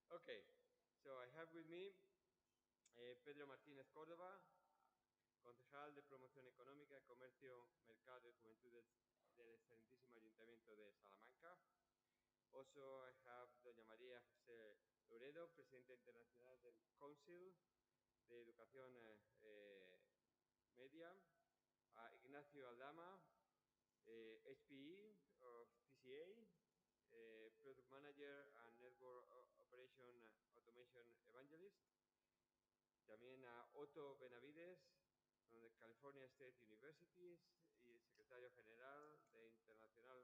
Okay, so I have with me Pedro Martínez Córdoba, concejal de Promoción Económica, Comercio, Mercado y Juventud del excelentísimo Ayuntamiento de Salamanca. Also, I have doña María José Loredo, presidenta internacional del Council de Educación Media. Ignacio Aldama, HPE of TCA, Product Manager and Network Operation Automation Evangelist. También a Otto Benavides, de California State University y secretario general de International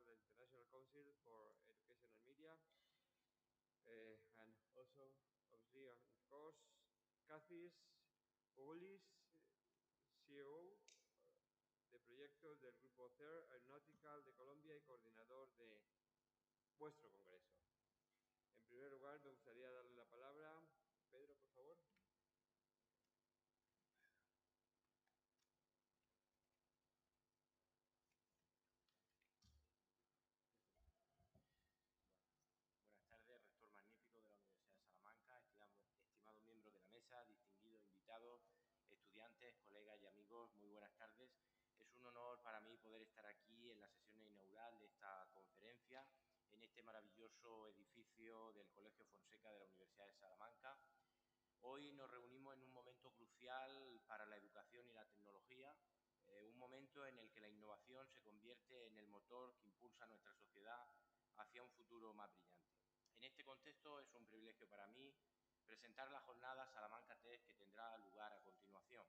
Council for Education and Media. And also, obviously, of course, Kathis Oulis, CEO de proyectos del Grupo CER Aeronautical de Colombia y coordinador de vuestro congreso. En primer lugar, me gustaría darle la palabra a Pedro, por favor. Buenas tardes, rector magnífico de la Universidad de Salamanca, estimados miembros de la mesa, distinguidos invitados, estudiantes, colegas y amigos, muy buenas tardes. Es un honor para mí poder estar aquí en la sesión inaugural de esta conferencia, en este maravilloso edificio del Colegio Fonseca de la Universidad de Salamanca. Hoy nos reunimos en un momento crucial para la educación y la tecnología, un momento en el que la innovación se convierte en el motor que impulsa a nuestra sociedad hacia un futuro más brillante. En este contexto es un privilegio para mí presentar la jornada Salamanca Tech que tendrá lugar a continuación.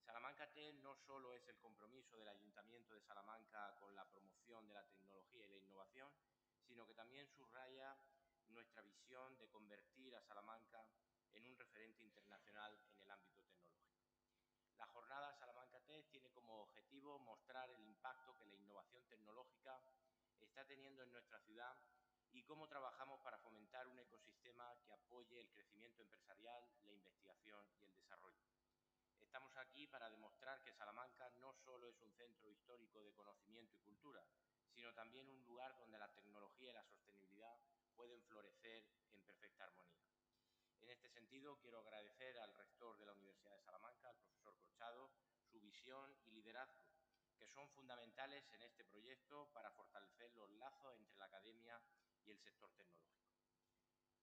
Salamanca Tech no solo es el compromiso del Ayuntamiento de Salamanca con la promoción de la tecnología y la innovación, sino que también subraya nuestra visión de convertir a Salamanca en un referente internacional en el ámbito tecnológico. La jornada Salamanca Tech tiene como objetivo mostrar el impacto que la innovación tecnológica está teniendo en nuestra ciudad y cómo trabajamos para fomentar un ecosistema que apoye el crecimiento empresarial, la investigación y el desarrollo. Estamos aquí para demostrar que Salamanca no solo es un centro histórico de conocimiento y cultura, sino también un lugar donde la tecnología y la sostenibilidad pueden florecer en perfecta armonía. En este sentido, quiero agradecer al rector de la Universidad de Salamanca, al profesor Corchado, su visión y liderazgo, que son fundamentales en este proyecto para fortalecer los lazos entre la academia y el sector tecnológico.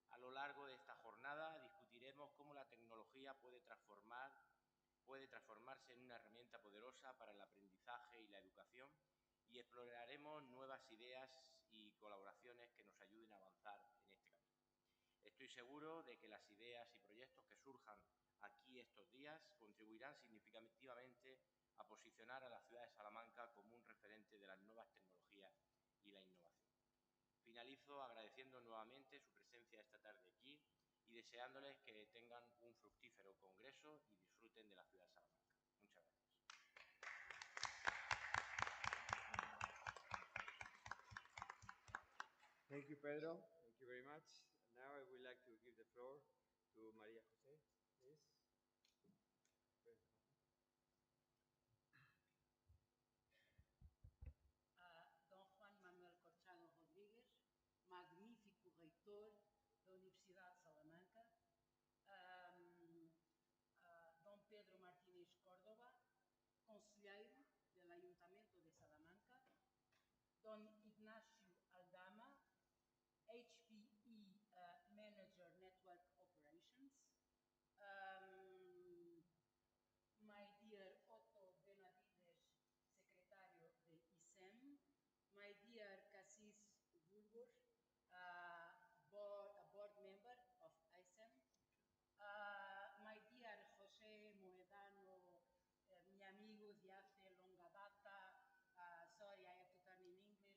A lo largo de esta jornada discutiremos cómo la tecnología puede transformarse en una herramienta poderosa para el aprendizaje y la educación y exploraremos nuevas ideas y colaboraciones que nos ayuden a avanzar en este camino. Estoy seguro de que las ideas y proyectos que surjan aquí estos días contribuirán significativamente a posicionar a la ciudad de Salamanca como un referente de las nuevas tecnologías y la innovación. Finalizo agradeciendo nuevamente su presencia esta tarde aquí y deseándoles que tengan un fructífero congreso y disfruten de la ciudad de Salamanca. Muchas gracias. Thank you, Pedro. Thank you very much. Now I would like to give the floor to María José, please. Don Juan Manuel Corchado Rodrigues, magnífico reitor da Universidade de Salamanca, Dom Pedro Martínez Córdoba, conselheiro do Ayuntamiento de Salamanca, Don Ignacio Aldama, HPE Manager Network Operations, my dear Otto Benavides, secretario de ICEM, my dear Cassis Bulgur, board member of ICEM, my dear José Moedano, mi amigo de hace longa data, sorry I have to turn in English,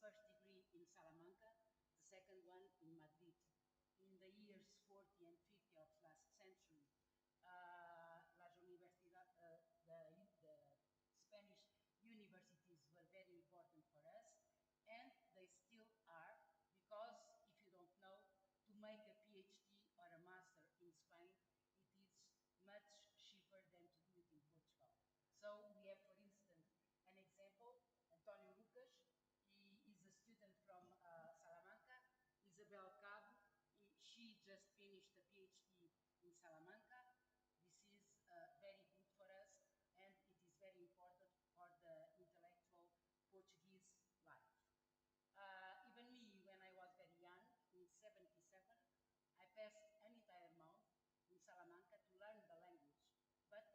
first degree in Salamanca, the second one in Madrid. In the years 40 and 50 of last century, the Spanish universities were very important for us, and they still are, because if you don't know, to make a PhD or a master in Spain, it is much cheaper than to do it in Portugal. So we have, for instance, an example, Antonio Lucas. He is a student from Salamanca. Isabel Cabo, she just finished a PhD in Salamanca. This is very good for us, and it is very important for the intellectual Portuguese life. Even me, when I was very young, in '77, I passed an entire month in Salamanca to learn the language, but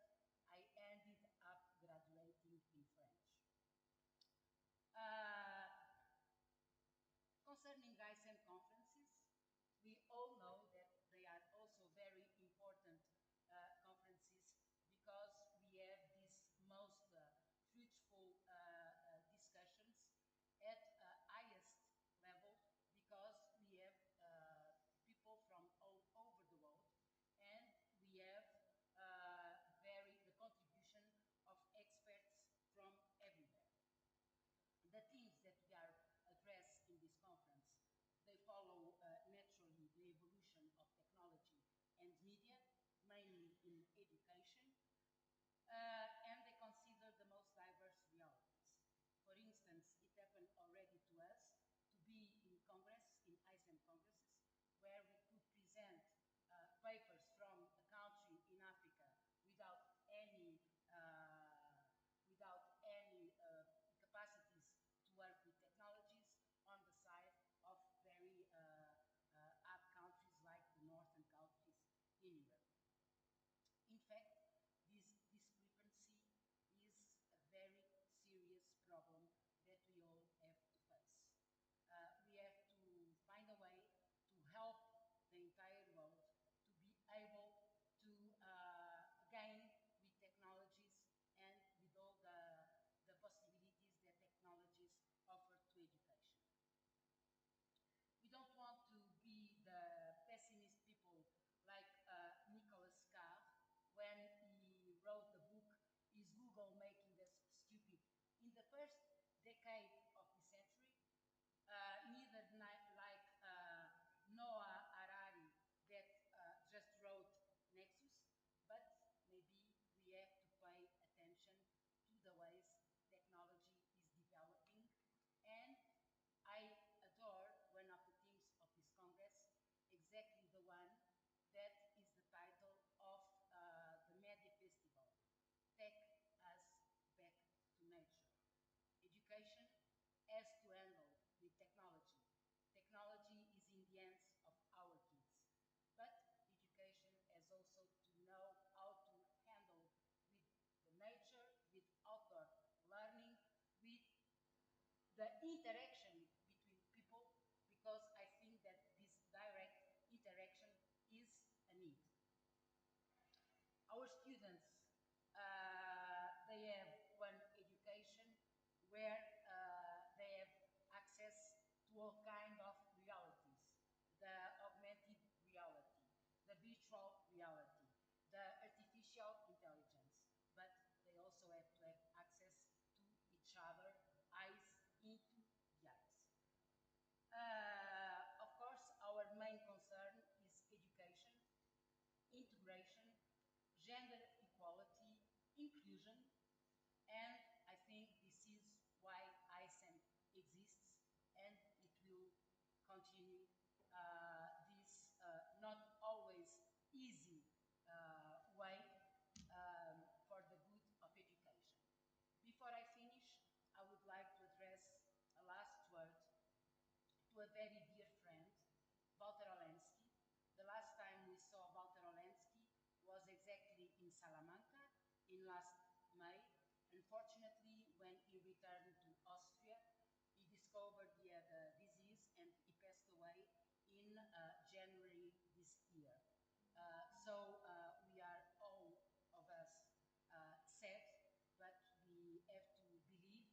I ended up graduating in French. Concerning ICEM conferences, we all know that they are also very important conferences, because we have these most fruitful discussions at highest level, because we have people from all over the world, and we have the contribution of experts from everywhere. The themes that we are addressed in this conference, they follow naturally the evolution of technology and media, mainly in education, and they consider the most diverse realities. For instance, it happened already to us to be in Congress, in ICEM congresses, where we could present papers from a country in Africa without any capacities to work with technologies, on the side of very up countries like the northern countries in Europe. In fact, this discrepancy is a very serious problem that we all have to face. We have to find a way to help the entire world to be able to gain with technologies and with all the possibilities that technologies offer to education. We don't want to be the pessimist people like Nicholas Carr, when he wrote the book, Is Google Making Us Stupid? In the first decade of the century, neither like Noah Harari that just wrote Nexus, but maybe we have to pay attention to the ways technology is developing. And I adore one of the themes of this Congress, exactly the one that is the title of the Media Festival, Take Us Back to Nature. Education has to handle with technology. Technology is in the hands of our kids. But education has also to know how to handle with the nature, with outdoor learning, with the interaction between people, because I think that this direct interaction is a need. Our students, they have one education where they have access to all kinds of realities, the augmented reality, the virtual reality, the artificial intelligence, but they also have to have access to each other, eyes into the eyes. Of course, our main concern is education, integration, gender equality, inclusion, and I think this is why ICEM exists, and it will continue this not always easy way for the good of education. Before I finish, I would like to address a last word to a very dear friend, Walter Olensky. The last time we saw Walter Olensky was exactly in Salamanca in last May. Unfortunately, when he returned to Austria, he discovered he had a disease and he passed away in January this year. We are all of us sad, but we have to believe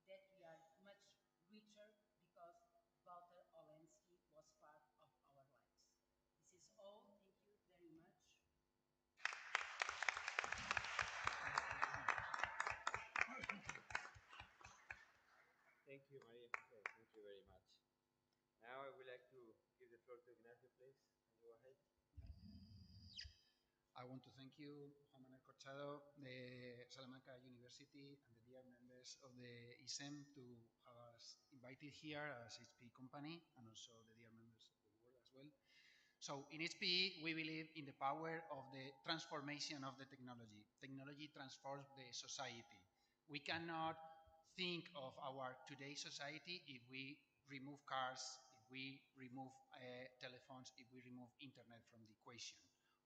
that we are much richer because Thank you, Maria Jose. Thank you very much. Now I would like to give the floor to Ignacio, please. Can you go ahead? I want to thank you, Juan Manuel Corchado, the Salamanca University, and the dear members of the ICEM to have us invited here as HPE company, and also the dear members of the board as well. So in HPE, we believe in the power of the transformation of the technology. Technology transforms the society. We cannot think of our today's society if we remove cars, if we remove telephones, if we remove internet from the equation.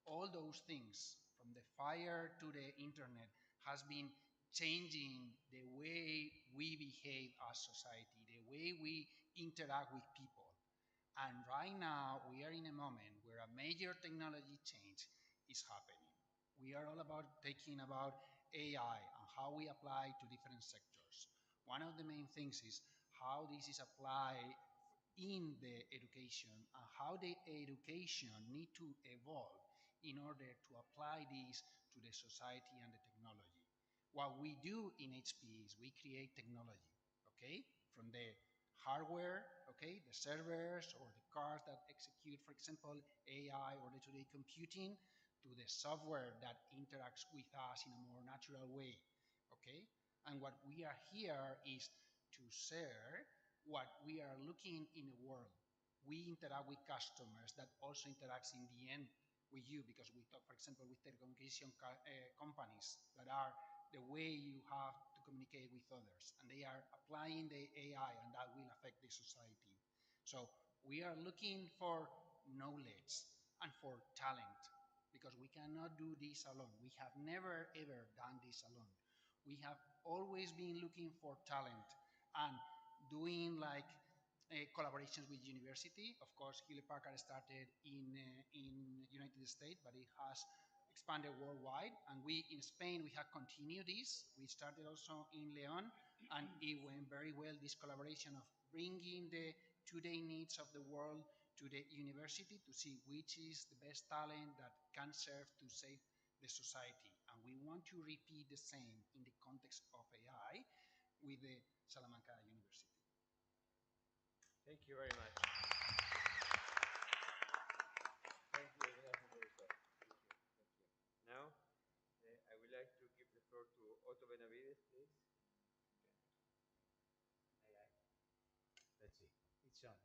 All those things, from the fire to the internet, has been changing the way we behave as society, the way we interact with people. And right now, we are in a moment where a major technology change is happening. We are all about taking about AI and how we apply to different sectors. One of the main things is how this is applied in the education and how the education need to evolve in order to apply this to the society and the technology. What we do in HPE is we create technology, okay? From the hardware, okay, the servers or the cards that execute, for example, AI or day-to-day computing, to the software that interacts with us in a more natural way, okay? And what we are here is to share what we are looking in the world. We interact with customers that also interacts in the end with you, because we talk, for example, with telecommunication companies that are the way you have to communicate with others, and they are applying the AI, and that will affect the society. So we are looking for knowledge and for talent, because we cannot do this alone. We have never ever done this alone. We have always been looking for talent and doing like collaborations with university. Of course, Hewlett Packard started in United States, but it has expanded worldwide. And we in Spain, we have continued this. We started also in Leon, and it went very well. This collaboration of bringing the today needs of the world to the university to see which is the best talent that can serve to save the society. And we want to repeat the same in the context of AI with the Salamanca University. Thank you very much. Thank you, Ignacio, for your talk. Thank you. Thank you. Now, I would like to give the floor to Otto Benavides, please. Aye. Let's see. It's on.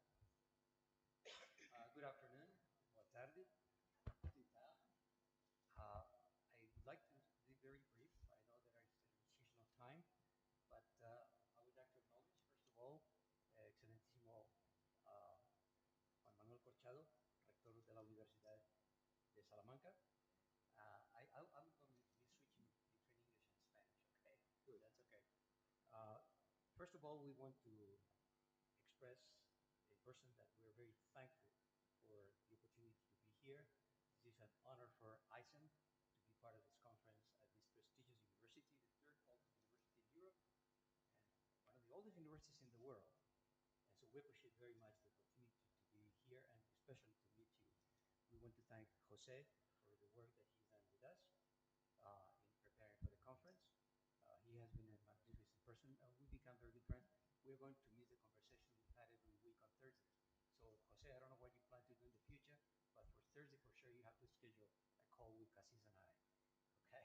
Good afternoon. Boa tarde. I would like to be very brief. I know that I said restriction of time, but I would like to acknowledge, first of all, Excelentísimo Juan Manuel Corchado, Rector de la Universidad de Salamanca. I'm going to be switching between English and Spanish, okay? Good. That's okay. First of all, we want to express in person that we're very thankful for the opportunity to be here. This is an honor for ICEM to be part of this conference at this prestigious university, the third oldest university in Europe, and one of the oldest universities in the world. And so we appreciate very much the opportunity to be here and especially to meet you. We want to thank Jose for the work that he's done with us in preparing for the conference. He has been a magnificent person. We become very good friends. We're going to miss the conversation we've had every week on Thursday. So, Jose, I don't know what you plan to do in the future, but for Thursday, for sure, you have to schedule a call with Cassis and I. Okay?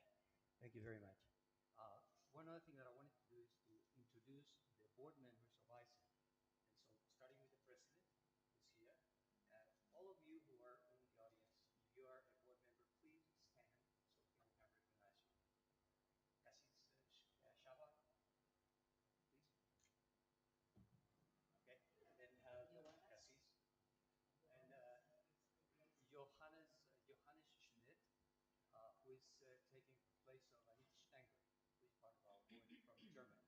Thank you very much. One other thing that I wanted to do is to introduce the board members of ICEM. And so, starting with the president, who's here, all of you who are in the audience, if you are a board member, please stand so people can recognize you. Cassis Shaba, please. Okay, and then Cassis. And Johannes Schmidt, who is taking the place of Anit Stenger, who is part of our board from Germany.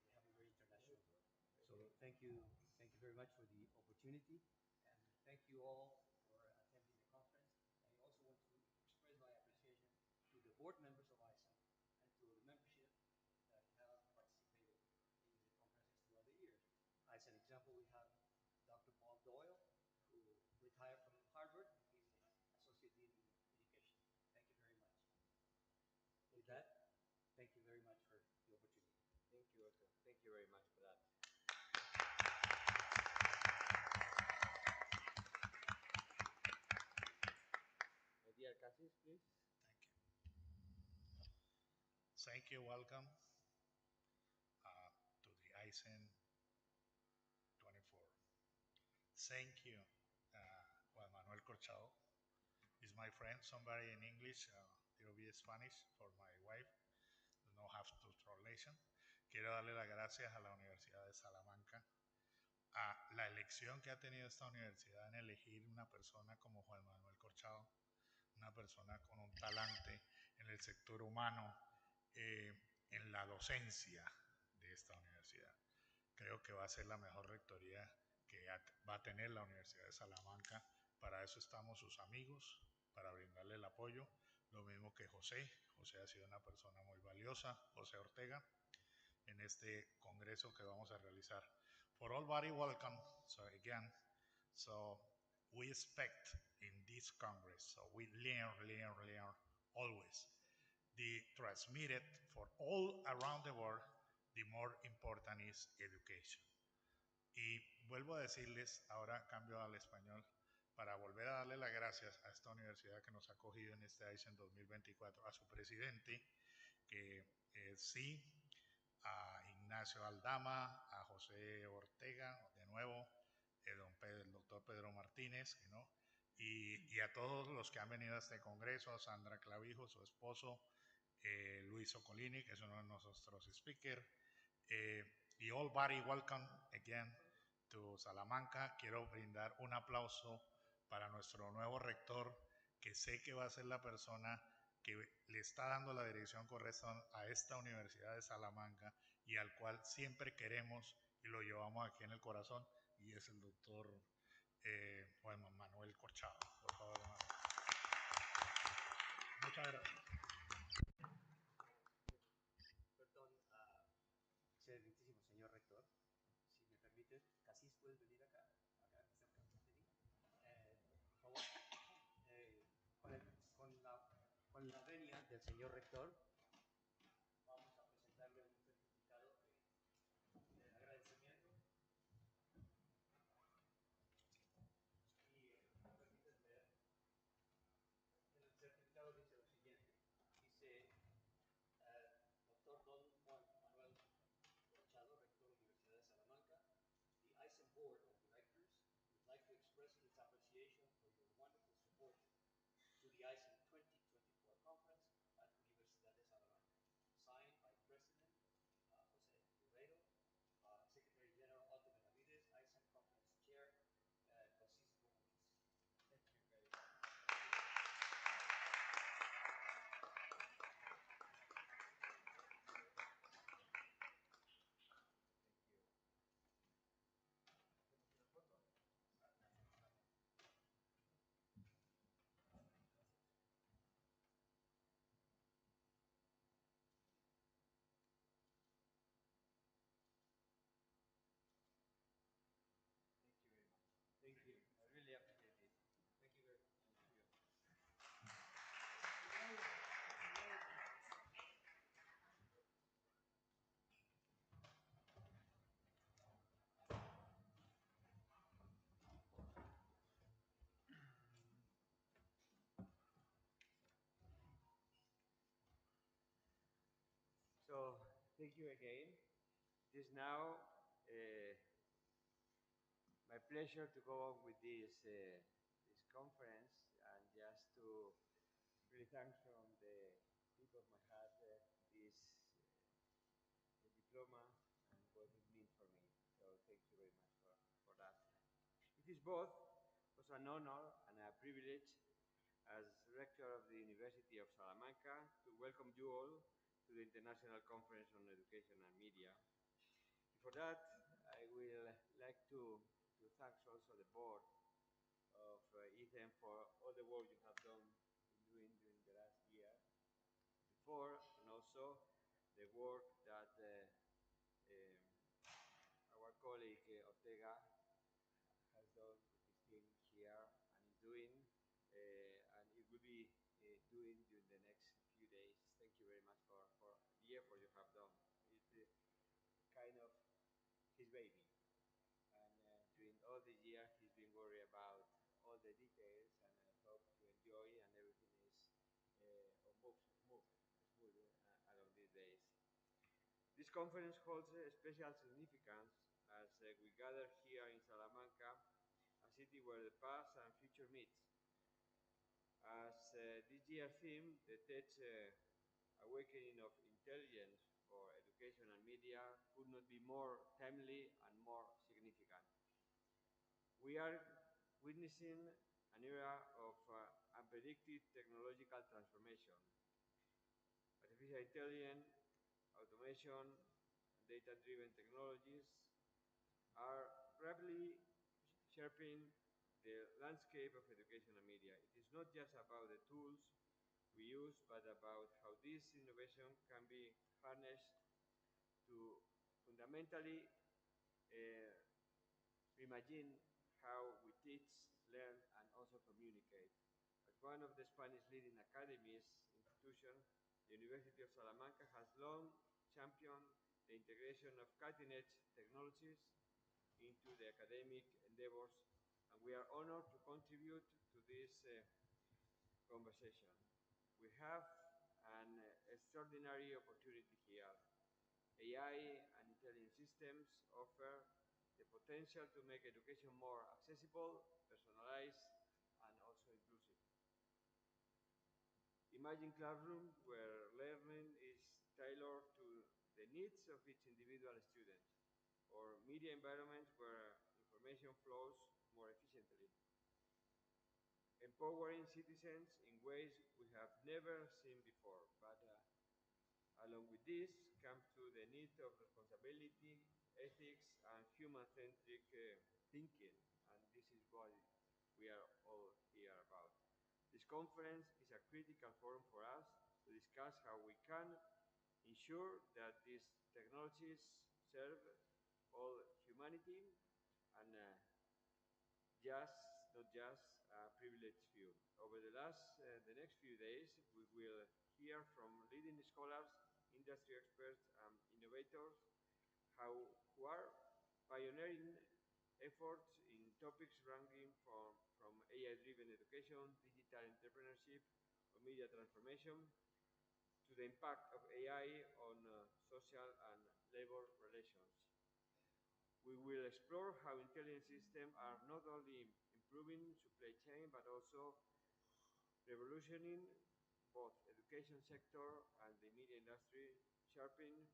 We have a very international board. So thank you very much for the opportunity, and thank you all for attending the conference. I also want to express my appreciation to the board members of ICEM and to the membership that have participated in the conferences throughout the years. As an example, we have Dr. Bob Doyle, who retired from Harvard. He's an associate dean in education. Thank you very much. With that, thank you very much for the opportunity. Thank you, Otto. Thank you very much for that. thank you, welcome to the ICEM 24. Thank you, Juan Manuel Corchado. Is my friend, somebody in English, it will be Spanish for my wife, no have to translation. Quiero darle las gracias a la Universidad de Salamanca, a la elección que ha tenido esta universidad en elegir una persona como Juan Manuel Corchado, una persona con un talante en el sector humano, en la docencia de esta universidad. Creo que va a ser la mejor rectoría que va a tener la Universidad de Salamanca. Para eso estamos sus amigos, para brindarle el apoyo. Lo mismo que José. José ha sido una persona muy valiosa, José Ortega, en este congreso que vamos a realizar. For all body, welcome. So again, we expect in this congress, so we learn always. The transmitted for all around the world, the more important is education. Y vuelvo a decirles, ahora cambio al español, para volver a darle las gracias a esta universidad que nos ha acogido en este ICEM 2024, a su presidente, que sí, a Ignacio Aldama, a José Ortega, de nuevo, el doctor Pedro Martínez, ¿no? Y a todos los que han venido a este congreso, a Sandra Clavijo, su esposo, Luis Ocolini, que es uno de nuestros speakers, y all body welcome again to Salamanca. Quiero brindar un aplauso para nuestro nuevo rector, que sé que va a ser la persona que le está dando la dirección correcta a esta Universidad de Salamanca y al cual siempre queremos y lo llevamos aquí en el corazón, y es el doctor Juan Manuel Corchado. Por favor, hermano. Muchas gracias. Perdón, excelentísimo señor rector, si me permite, casi puedes venir acá cerca, por favor. Con la venia del señor rector, vamos a presentarle un certificado de agradecimiento. Y me permites leer. El certificado dice lo siguiente: dice, doctor Don Juan Manuel Corchado, rector de la Universidad de Salamanca, the ICEM Board of Directors would like to express its appreciation for your wonderful support to the ICEM 2024 conference at Universidad de Salamanca. Signed by President José Ribeiro, Secretary General Otto Benavides, ICEM Conference Chair Francisco Ruiz. Thank you very much. Thank you. I really appreciate it. Thank you very much. So, thank you again. It is now my pleasure to go on with this conference, and just to really thank from the tip of my heart this diploma and what it means for me. So thank you very much for that. It is both was an honor and a privilege as Rector of the University of Salamanca to welcome you all to the International Conference on Education and Media. For that, I will like to thank also the board of ICEM for all the work you have done during the last year before, and also the work that our colleague Ortega has done with his team here and is doing, and it will be doing during the next few days. Thank you very much for the effort you have done. It's kind of his baby. And during all the year, he's been worried about all the details, and I hope you enjoy and everything is smooth along these days. This conference holds a special significance as we gather here in Salamanca, a city where the past and future meet. As this year's theme, the TED Awakening of Intelligence for Education and Media, could not be more timely and more significant. We are witnessing an era of unpredicted technological transformation. Artificial intelligence, automation, data-driven technologies are rapidly shaping the landscape of education and media. It is not just about the tools we use, but about how this innovation can be harnessed to fundamentally reimagine how we teach, learn, and also communicate. As one of the Spanish leading academies institution, the University of Salamanca has long championed the integration of cutting-edge technologies into the academic endeavors, and we are honored to contribute to this conversation. We have an extraordinary opportunity here. AI and intelligent systems offer the potential to make education more accessible, personalized, and also inclusive. Imagine classrooms where learning is tailored to the needs of each individual student, or media environments where information flows more efficiently, empowering citizens in ways we have never seen before. But along with this comes to the need of responsibility, ethics, and human-centric thinking, and this is what we are all here about. This conference is a critical forum for us to discuss how we can ensure that these technologies serve all humanity and not just a privileged few. Over the next few days, we will hear from leading scholars, industry experts, and innovators who are pioneering efforts in topics ranging from AI-driven education, digital entrepreneurship, or media transformation, to the impact of AI on social and labor relations. We will explore how intelligent systems are not only improving supply chain, but also revolutioning both education sector and the media industry, sharpening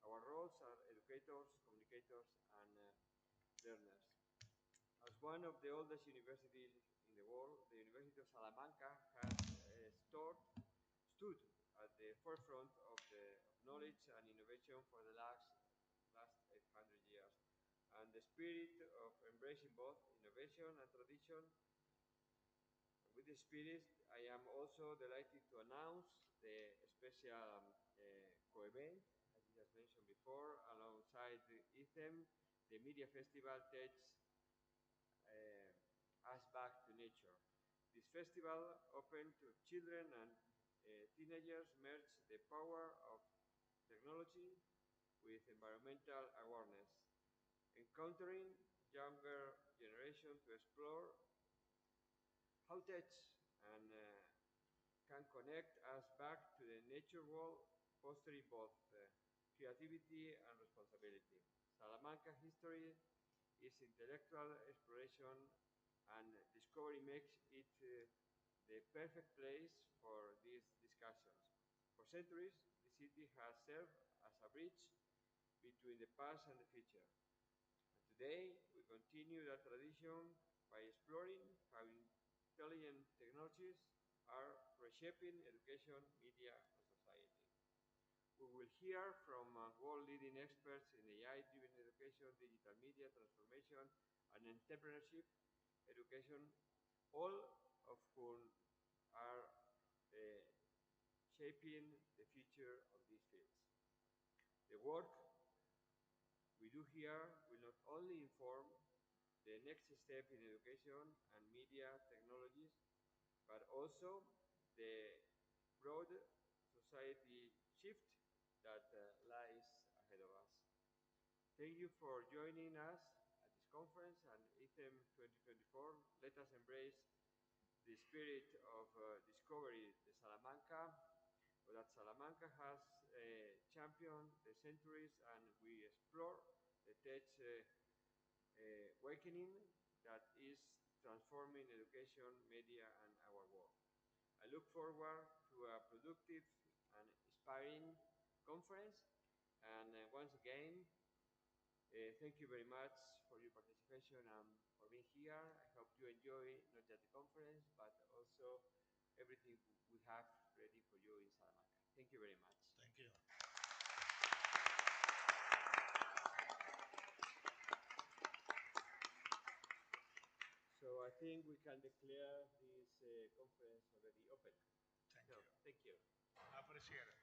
our roles as educators, communicators, and learners. As one of the oldest universities in the world, the University of Salamanca has stood at the forefront of knowledge and innovation for the last 800 years. And the spirit of embracing both innovation and tradition. With this spirit, I am also delighted to announce the special co-event, as I just mentioned before, alongside the ICEM. The media festival takes us back to nature. This festival, open to children and teenagers, merges the power of technology with environmental awareness, encountering younger generation to explore how tech and can connect us back to the nature world, fostering both creativity and responsibility. Salamanca history is intellectual exploration, and discovery makes it the perfect place for these discussions. For centuries, the city has served as a bridge between the past and the future. And today, we continue that tradition by exploring how intelligent technologies are reshaping education, media, and society. We will hear from world-leading experts in AI-driven education, digital media, transformation, and entrepreneurship education, all of whom are shaping the future of these fields. The work we do here will not only inform the next step in education and media technologies, but also the broad society shift that lies ahead of us. Thank you for joining us at this conference and ICEM 2024. Let us embrace the spirit of discovery, the Salamanca, or that Salamanca has champion the centuries, and we explore the tech awakening that is transforming education, media, and our world. I look forward to a productive and inspiring conference. And once again, thank you very much for your participation and for being here. I hope you enjoy not just the conference, but also everything we have ready for you in Salamanca. Thank you very much. Thank you. So I think we can declare this conference already open. Thank you. Thank you. Appreciate it.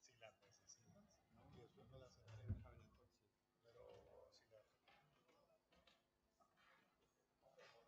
Si las necesitas, y después me las entregas en el coche. Pero si las... Sí, por eso.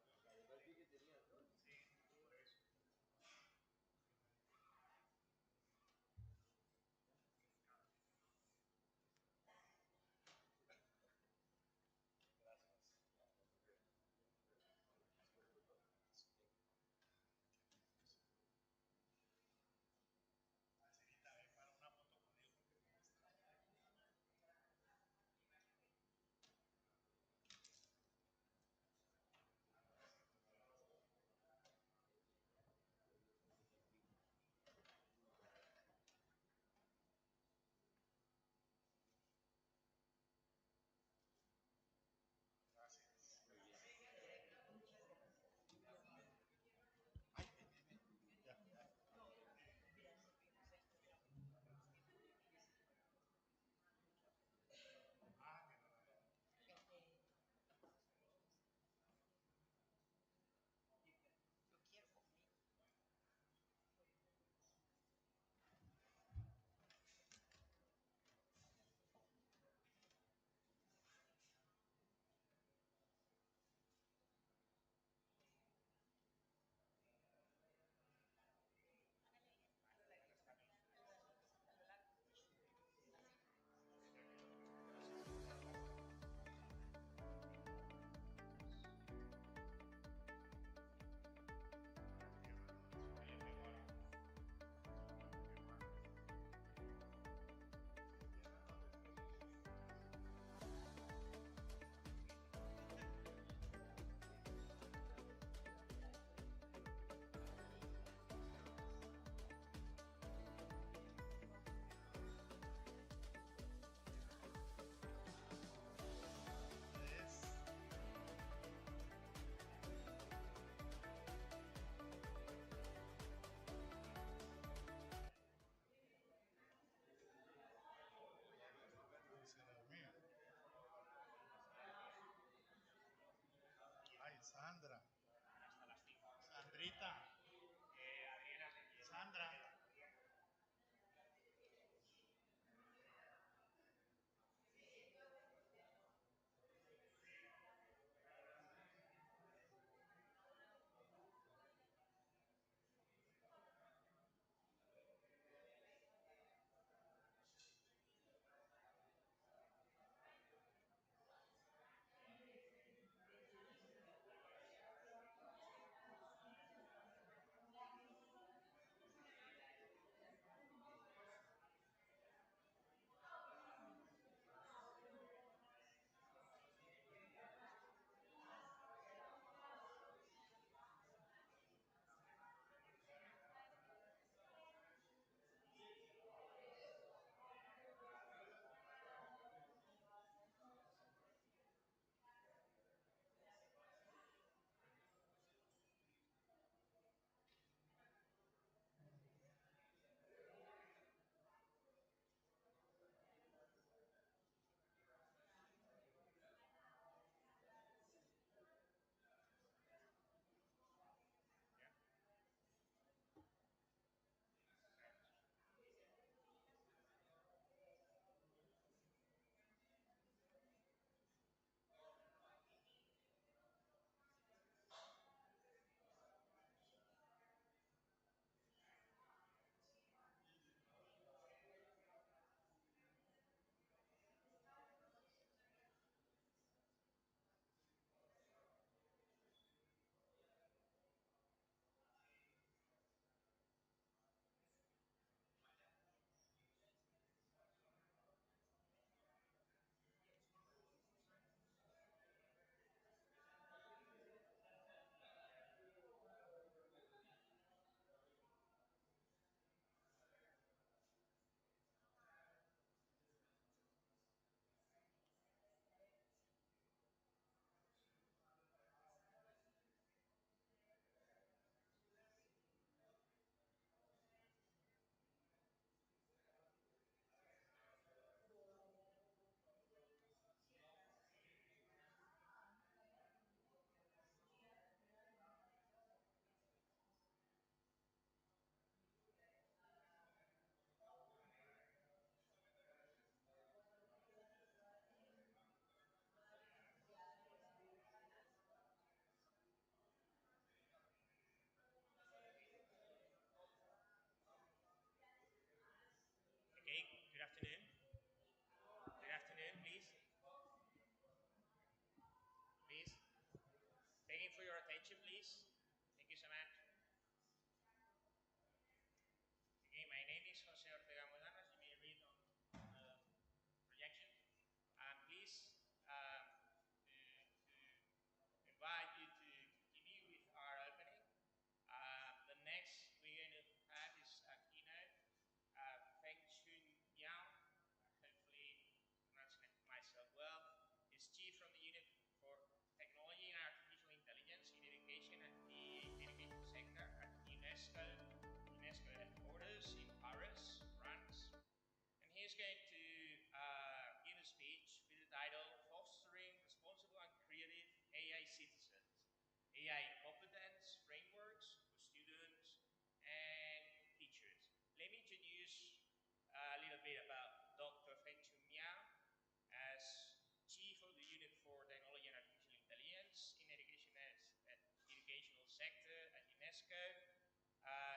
UNESCO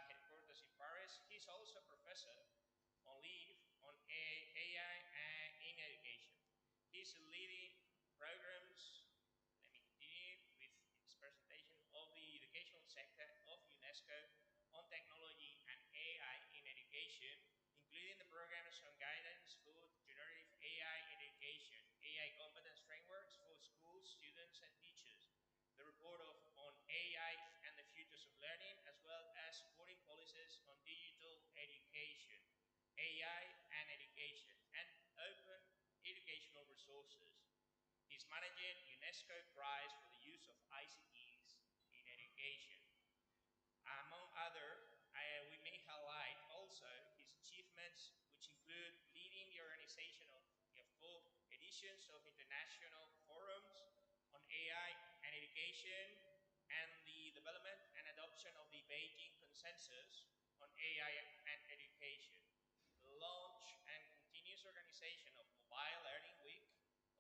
headquarters in Paris. He's also a professor on leave on AI in education. He's leading programs, let me continue with his presentation, of the educational sector of UNESCO on technology and AI in education, including the programs on guidance for generative AI in education, AI competence frameworks for schools, students, and teachers, the report on AI and the futures of learning, as well as supporting policies on digital education, AI and education, and open educational resources. He's managing UNESCO Prize for the use of ICTs in education. Among other, we may highlight also his achievements, which include leading the organization of full editions of international forums on AI and education, and the development and adoption of the Beijing Consensus on AI and education, the launch and continuous organization of Mobile Learning Week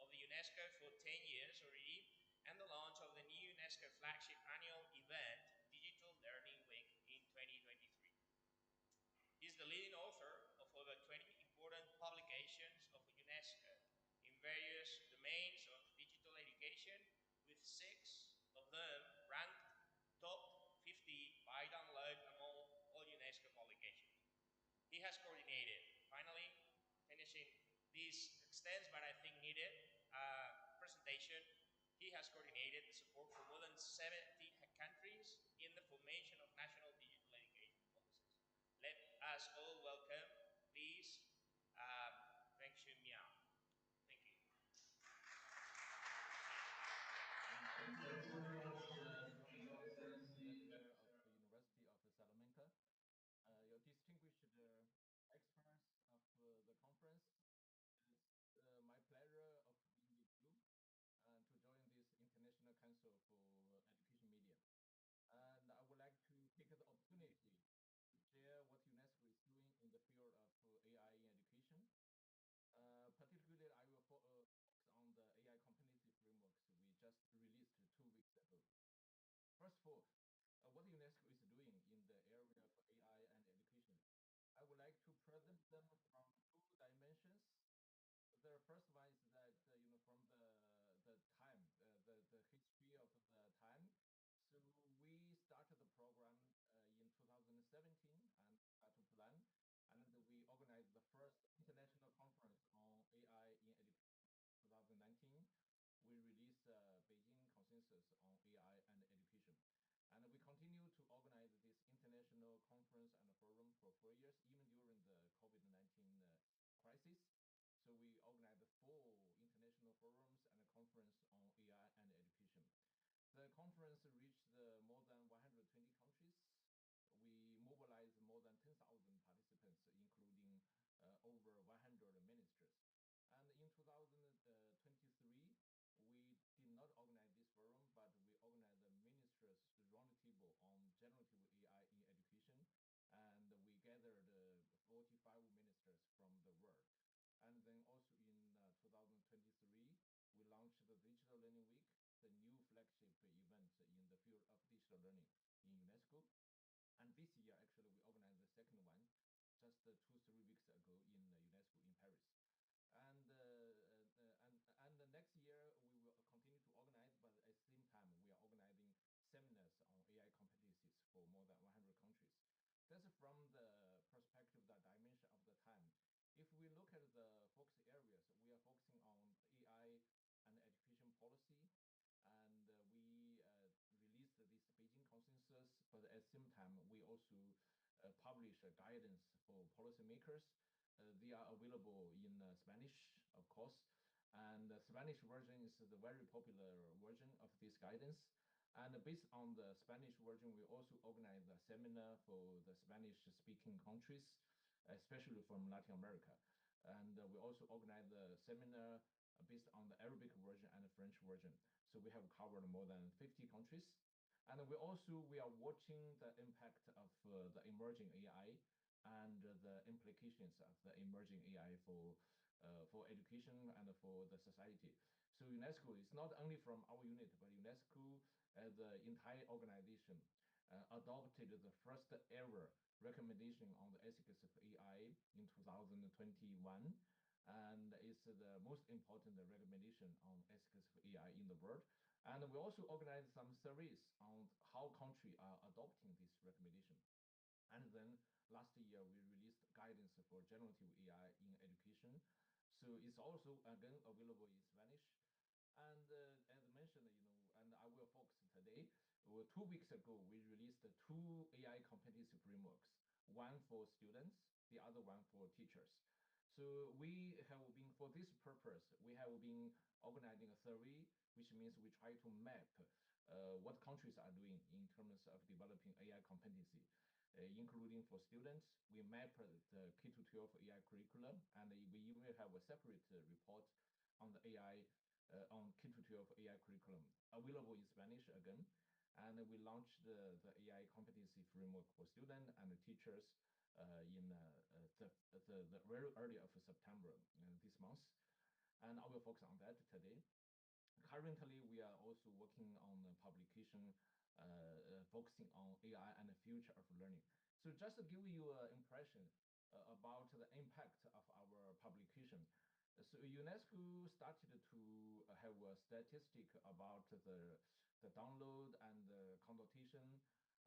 of the UNESCO for 10 years already, and the launch of the new UNESCO flagship annual event, Digital Learning Week in 2023. He's the leading author of over 20 important publications of UNESCO in various domains of digital education, with 6 of them ranked top 50 by download among all UNESCO publications. He has coordinated, finally, finishing this extensive but I think needed presentation, he has coordinated the support for more than 70 countries in the formation of national digital education policies. Let us all welcome, please, Feng Xun Miao. Thank you. Thank you very much, Your Excellency, Rector of the University of Salamanca, your distinguished experts of the conference. It's my pleasure of being with you and to join this International Council for Education Media. And I would like to take the opportunity to share what UNESCO is doing in the field of AI in education. Particularly, I will focus on the AI competency frameworks we just released 2 weeks ago. First of all, what UNESCO is doing in the area of AI and education. I would like to present them from 2 dimensions. The first one is that from the time, the history of the time. So we started the program in 2017 and had to plan, and we organized the first international conference on AI in education. 2019, we released Beijing Consensus on AI and education. And we continue to organize this international conference and forum for 4 years, even during the COVID-19 crisis. So we organized 4 international forums and a conference on AI and education. The conference reached more than 120 countries. We mobilized more than 10,000 participants, including over 100 ministers. And in 2023, we did not organize this forum, but we organized a ministers' roundtable on generative AI in education, and we gathered 45 ministers from the world. And then also in 2023, we launched the Digital Learning Week, the new flagship event in the field of digital learning in UNESCO. And this year, actually, we organized the second one just 2-3 weeks ago in UNESCO in Paris. And the next year, we will continue to organize, but at the same time, we are organizing seminars on AI competencies for more than 100 countries. That's from the perspective, the dimension of the time. If we look at the focus areas, we are focusing on AI and education policy, and we released this Beijing Consensus, but at the same time, we also publish a guidance for policymakers. They are available in Spanish, of course, and the Spanish version is the very popular version of this guidance. And based on the Spanish version, we also organized a seminar for the Spanish-speaking countries, especially from Latin America. And we also organized a seminar based on the Arabic version and the French version. So we have covered more than 50 countries. And we are watching the impact of the emerging AI and the implications of the emerging AI for education and for the society. So UNESCO is not only from our unit, but UNESCO as the entire organization. adopted the first ever recommendation on the ethics of AI in 2021, and it's the most important recommendation on ethics of AI in the world. And we also organized some surveys on how countries are adopting this recommendation. And then last year we released guidance for generative AI in education. So it's also again available in Spanish. And as mentioned, and I will focus today. 2 weeks ago, we released two AI competency frameworks, one for students, the other one for teachers. So we have been, for this purpose, we have been organizing a survey, which means we try to map what countries are doing in terms of developing AI competency, including for students. We map the K-12 AI curriculum, and we even have a separate report on the AI on K-12 AI curriculum available in Spanish again. And we launched the AI competency framework for students and teachers in the very early of September this month. And I will focus on that today. Currently, we are also working on the publication focusing on AI and the future of learning. So just to give you an impression about the impact of our publication. So UNESCO started to have a statistic about the download and the consultation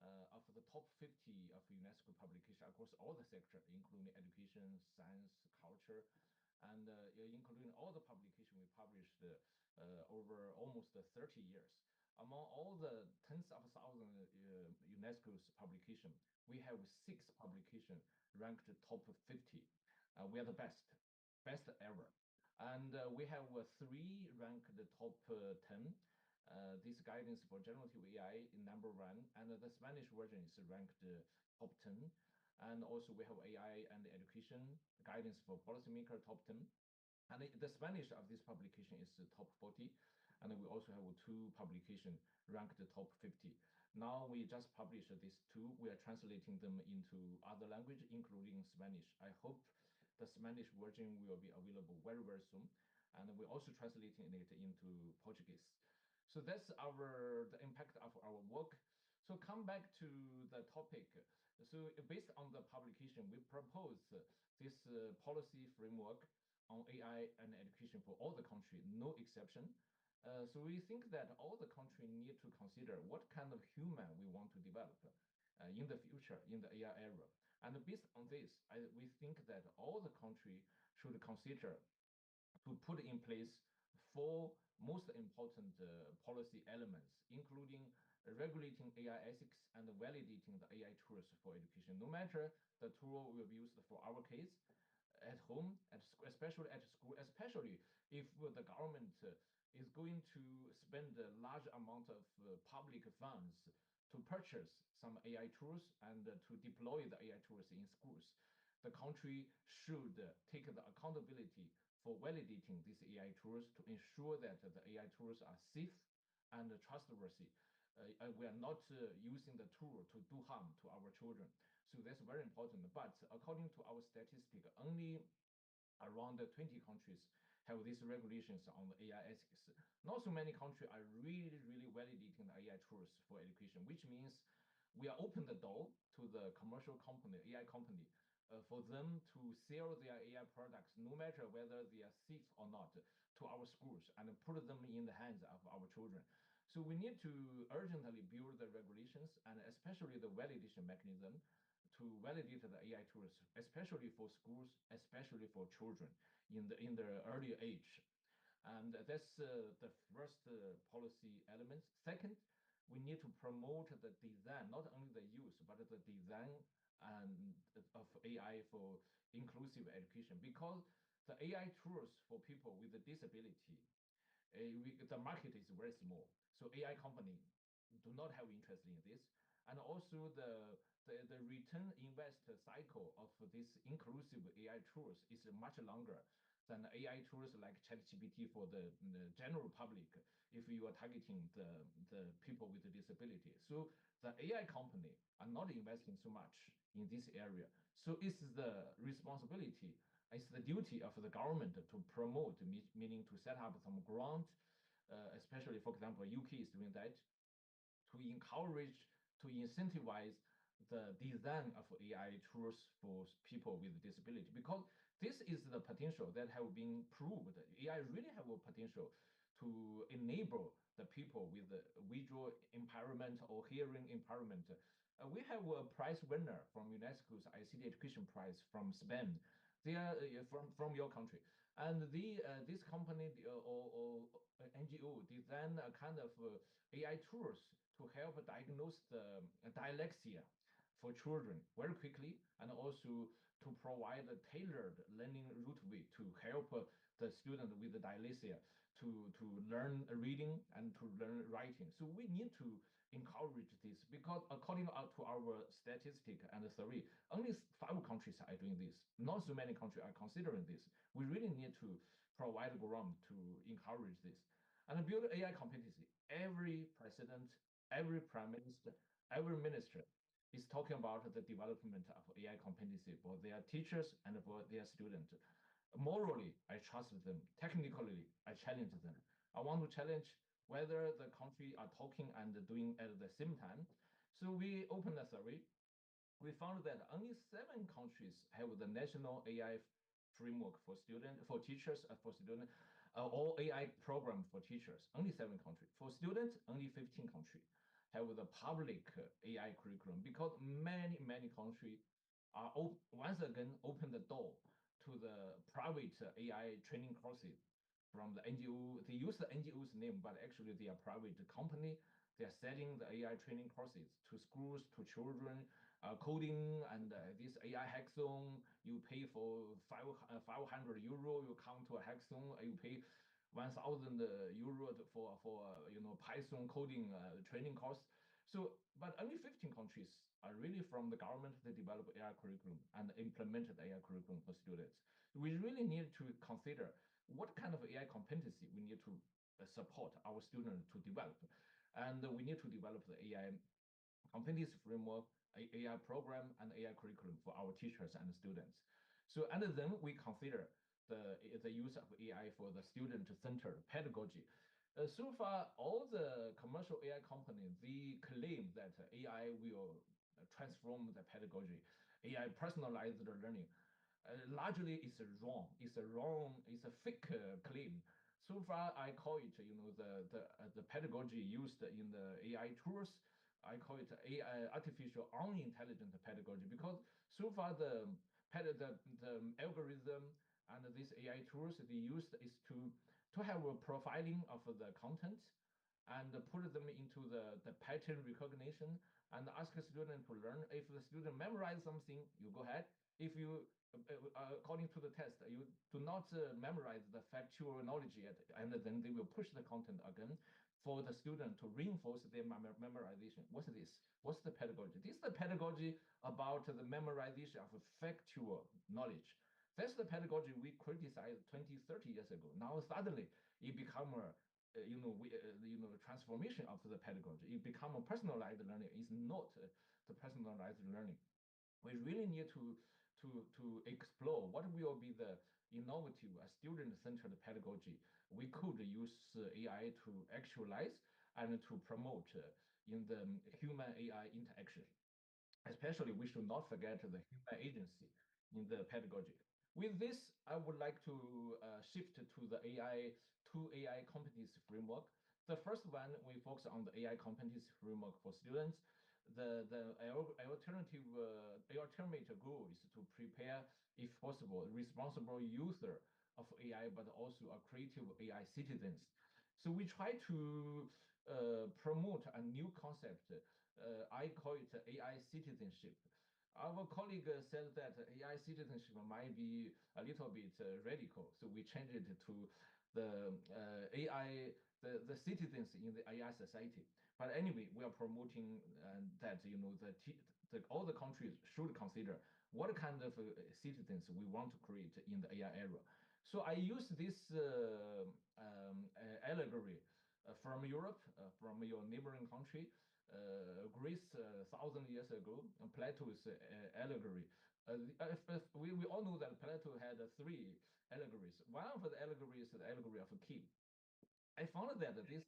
of the top 50 of UNESCO publication across all the sectors, including education, science, culture, and including all the publication we published over almost 30 years. Among all the tens of thousands UNESCO's publication, we have 6 publications ranked top 50. We are the best ever. And we have 3 ranked top 10. This guidance for generative AI in number 1, and the Spanish version is ranked top 10. And also we have AI and education guidance for policymaker top 10. And the Spanish of this publication is top 40. And we also have 2 publications ranked top 50. Now we just published these 2. We are translating them into other language, including Spanish. I hope the Spanish version will be available very, very soon. And we're also translating it into Portuguese. So that's the impact of our work. So come back to the topic. So based on the publication, we propose this policy framework on AI and education for all the countries, no exception. So we think that all the countries need to consider what kind of human we want to develop in the future, in the AI era. And based on this, we think that all the countries should consider to put in place 4 most important policy elements, including regulating AI ethics and validating the AI tools for education. No matter the tool will be used for our case, at home, especially at school, especially if the government is going to spend a large amount of public funds to purchase some AI tools and to deploy the AI tools in schools. The country should take the accountability for validating these AI tools to ensure that the AI tools are safe and trustworthy. We are not using the tool to do harm to our children. So that's very important. But according to our statistic, only around 20 countries have these regulations on the AI ethics. Not so many countries are really, really validating the AI tools for education, which means we are open the door to the commercial company, AI company, for them to sell their AI products, no matter whether they are safe or not, to our schools and put them in the hands of our children. So we need to urgently build the regulations and especially the validation mechanism to validate the AI tools, especially for schools, especially for children in their early age. And that's the first policy element. Second, we need to promote the design, not only the use, but the design of AI for inclusive education, because the AI tools for people with a disability, the market is very small. So AI company do not have interest in this. And also the return invest cycle of this inclusive AI tools is much longer than AI tools like ChatGPT for the general public if you are targeting the people with a disability. So the AI company are not investing so much in this area. So it's the responsibility, it's the duty of the government to promote, meaning to set up some grant, especially, for example, UK is doing that, to encourage to incentivize the design of AI tools for people with disability, because this is the potential that have been proved. AI really have a potential to enable the people with visual impairment or hearing impairment. We have a prize winner from UNESCO's ICT Education Prize from Spain. They are from your country, and this company or NGO designed a kind of AI tools to help diagnose the dyslexia for children very quickly, and also to provide a tailored learning route to help the student with the dyslexia to learn reading and to learn writing. So we need to encourage this, because according to our statistic and survey, only 5 countries are doing this. Not so many countries are considering this. We really need to provide ground to encourage this and build AI competency. Every president, every prime minister, every minister is talking about the development of AI competency for their teachers and for their students. Morally, I trust them. Technically, I challenge them. I want to challenge whether the country are talking and doing at the same time. So we opened a survey. We found that only 7 countries have the national AI framework for students, for teachers, for students, or AI program for teachers. Only 7 countries. For students, only 15 countries have the public AI curriculum, because many countries are once again open the door to the private AI training courses from the NGO. They use the NGO's name, but actually they are private company. They are selling the AI training courses to schools, to children, coding, and this AI hackathon. You pay for 500 euro. You come to a hackathon. You pay 1,000 euro for Python coding training course. So, but only 15 countries are really from the government. They develop AI curriculum and implemented AI curriculum for students. We really need to consider what kind of AI competency we need to support our students to develop. And we need to develop the AI competency framework, AI program, and AI curriculum for our teachers and students. So, and then we consider the use of AI for the student-centered pedagogy. So far, all the commercial AI companies, they claim that AI will transform the pedagogy, AI personalized learning. Largely, it's wrong. It's a fake claim. So far, I call it, the pedagogy used in the AI tools. I call it AI, artificial unintelligent pedagogy, because so far the algorithm and these AI tools they used is to have a profiling of the content and put them into the pattern recognition and ask a student to learn. If the student memorize something, you go ahead. If you according to the test, you do not memorize the factual knowledge yet, and then they will push the content again for the student to reinforce their memorization. What's this? What's the pedagogy? This is the pedagogy about the memorization of factual knowledge. That's the pedagogy we criticized 20, 30 years ago. Now suddenly it become a transformation of the pedagogy. It become a personalized learning. It's not the personalized learning. We really need to explore what will be the innovative student-centered pedagogy we could use AI to actualize and to promote in the human AI interaction. Especially, we should not forget the human agency in the pedagogy. With this, I would like to shift to the AI competency framework. The first one, we focus on the AI competency framework for students. The ultimate goal is to prepare, if possible, responsible user of AI, but also a creative AI citizens. So we try to promote a new concept. I call it AI citizenship. Our colleague said that AI citizenship might be a little bit radical, so we changed it to the AI, the citizens in the AI society. But anyway, we are promoting that all the countries should consider what kind of citizens we want to create in the AI era. So I use this allegory from Europe, from your neighboring country, Greece, 1,000 years ago, Plato's allegory. We all know that Plato had 3 allegories. One of the allegories is the allegory of a key. I found that this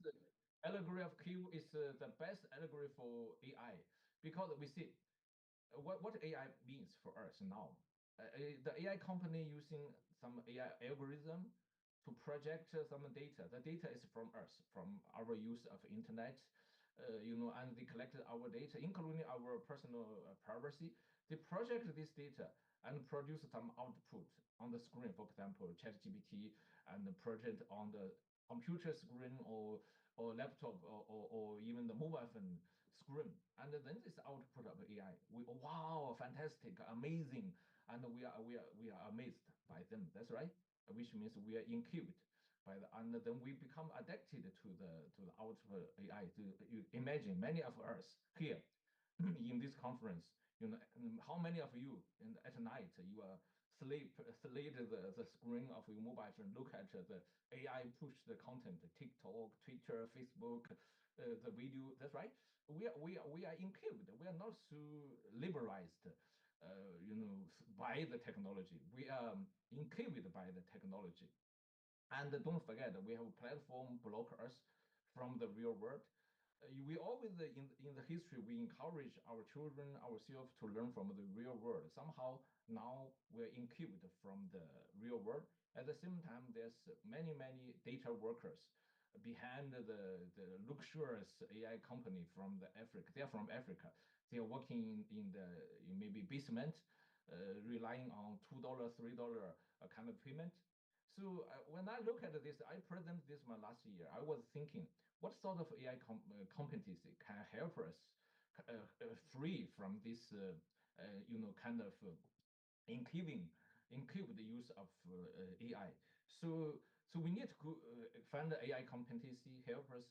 allegory of key is the best allegory for AI, because we see what AI means for us now. The AI company using some AI algorithm to project some data. The data is from us, from our use of internet, and they collected our data, including our personal privacy. They project this data and produce some output on the screen, for example, ChatGPT, and project on the computer screen or laptop or even the mobile phone screen. And then this output of AI, wow, fantastic, amazing, and we are amazed by them. That's right, which means we are incubed by the, and then we become addicted to the output AI. You imagine many of us here in this conference, how many of you at night you are slate the screen of your mobile phone, look at the AI push the content, TikTok, Twitter, Facebook, the video. That's right. We are incubed. We are not so liberalized, by the technology. We are incubed by the technology. And don't forget, we have platform block us from the real world. We always, in the history, we encourage our children, ourselves, to learn from the real world. Somehow now we're incubed from the real world. At the same time, there's many data workers behind the luxurious AI company from the Africa. They're from Africa. They're working in maybe basement, relying on $2, $3 kind of payment. So when I look at this, I presented this one last year. I was thinking, what sort of AI competency can help us free from this, kind of incubed use of AI. So we need to find the AI competency, help us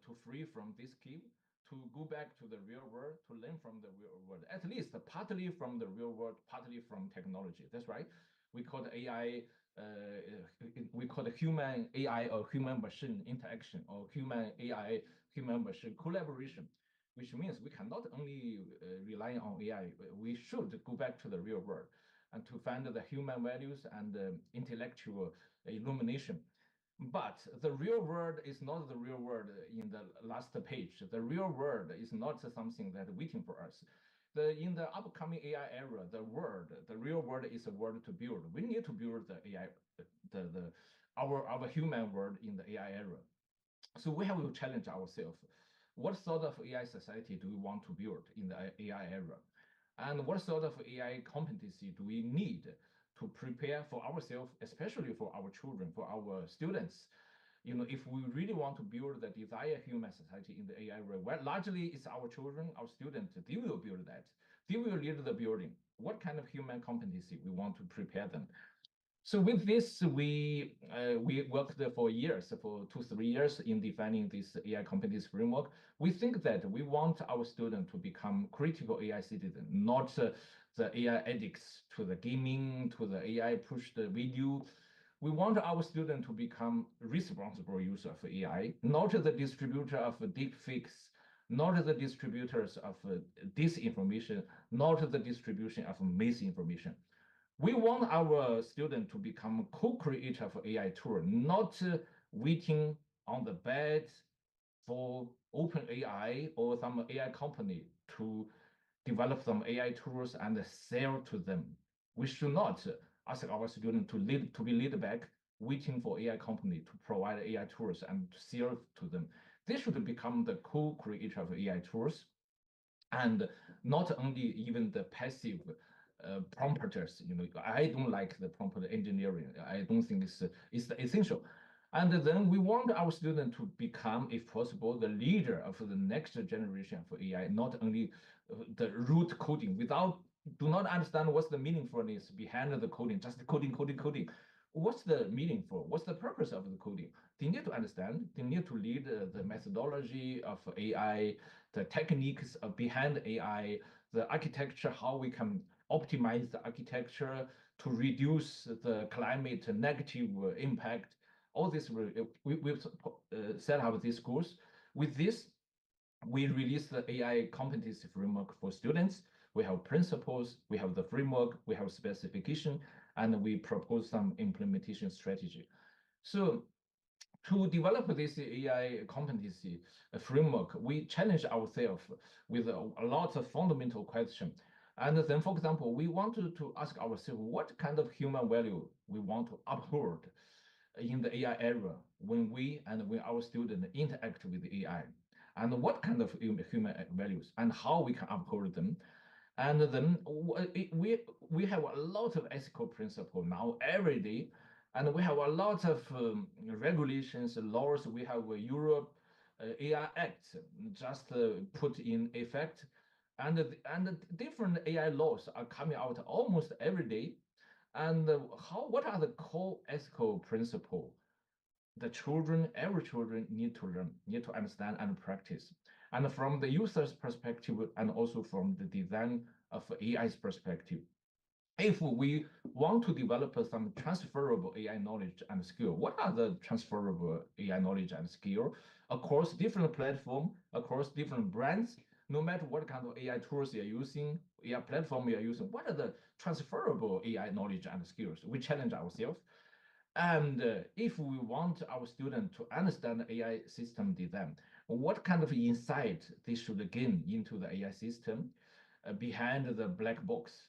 to free from this cube, to go back to the real world, to learn from the real world, at least partly from the real world, partly from technology. That's right. We call the AI, we call the human AI or human machine interaction, or human AI, human machine collaboration, which means we cannot only rely on AI, we should go back to the real world and to find the human values and intellectual illumination. But the real world is not the real world in the last page. The real world is not something that waiting for us. In the upcoming AI era, the real world is a world to build. We need to build the AI, our human world in the AI era. So we have to challenge ourselves. What sort of AI society do we want to build in the AI era? And what sort of AI competency do we need to prepare for ourselves, especially for our children, for our students? If we really want to build the desired human society in the AI era, well, largely it's our children, our students, they will build that. They will lead the building. What kind of human competency we want to prepare them? So with this, we worked for years, for 2-3 years, in defining this AI competency framework. We think that we want our students to become critical AI citizens, not the AI addicts to the gaming, to the AI push the video. We want our students to become responsible users of AI, not the distributor of deep fakes, not the distributors of disinformation, not the distribution of misinformation. We want our students to become co-creator of AI tool, not waiting on the bed for OpenAI or some AI company to develop some AI tools and sell to them. We should not ask our students to be laid back, waiting for AI company to provide AI tools and to sell to them. They should become the co-creator of AI tools, and not only even the passive prompters. I don't like the prompt engineering. I don't think it's essential. And then we want our students to become, if possible, the leader of the next generation of AI, not only the root coding, do not understand what's the meaningfulness behind the coding, just coding. What's the meaningful? What's the purpose of the coding? They need to understand, they need to lead the methodology of AI, the techniques behind AI, the architecture, how we can optimize the architecture to reduce the climate negative impact. All this, we've set up these goals. With this, we release the AI competency framework for students. We have principles, we have the framework, we have specification, and we propose some implementation strategy. So To develop this AI competency framework, we challenge ourselves with a lot of fundamental questions. And then, for example, we want to ask ourselves what kind of human value we want to uphold in the AI era when when our students interact with AI, and what kind of human values and how we can uphold them. And then we have a lot of ethical principle now every day, and we have a lot of regulations, laws. We have Europe AI Act just put in effect, and different AI laws are coming out almost every day. And what are the core ethical principle the children, every children need to learn, need to understand and practice. And from the user's perspective, and also from the design of AI's perspective, if we want to develop some transferable AI knowledge and skill, what are the transferable AI knowledge and skill across different platforms, across different brands, no matter what kind of AI tools you're using, AI platform you're using, what are the transferable AI knowledge and skills? We challenge ourselves. And if we want our students to understand AI system design, what kind of insight they should gain into the AI system behind the black box?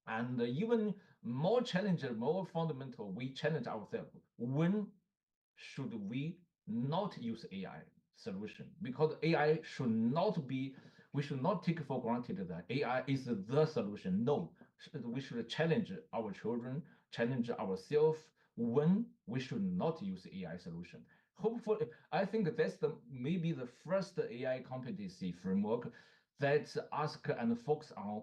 And even more challenging, more fundamental, we challenge ourselves. When should we not use AI solution? Because AI should not be, we should not take for granted that AI is the solution. No, we should challenge our children, challenge ourselves when we should not use AI solution. Hopefully, I think that's maybe the first AI competency framework that ask and focus on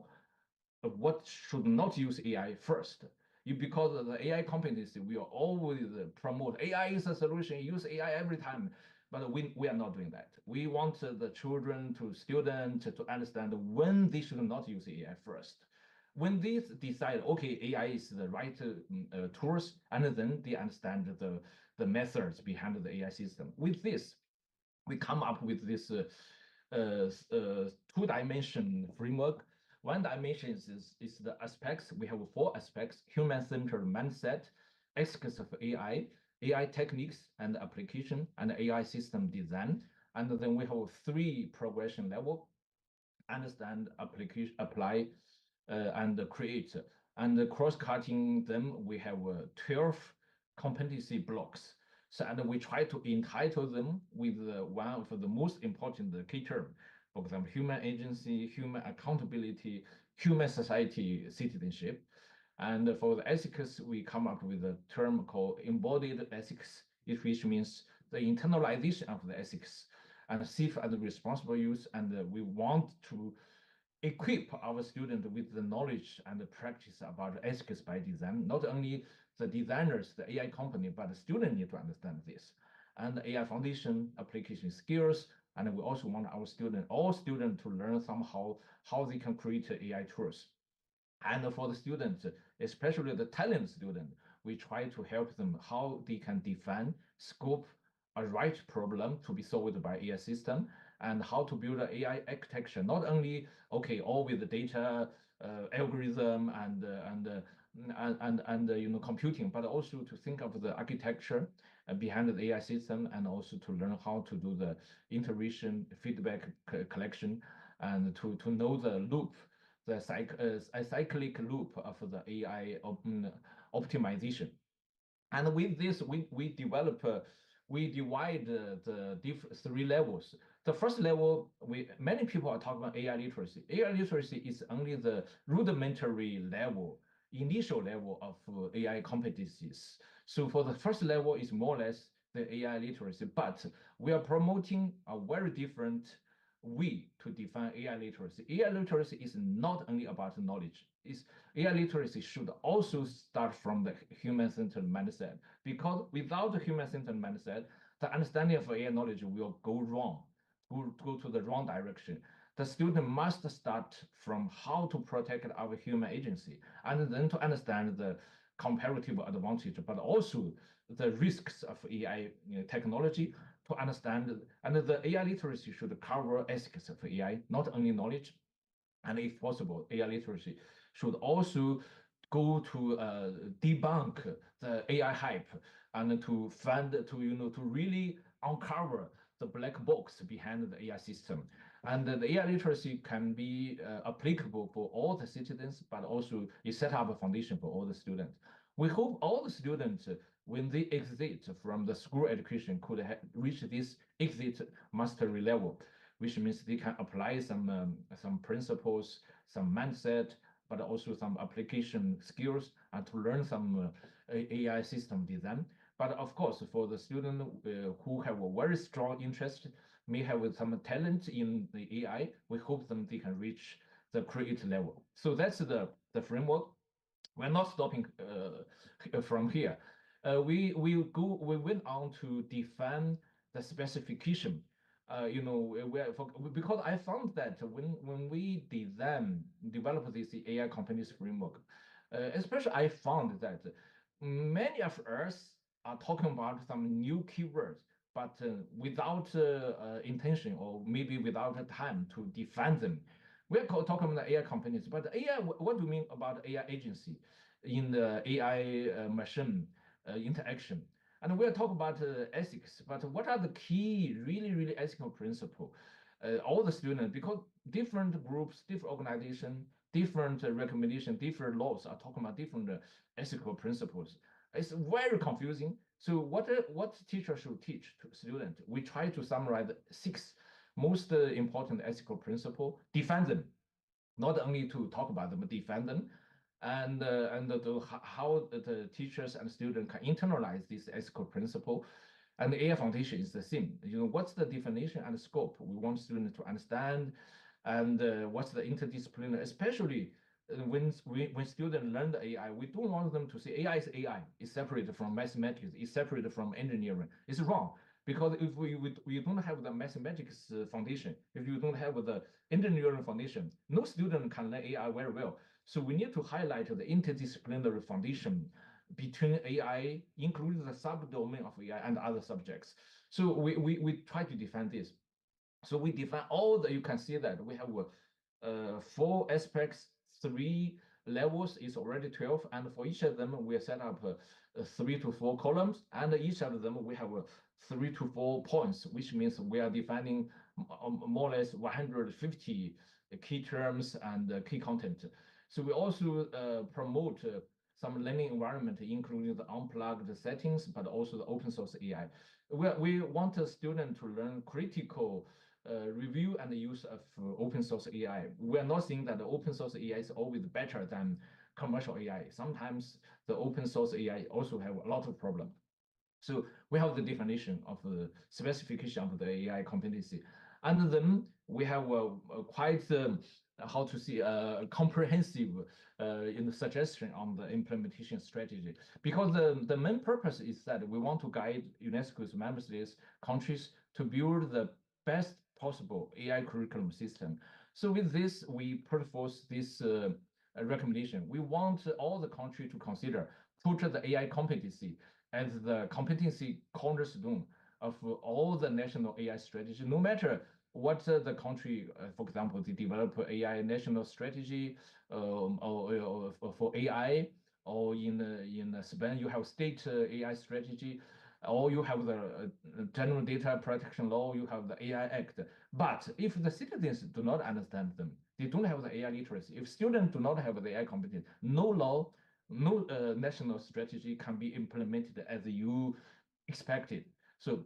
what should not use AI first. Because the AI competency will always promote AI is a solution, use AI every time. But we are not doing that. We want the children to students to understand when they should not use AI first. When they decide, okay, AI is the right tools, and then they understand the methods behind the AI system. With this, we come up with this two-dimension framework. One dimension is the aspects. We have 4 aspects: human-centered mindset, ethics of AI, AI techniques and application, and AI system design. And then we have 3 progression level: understand, application, apply, and create. And cross-cutting them, we have 12 competency blocks. So, and we try to entitle them with one of the most important key term. For example, human agency, human accountability, human society citizenship. And for the ethics, we come up with a term called embodied ethics, which means the internalization of the ethics and safe and responsible use. And we want to equip our students with the knowledge and the practice about ethics by design. Not only the designers, the AI company, but the students need to understand this. And the AI foundation application skills. And we also want our students, all students, to learn somehow how they can create AI tools. And for the students, especially the talent student, we try to help them how they can define, scope a right problem to be solved by AI system, and how to build an AI architecture. Not only, okay, all with the data, algorithm and computing, but also to think of the architecture behind the AI system, and also to learn how to do the iteration, feedback collection, and to know the loop, the cyclic loop of the AI optimization. And with this, we develop, we divide the 3 levels. The first level, many people are talking about AI literacy. AI literacy is only the rudimentary level, initial level of AI competencies. So for the first level is more or less the AI literacy, but we are promoting a very different way to define AI literacy. AI literacy is not only about knowledge. AI literacy should also start from the human-centered mindset, because without the human-centered mindset, the understanding of AI knowledge will go wrong, go to the wrong direction. The student must start from how to protect our human agency, and then to understand the comparative advantage, but also the risks of AI technology, to understand. And the AI literacy should cover ethics of AI, not only knowledge. And if possible, AI literacy should also go to debunk the AI hype and to find to really uncover the black box behind the AI system. And the AI literacy can be applicable for all the citizens, but also it set up a foundation for all the students. We hope all the students, when they exit from the school education, could reach this exit mastery level, which means they can apply some principles, some mindset, but also some application skills, and to learn some AI system design. But of course, for the student who have a very strong interest, may have some talent in the AI, we hope them they can reach the create level. So that's the framework. We're not stopping from here. We went on to define the specification. Because I found that when we develop this AI competence framework, especially I found that many of us are talking about some new keywords, but without intention or maybe without time to define them. We're talking about AI companies, but AI, what do you mean about AI agency in the AI machine interaction? And we're talking about ethics, but what are the key, really ethical principle? All the students, because different groups, different organizations, different recommendation, different laws are talking about different ethical principles. It's very confusing. So what teacher should teach to students? We try to summarize 6 most important ethical principle, define them, not only to talk about them, but define them, and how the teachers and students can internalize this ethical principle. And the AI foundation is the same. What's the definition and scope we want students to understand, and what's the interdisciplinary, especially when students learn the AI, we don't want them to say AI is AI, it's separated from mathematics, it's separated from engineering. It's wrong. Because if we don't have the mathematics foundation, if you don't have the engineering foundation, no student can learn AI very well. So we need to highlight the interdisciplinary foundation between AI, including the subdomain of AI and other subjects. So we try to define this. So we define all the, you can see that we have 4 aspects, 3 levels is already 12, and for each of them we set up 3 to 4 columns, and each of them we have 3 to 4 points, which means we are defining more or less 150 key terms and key content. So we also promote some learning environment, including the unplugged settings, but also the open source AI. We want a student to learn critical review and use of open source AI. We are not saying that the open source AI is always better than commercial AI. Sometimes the open source AI also have a lot of problems. So we have the definition of the specification of the AI competency. And then we have quite, how to say, comprehensive in the suggestion on the implementation strategy. Because the main purpose is that we want to guide UNESCO's member states, countries to build the best possible AI curriculum system. So with this, we put forth this recommendation. We want all the country to consider put the AI competency as the competency cornerstone of all the national AI strategy, no matter what the country, for example, they develop AI national strategy or for AI, or in Spain you have state AI strategy, or you have the General Data Protection Law, you have the AI Act. But if the citizens do not understand them, they don't have the AI literacy. If students do not have the AI competence, no law, no national strategy can be implemented as you expected. So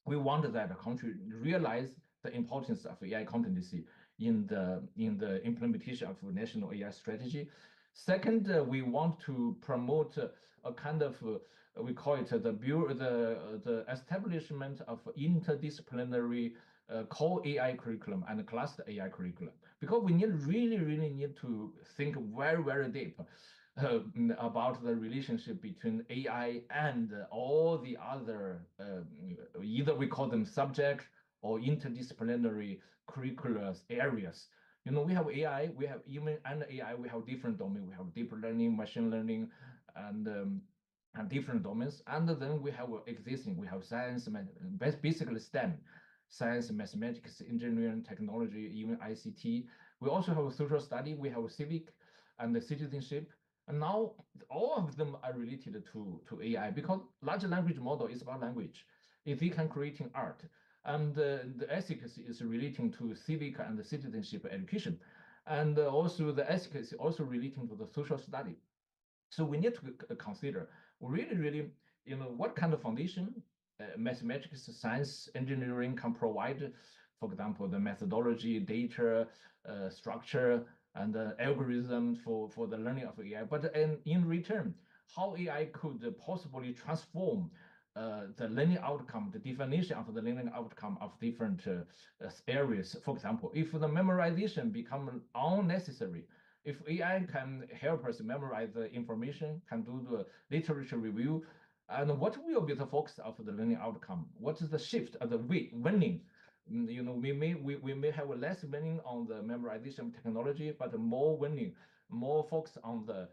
we want that the country realize the importance of AI competency in the implementation of national AI strategy. Second, we want to promote a kind of we call it the establishment of interdisciplinary core AI curriculum and cluster AI curriculum, because we really need to think very deep about the relationship between AI and all the other, either we call them subject or interdisciplinary curricular areas. We have AI, we have even under AI, we have different domains. We have deep learning, machine learning, and different domains. And then we have existing, we have science, basically STEM, science, mathematics, engineering, technology, even ICT. We also have social study, we have civic and citizenship, And now all of them are related to AI because large language model is about language. If they can creating art, and the ethics is relating to civic and citizenship education, and also the ethics is also relating to the social study. So we need to consider really, what kind of foundation mathematics, science, engineering can provide. For example, the methodology, data, structure, and algorithm for the learning of AI. But in return, how AI could possibly transform the learning outcome, the definition of the learning outcome of different areas. For example, if the memorization become unnecessary, if AI can help us memorize the information, can do the literature review, and what will be the focus of the learning outcome? What is the shift of the winning? We may have less winning on the memorization technology, but more winning, more focus on the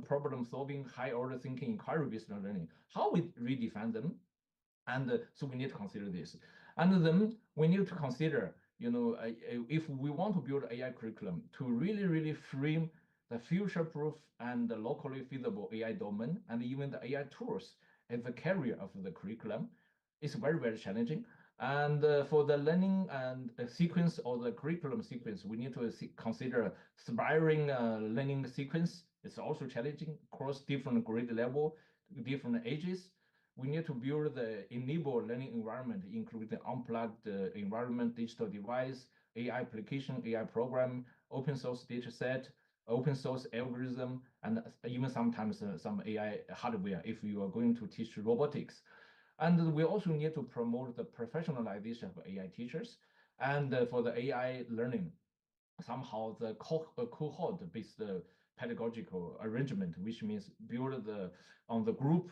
problem solving, high order thinking, inquiry-based learning. How we redefine them, and so we need to consider this, and then we need to consider, if we want to build AI curriculum to really frame the future-proof and the locally feasible AI domain, and even the AI tools as the carrier of the curriculum, is very challenging. And for the learning and sequence or the curriculum sequence, we need to consider spiraling learning sequence. It's also challenging across different grade level, different ages. We need to build the enable learning environment, including unplugged environment, digital device, AI application, AI program, open source data set, open source algorithm, and even sometimes some AI hardware if you are going to teach robotics. And we also need to promote the professionalization of AI teachers. And for the AI learning, somehow the cohort-based pedagogical arrangement, which means build on the group,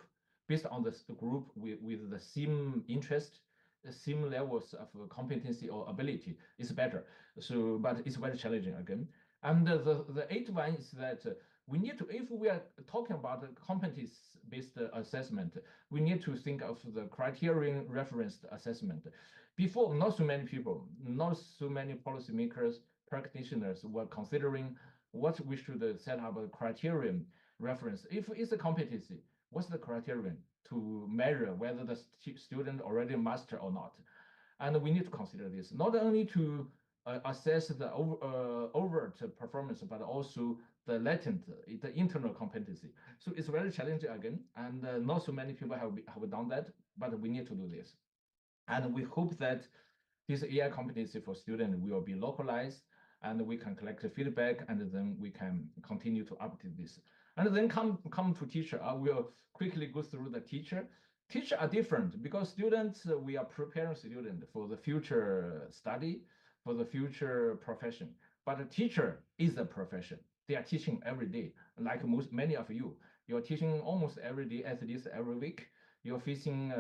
based on the group with the same interest, the same levels of competency or ability is better. So, but it's very challenging again. And the eighth one is that we need to, if we are talking about competence-based assessment, we need to think of the criterion referenced assessment. Before, not so many people, not so many policymakers, practitioners were considering what we should set up a criterion reference. If it's a competency, what's the criterion to measure whether the student already master or not? And we need to consider this, not only to assess the overt performance, but also the latent, the internal competency. So it's very challenging again, and not so many people have done that, but we need to do this. And we hope that this AI competency for students will be localized, and we can collect feedback, and then we can continue to update this. And then come to teacher. I will quickly go through the teacher. Teachers are different because students, we are preparing students for the future study, for the future profession. But a teacher is a profession. They are teaching every day, like many of you. You're teaching almost every day, at least every week. You're facing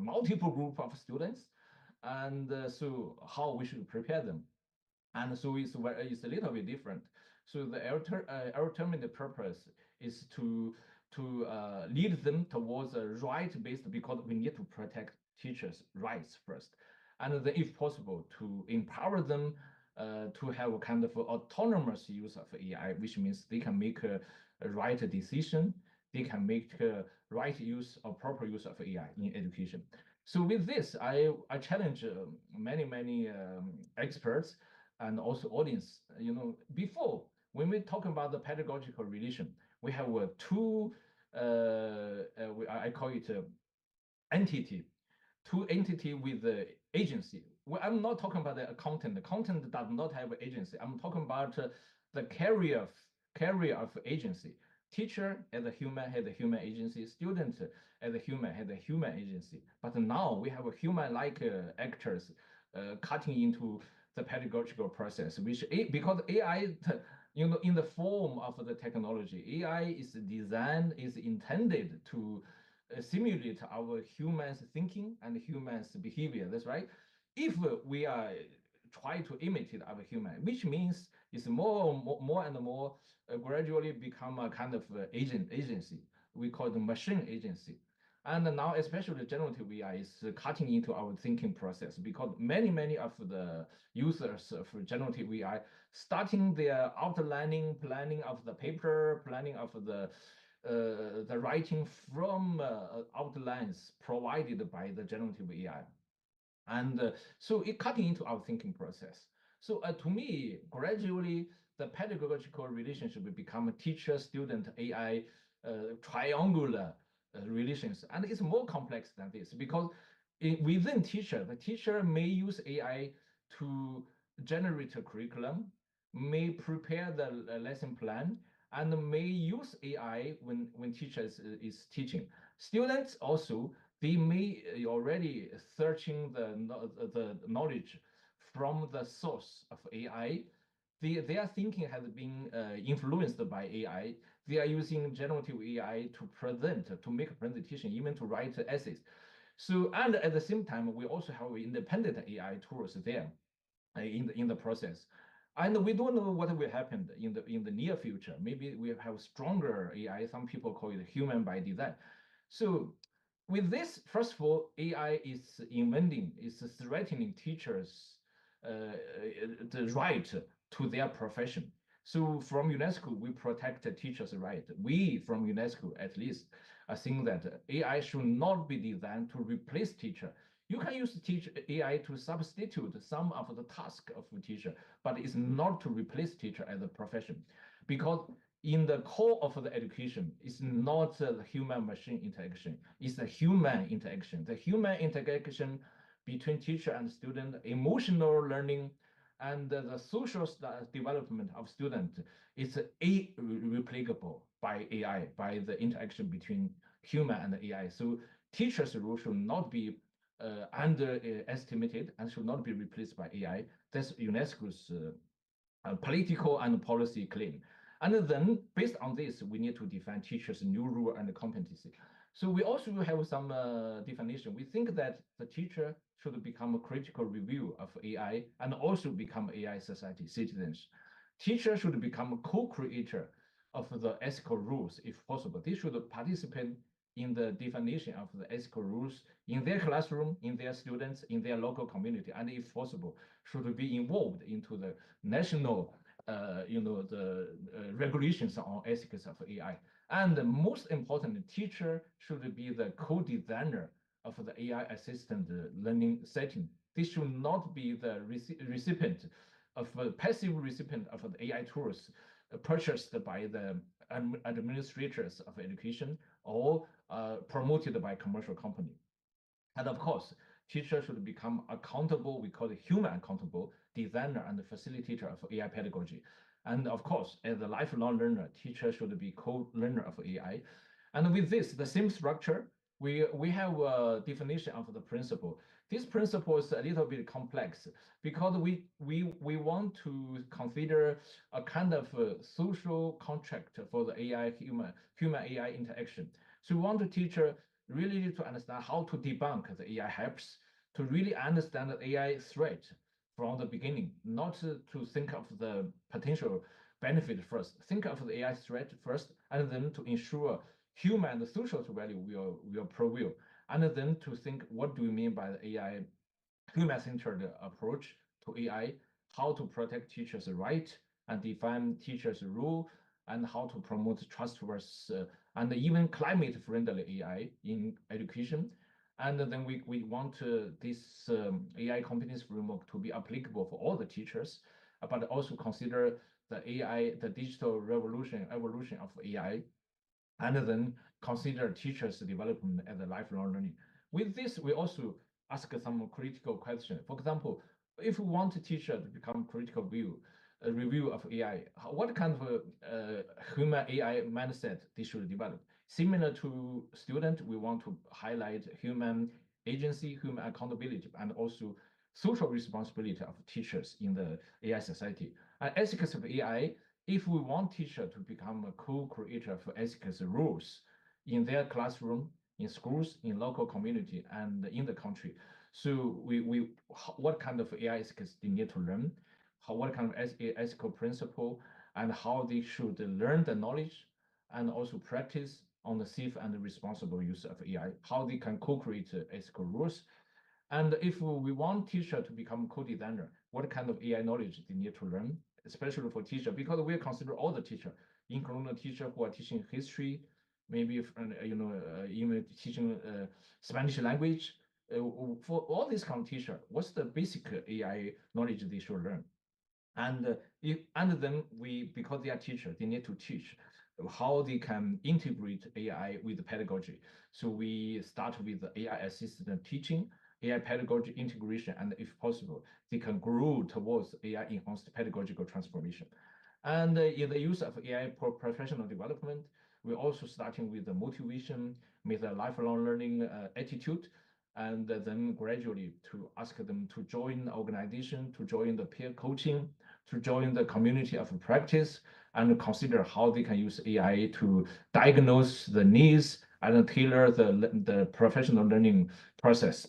multiple group of students, and so how we should prepare them. And so it's a little bit different. So the ultimate purpose is to lead them towards a right-based, because we need to protect teachers' rights first, and then, if possible, to empower them to have a kind of autonomous use of AI, which means they can make a right decision, they can make right use or proper use of AI in education. So with this, I challenge many experts and also audience. Before, when we talk about the pedagogical relation, we have two, I call it entity, two entity with the agency. Well, I'm not talking about the content. The content does not have agency. I'm talking about the carrier of agency. Teacher as a human has a human agency. Student as a human has a human agency. But now we have a human-like actors cutting into the pedagogical process, which because AI, in the form of the technology, AI is designed, is intended to simulate our humans thinking and humans behavior. That's right. If we are try to imitate our human, which means it's more and more gradually become a kind of agency. We call it machine agency. And now, especially generative AI is cutting into our thinking process because many of the users of generative AI starting their outlining, planning of the paper, planning of the writing from outlines provided by the generative AI. And so it cutting into our thinking process. So to me, gradually, the pedagogical relationship will become teacher-student AI triangular relations. And it's more complex than this because within teacher, the teacher may use AI to generate a curriculum, may prepare the lesson plan, and may use AI when teacher is teaching. Students also, they may already searching the knowledge from the source of AI. Their thinking has been influenced by AI. They are using generative AI to make a presentation, even to write essays. So, and at the same time, we also have independent AI tools there in the process. And we don't know what will happen in the near future. Maybe we have stronger AI. Some people call it human by design. So with this, first of all, AI is threatening teachers the right to their profession. So from UNESCO, we protect the teachers' right. We from UNESCO, at least, think that AI should not be designed to replace teacher. You can use AI to substitute some of the task of a teacher, but it's not to replace teacher as a profession, because in the core of the education, it's not the human-machine interaction, it's the human interaction. The human interaction between teacher and student, emotional learning, and the social development of student is irreplaceable by AI, by the interaction between human and AI. So teachers' role should not be underestimated and should not be replaced by AI. That's UNESCO's political and policy claim. And then based on this, we need to define teachers' new role and competency. So we also have some definition. We think that the teacher should become a critical review of AI and also become AI society citizens. Teachers should become a co-creator of the ethical rules if possible. They should participate in the definition of the ethical rules in their classroom, in their students, in their local community, and if possible, should be involved into the national regulations on ethics of AI. And the most important, teacher should be the co-designer of the AI assistant learning setting. This should not be the recipient of a passive recipient of the AI tools purchased by the administrators of education or promoted by commercial company. And of course, teachers should become accountable, we call it human accountable, designer and facilitator of AI pedagogy. And of course, as a lifelong learner, teachers should be co-learner of AI. And with this, the same structure, we have a definition of the principle. This principle is a little bit complex because we want to consider a kind of social contract for the AI human AI interaction. So we want the teacher really to understand how to debunk the AI hypes, to really understand the AI threat from the beginning, not to think of the potential benefit first. Think of the AI threat first, and then to ensure human and social value will prevail. And then to think, what do we mean by the AI human-centered approach to AI, how to protect teachers' right and define teachers' role, and how to promote trustworthy and even climate-friendly AI in education. And then we want this AI competence framework to be applicable for all the teachers, but also consider the AI, the digital evolution of AI, and then consider teachers' development as a lifelong learning. With this, we also ask some critical questions. For example, if we want a teacher to become critical review of AI, what kind of human AI mindset they should develop? Similar to student, we want to highlight human agency, human accountability, and also social responsibility of teachers in the AI society. And ethics of AI, if we want teacher to become a co-creator for ethics rules in their classroom, in schools, in local community, and in the country. So what kind of AI ethics they need to learn, what kind of ethical principle, and how they should learn the knowledge and also practice on the safe and responsible use of AI, how they can co-create ethical rules. And if we want teacher to become co-designer, what kind of AI knowledge they need to learn, especially for teacher, because we consider all the teacher, including the teacher who are teaching history, maybe even teaching Spanish language. For all these kind of teacher, what's the basic AI knowledge they should learn? And then because they are teachers, they need to teach how they can integrate AI with pedagogy. So we start with the AI assisted teaching, AI pedagogy integration, and if possible, they can grow towards AI enhanced pedagogical transformation. And in the use of AI for professional development, we're also starting with the motivation, with a lifelong learning attitude, and then gradually to ask them to join the organization, to join the peer coaching, to join the community of practice, and consider how they can use AI to diagnose the needs and tailor the professional learning process.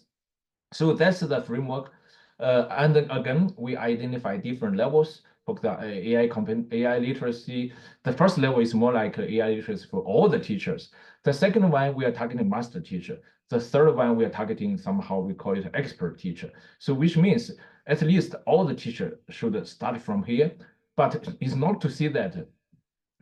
So that's the framework. And then again, we identify different levels for the AI literacy. The first level is more like AI literacy for all the teachers. The second one, we are targeting master teacher. The third one, we are targeting somehow, we call it expert teacher. So which means at least all the teachers should start from here, but it's not to say that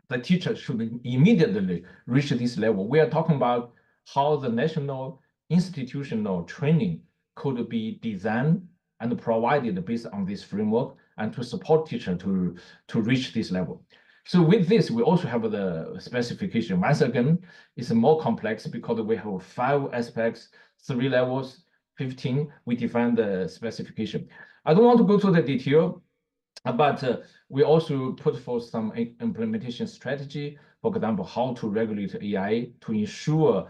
the teacher should immediately reach this level. We are talking about how the national institutional training could be designed and provided based on this framework and to support teachers to reach this level. So with this, we also have the specification. Once again, it's more complex because we have 5 aspects, 3 levels, 15. We define the specification. I don't want to go to the detail, but we also put forth some implementation strategy. For example, how to regulate AI to ensure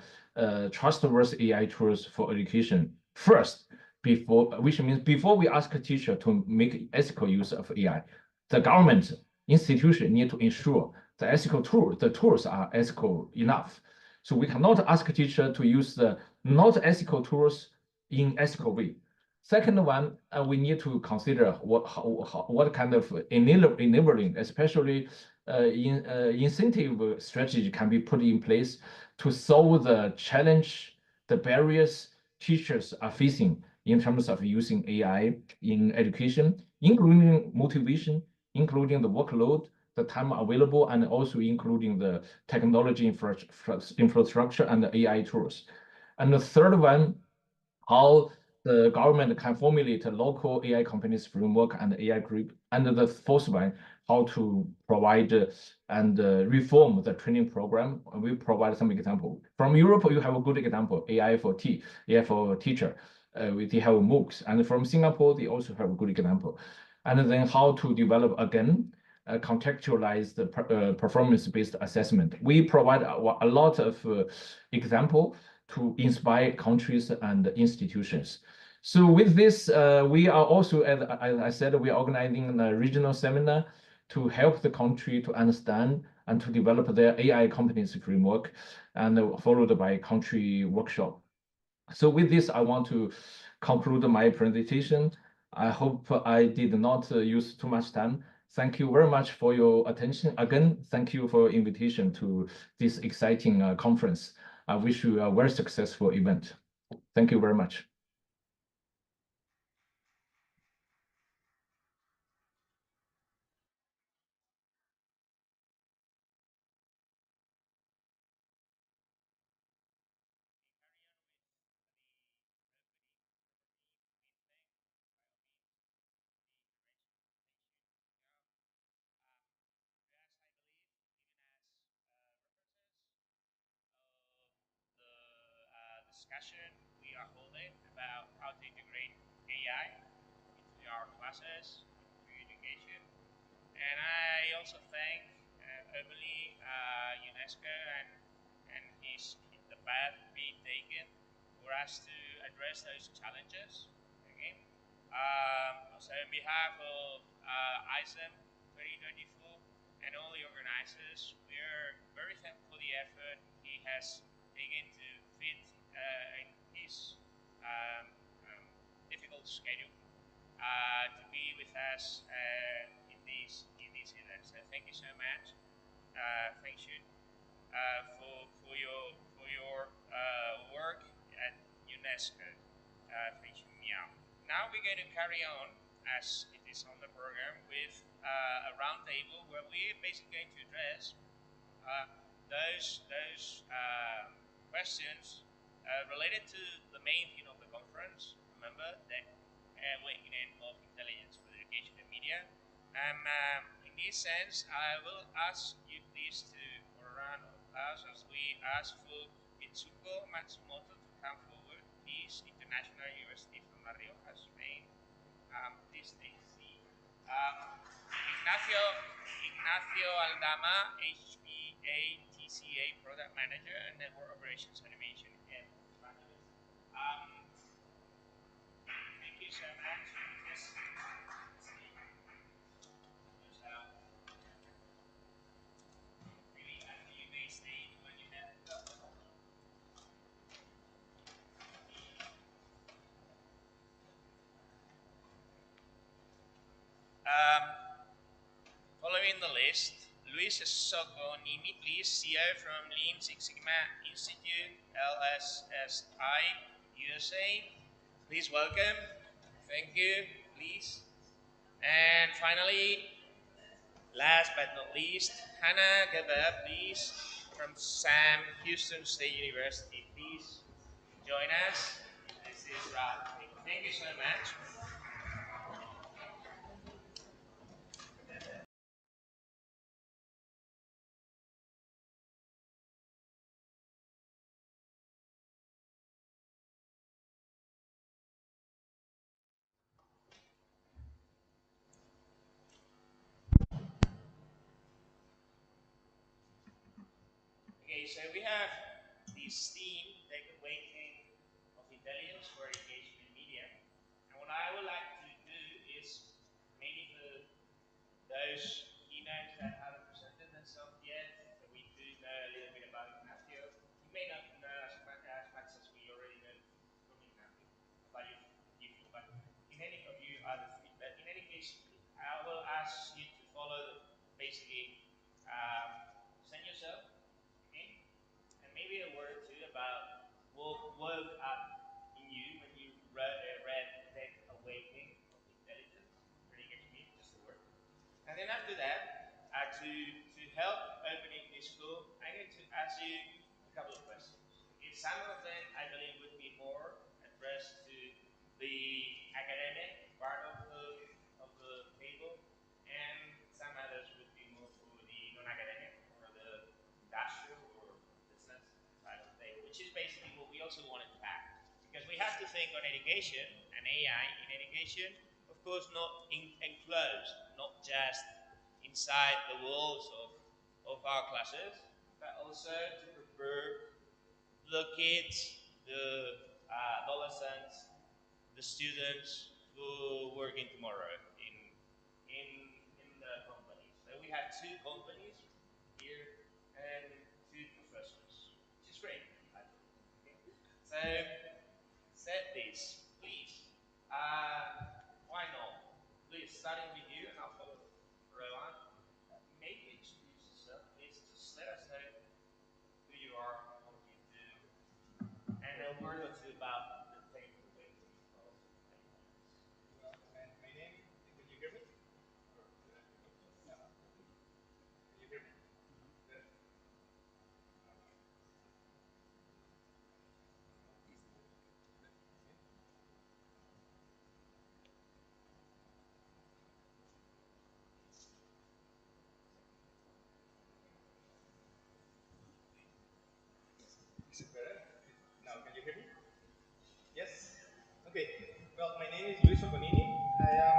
trustworthy AI tools for education first, which means before we ask a teacher to make ethical use of AI, the government institution need to ensure the tools are ethical enough. So we cannot ask a teacher to use the not ethical tools in ethical way. Second one, we need to consider what kind of enabling, especially incentive strategy can be put in place to solve the challenge, the barriers teachers are facing in terms of using AI in education, including motivation, including the workload, the time available, and also including the technology infrastructure and the AI tools. And the third one, how the government can formulate a local AI companies framework and AI group. And the fourth one, how to provide and reform the training program. We provide some example. From Europe, you have a good example, AI for teacher. They have MOOCs. And from Singapore, they also have a good example. And then how to develop, again, contextualize the performance-based assessment. We provide a lot of example to inspire countries and institutions. So with this, we are also, as I said, we are organizing a regional seminar to help the country to understand and to develop their AI companies framework, and followed by a country workshop. So with this, I want to conclude my presentation. I hope I did not use too much time. Thank you very much for your attention. Again, thank you for your invitation to this exciting conference. I wish you a very successful event. Thank you very much. Discussion we are holding about how to integrate AI into our classes, into education. And I also thank openly UNESCO and the path being taken for us to address those challenges. Okay. So on behalf of ICEM 2024 and all the organizers, we are very thankful for the effort he has taken to fit in his difficult schedule to be with us in these events. So thank you so much. Thank you. for your work at UNESCO. Thank you, Meow. Now we're going to carry on, as it is on the program, with a roundtable where we're basically going to address those questions related to the main theme of the conference. Remember, the awakening of intelligence for education and media. In this sense, I will ask you please to, for a round of applause, as we ask for Itsuko Matsumoto to come forward. Please, International University from La Rioja, Spain. Please take a seat. Ignacio Aldama, HPA TCA Product Manager and Network Operations Animation. And thank you so much. Maybe after you may stay when you have following the list, Luis Socconini, please, CEO from Lean Six Sigma Institute, LSSI, USA. Please welcome. Thank you, please. And finally, last but not least, Hannah Gaba, please, from Sam Houston State University. Please join us. This is Rob. Thank you so much. Okay, so we have this theme, the awakening of intelligence for education and media. And what I would like to do is, maybe for those keynotes that haven't presented themselves yet, so we do know a little bit about Ignacio. You may not know as much as we already know from Ignacio about you, but in any of you other three. But in any case, I will ask you to follow basically present yourself, okay? And maybe a word or two about what woke up in you when you read The Awakening of Intelligence. Really get me, just a word. And then after that, to help opening this school, I'm going to ask you a couple of questions. Okay, some of them I believe would be more addressed to the academic part of the table, and some others would be more for the non-academic or the industrial or business side of the table, which is basically what we also wanted to have. Because we have to think on education and AI in education, of course, not enclosed, not just inside the walls of our classes, but also to prepare the kids, the adolescents, the students who are working tomorrow in the companies. So we have two companies here and two professors, which is great. Okay. So set this, please. Why not? Please, starting with you, and I'll follow Rowan. Maybe introduce yourself, please. Just let us know who you are, what you do, and a word or two about the technical awakening. Well, my name, can you hear me? No. Can you hear me? Good. Is it better? Now, can you hear me? Yes? Okay. Well, my name is Luis Oconini. I am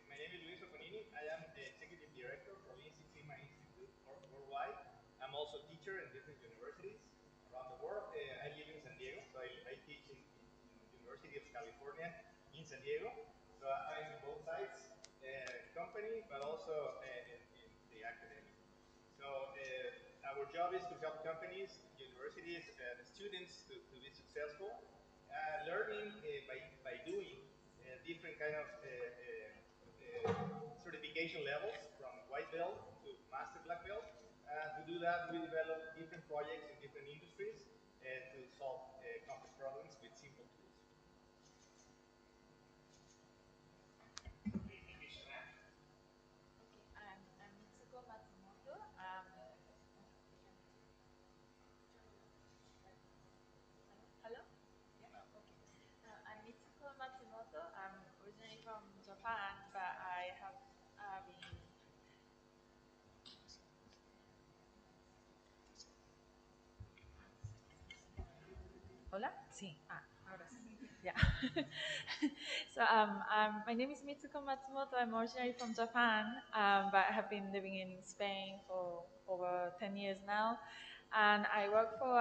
my name is Luis Oconini. I am the Executive Director for Lean Six Sigma Institute worldwide. I'm also a teacher in different universities around the world. I live in San Diego, so I teach in University of California in San Diego. So I'm in both sides, company, but also in the academic. So our job is to help companies, universities, and students to be successful. learning by doing different kind of certification levels from white belt to master black belt. To do that, we develop different projects in different industries to solve complex problems with simple tools. I'm Mitsuko Matsumoto. Hello? Yeah? Okay. I'm Mitsuko Matsumoto. I'm originally from Japan, but I have been. Hola? Sí. Ahora sí. Yeah. So my name is Mitsuko Matsumoto. I'm originally from Japan, but I have been living in Spain for over 10 years now. And I work for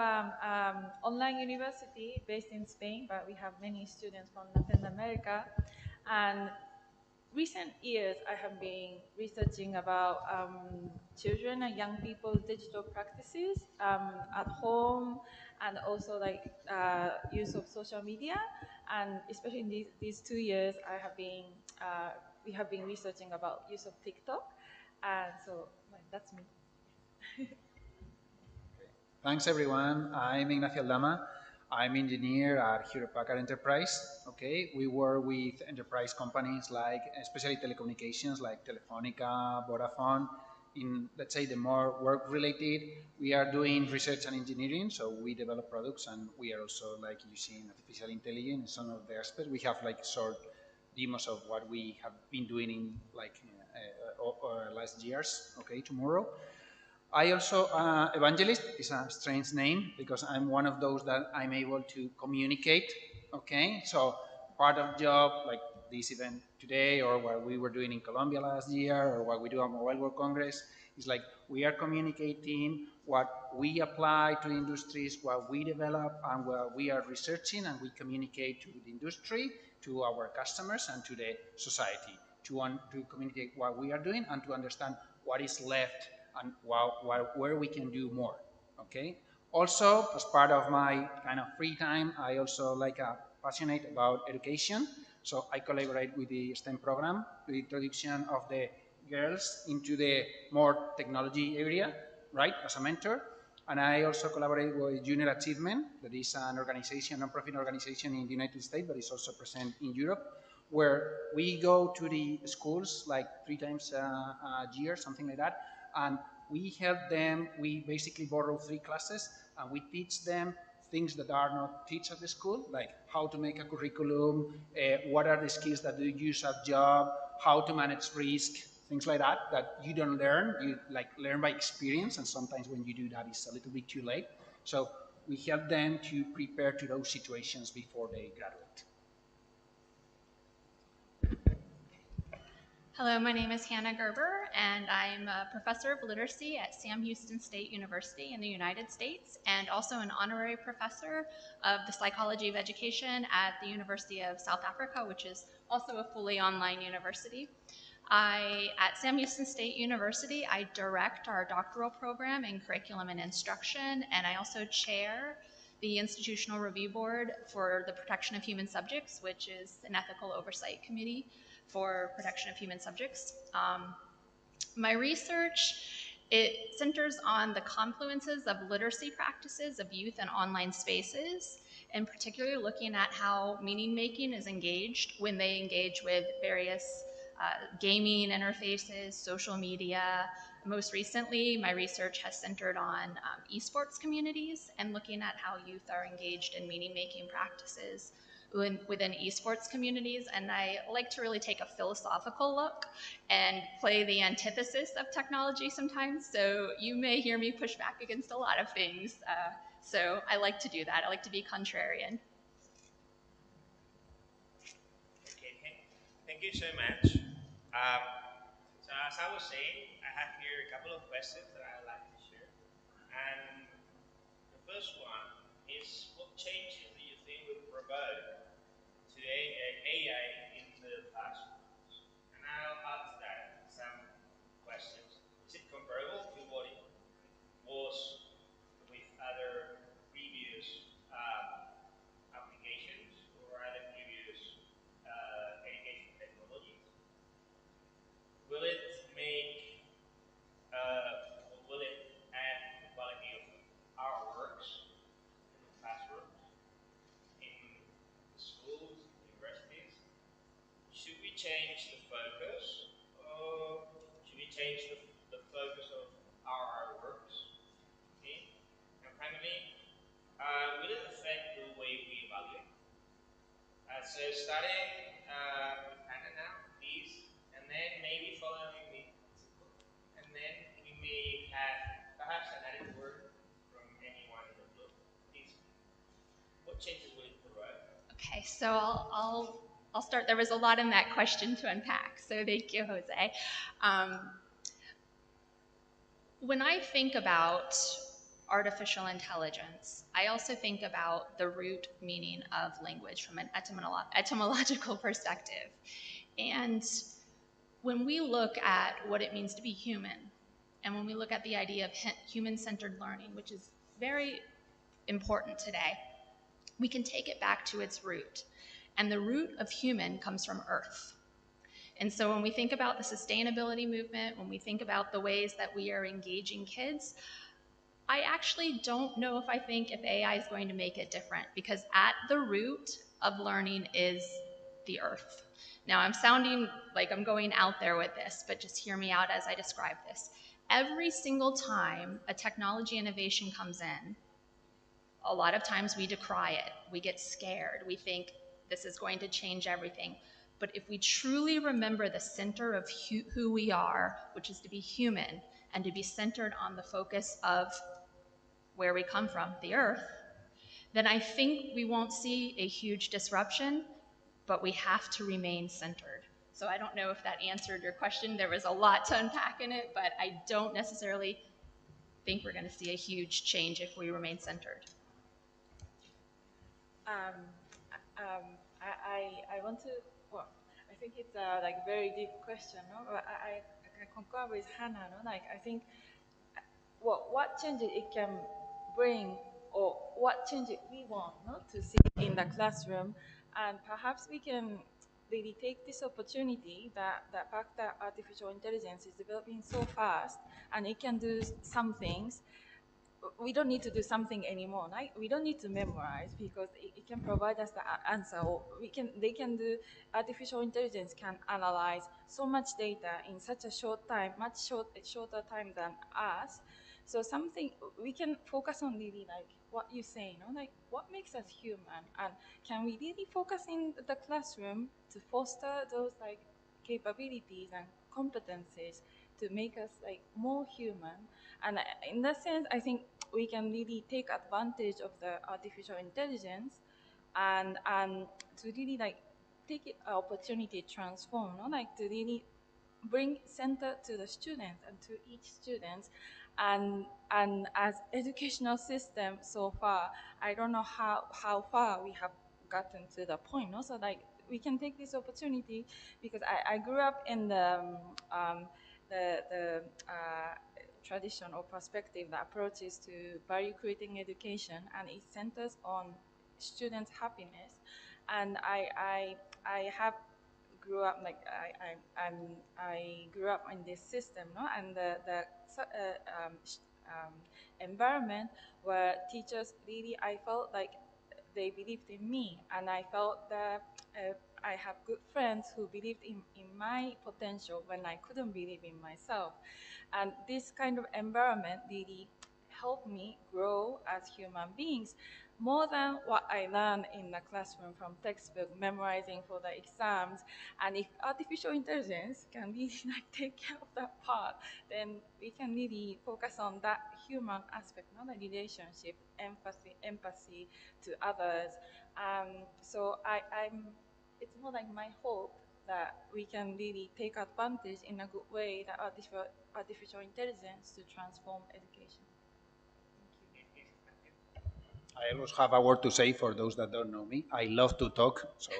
online university based in Spain, but we have many students from Latin America. And recent years, I have been researching about children and young people's digital practices at home, and also like use of social media. And especially in these 2 years, we have been researching about use of TikTok. And so that's me. Thanks, everyone. I'm Ignacio Aldama. I'm engineer at Hewlett Packard Enterprise. Okay, we work with enterprise companies like, especially telecommunications, like Telefonica, Vodafone. In, let's say, the more work-related, we are doing research and engineering. So we develop products, and we are also like using artificial intelligence in some of the aspects. We have like short demos of what we have been doing in like last years. Okay, tomorrow. I also, evangelist is a strange name because I'm one of those that I'm able to communicate, okay? So part of job, like this event today or what we were doing in Colombia last year or what we do at Mobile World Congress is like we are communicating what we apply to industries, what we develop and what we are researching, and we communicate to the industry, to our customers and to the society to communicate what we are doing and to understand what is left and where we can do more, okay? Also, as part of my kind of free time, I also like passionate about education. So I collaborate with the STEM program, the introduction of the girls into the more technology area, right, as a mentor. And I also collaborate with Junior Achievement, that is an organization, non-profit organization in the United States, but is also present in Europe, where we go to the schools like 3 times a year, something like that, and we help them. We basically borrow 3 classes and we teach them things that are not taught at the school, like how to make a curriculum, what are the skills that you use at job, how to manage risk, things like that, that you don't learn, you like learn by experience, and sometimes when you do that it's a little bit too late. So we help them to prepare to those situations before they graduate. Hello, my name is Hannah Gerber, and I'm a professor of literacy at Sam Houston State University in the United States, and also an honorary professor of the psychology of education at the University of South Africa, which is also a fully online university. At Sam Houston State University, I direct our doctoral program in curriculum and instruction, and I also chair the Institutional Review Board for the Protection of Human Subjects, which is an ethical oversight committee for protection of human subjects. My research, it centers on the confluences of literacy practices of youth and online spaces, and particularly looking at how meaning making is engaged when they engage with various gaming interfaces, social media. Most recently, my research has centered on esports communities and looking at how youth are engaged in meaning making practices within esports communities, and I like to really take a philosophical look and play the antithesis of technology sometimes, so you may hear me push back against a lot of things, so I like to do that. I like to be contrarian. Okay, thank you so much. So as I was saying, I have here a couple of questions that I would like to share, and the first one is, what changes do you think will provoke today AI in the classrooms? And I'll ask that some questions. Is it comparable to what it was with other previous applications? focus of our works. Okay? And finally, will it affect the way we evaluate? So starting with Hannah now, please, and then maybe following me, and then we may have perhaps an added word from anyone in the group. Please, what changes will it provide? Okay, so I'll start. There was a lot in that question to unpack, so thank you, Jose. When I think about artificial intelligence, I also think about the root meaning of language from an etymological perspective. And when we look at what it means to be human, and when we look at the idea of human-centered learning, which is very important today, we can take it back to its root. And the root of human comes from earth. And so when we think about the sustainability movement, when we think about the ways that we are engaging kids, I actually don't know if I think if AI is going to make it different, because at the root of learning is the earth. Now, I'm sounding like I'm going out there with this, but just hear me out as I describe this. Every single time a technology innovation comes in, a lot of times we decry it, we get scared, we think this is going to change everything. But if we truly remember the center of who we are, which is to be human, and to be centered on the focus of where we come from, the earth, then I think we won't see a huge disruption, but we have to remain centered. So I don't know if that answered your question. There was a lot to unpack in it, but I don't necessarily think we're going to see a huge change if we remain centered. I want to, well, I think it's a like very deep question, no? I concur with Hannah, no? Like I think what changes it can bring, or what changes we want, no, to see in the classroom, and perhaps we can really take this opportunity that the fact that artificial intelligence is developing so fast and it can do some things. We don't need to do something anymore. Right? We don't need to memorize, because it can provide us the answer. Or they can do, artificial intelligence can analyze so much data in such a short time, shorter time than us. So something we can focus on really, like what you say, like what makes us human, and can we really focus in the classroom to foster those like capabilities and competencies to make us like more human. And in that sense, I think we can really take advantage of the artificial intelligence and to really like take it an opportunity to transform, like to really bring center to the students and to each student. And as educational system so far, I don't know how far we have gotten to the point. So like we can take this opportunity, because I grew up in the tradition or perspective that approaches to value creating education, and it centers on students' happiness. And I have grew up like I grew up in this system, and the environment where teachers really, I felt like they believed in me, and I felt that I have good friends who believed in my potential when I couldn't believe in myself. And this kind of environment really helped me grow as human beings, more than what I learned in the classroom from textbook, memorizing for the exams. And if artificial intelligence can really like take care of that part, then we can really focus on that human aspect, not the relationship, empathy to others. So it's more like my hope that we can really take advantage in a good way that artificial intelligence to transform education. I always have a word to say for those that don't know me. I love to talk, so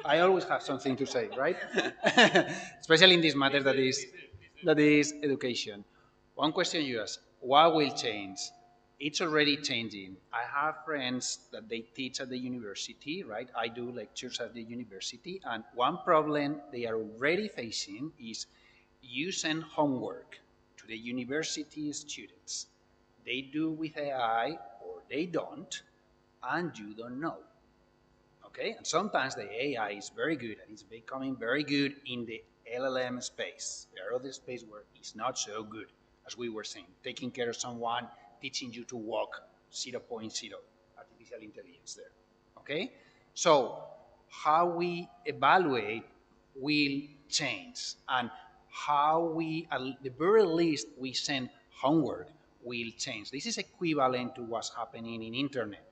I always have something to say, right? Especially in this matter that is education. One question you ask, what will change? It's already changing. I have friends that they teach at the university, right? I do lectures at the university, and one problem they are already facing is you send homework to the university students. They do with AI or they don't, and you don't know. Okay? And sometimes the AI is very good and it's becoming very good in the LLM space. There are other spaces where it's not so good. as we were saying, taking care of someone, teaching you to walk, 0.0, artificial intelligence there, okay? So how we evaluate will change, and how we, at the very least, we send homework will change. This is equivalent to what's happening in internet,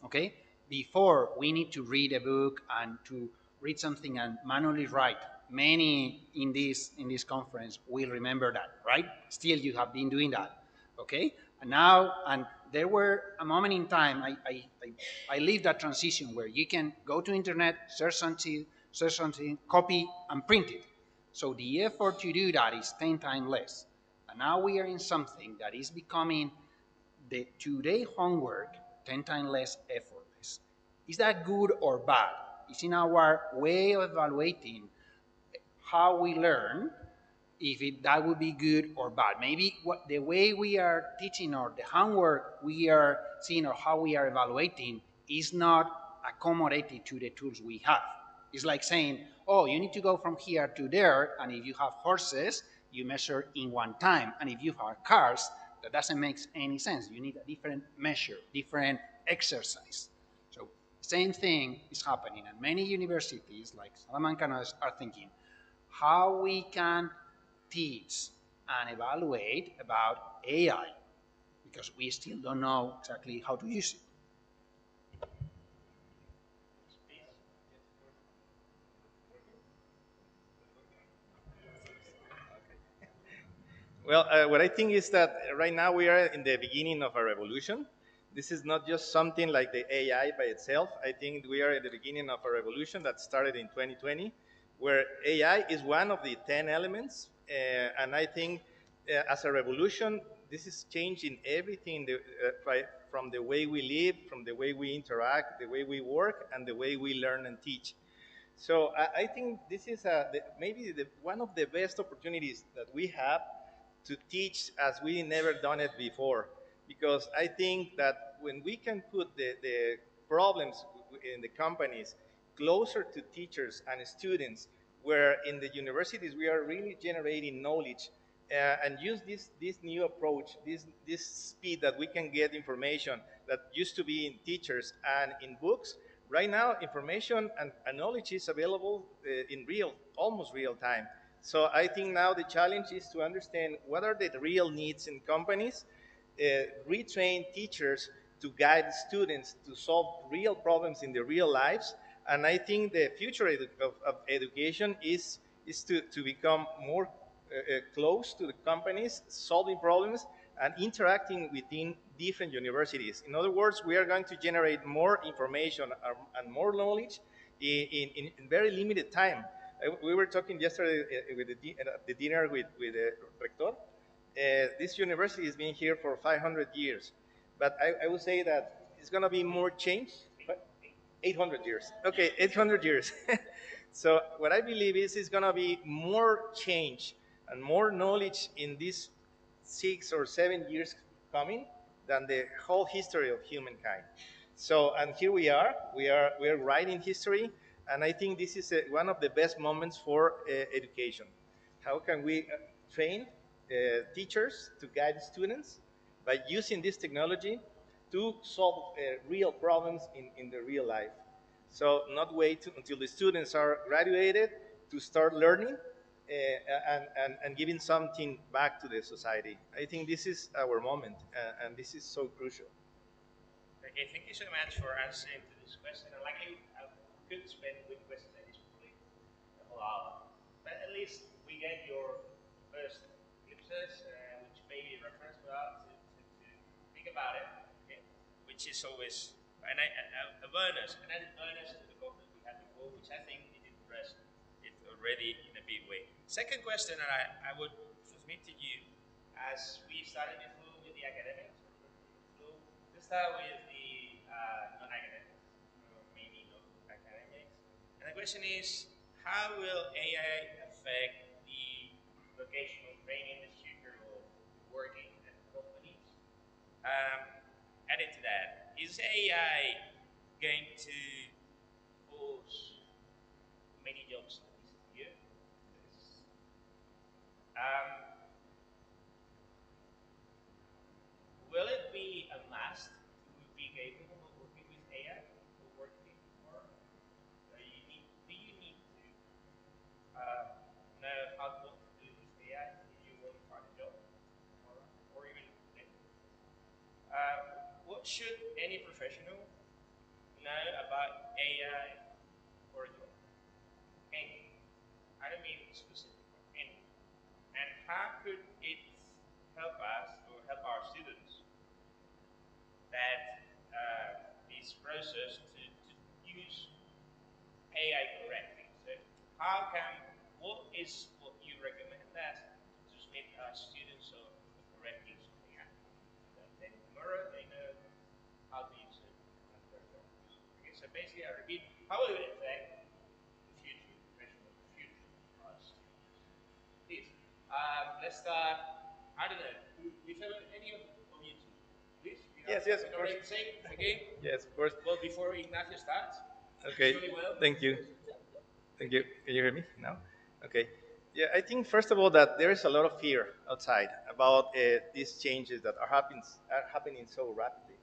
okay? Before, we need to read a book and to read something and manually write. Many in this conference will remember that, right? Still, you have been doing that, okay? And now, and there were a moment in time, I lived that transition where you can go to internet, search something, copy, and print it. So the effort to do that is 10 times less. And now we are in something that is becoming the today homework 10 times less effortless. Is that good or bad? It's in our way of evaluating how we learn, if that would be good or bad. Maybe the way we are teaching or the homework we are seeing or how we are evaluating is not accommodated to the tools we have. It's like saying, oh, you need to go from here to there, and if you have horses, you measure in one time, and if you have cars, that doesn't make any sense. You need a different measure, different exercise. So same thing is happening, and many universities like Salamanca are thinking how we can teach and evaluate about AI, because we still don't know exactly how to use it. Well, what I think is that right now we are in the beginning of a revolution. This is not just something like the AI by itself. I think we are at the beginning of a revolution that started in 2020, where AI is one of the 10 elements. And I think as a revolution, this is changing everything from the way we live, from the way we interact, the way we work, and the way we learn and teach. So I think this is maybe one of the best opportunities that we have to teach as we never done it before. Because I think that when we can put the problems in the companies closer to teachers and students, where in the universities we are really generating knowledge, and use this new approach, this speed that we can get information that used to be in teachers and in books. Right now, information and knowledge is available in almost real time. So I think now the challenge is to understand what are the real needs in companies, retrain teachers to guide students to solve real problems in their real lives. And I think the future of education is to become more close to the companies, solving problems, and interacting within different universities. In other words, we are going to generate more information and more knowledge in very limited time. We were talking yesterday at the dinner with Rector. This university has been here for 500 years, but I would say that it's going to be more change. 800 years. Okay, 800 years. So what I believe is it's going to be more change and more knowledge in these 6 or 7 years coming than the whole history of humankind. So, and here we are writing history, and I think this is one of the best moments for education. How can we train teachers to guide students by using this technology to solve real problems in the real life? So not wait until the students are graduated to start learning and giving something back to the society. I think this is our moment, and this is so crucial. Okay, thank you so much for answering to this question. And like I could spend with questions like this probably a whole hour, but at least we get your first glimpses, which may be a reference for us to think about it, okay? Which is always an awareness, an added bonus to the conference we had before, which I think it addressed it already in a big way. Second question that I would transmit to you, as we started before with the academics, let's start with the non-academics, mainly non-academics. And the question is, how will AI affect the vocational training, the future of working at companies? Added to that, is AI going to cause many jobs to disappear? Um, asked to be capable of working with AI or working, or do you need to know what to do with AI if you want to find a job, or even what should any professional know about AI or a job? Any. I don't mean specific, but any. And how could it help us or help our students that this process to use AI correctly? So what is what you recommend us to make our students of the correct use of AI? Then tomorrow they know how to use it at their jobs. Okay, so basically I repeat, how will it affect the future, the profession of the future of our students? Please, let's start, I don't know, with any of you two. Please, yes, of course. Say again? Yes, of course. Well, before Ignacio starts. Okay, thank you. Thank you. Can you hear me now? Okay. Yeah, I think first of all that there is a lot of fear outside about these changes that are happening so rapidly.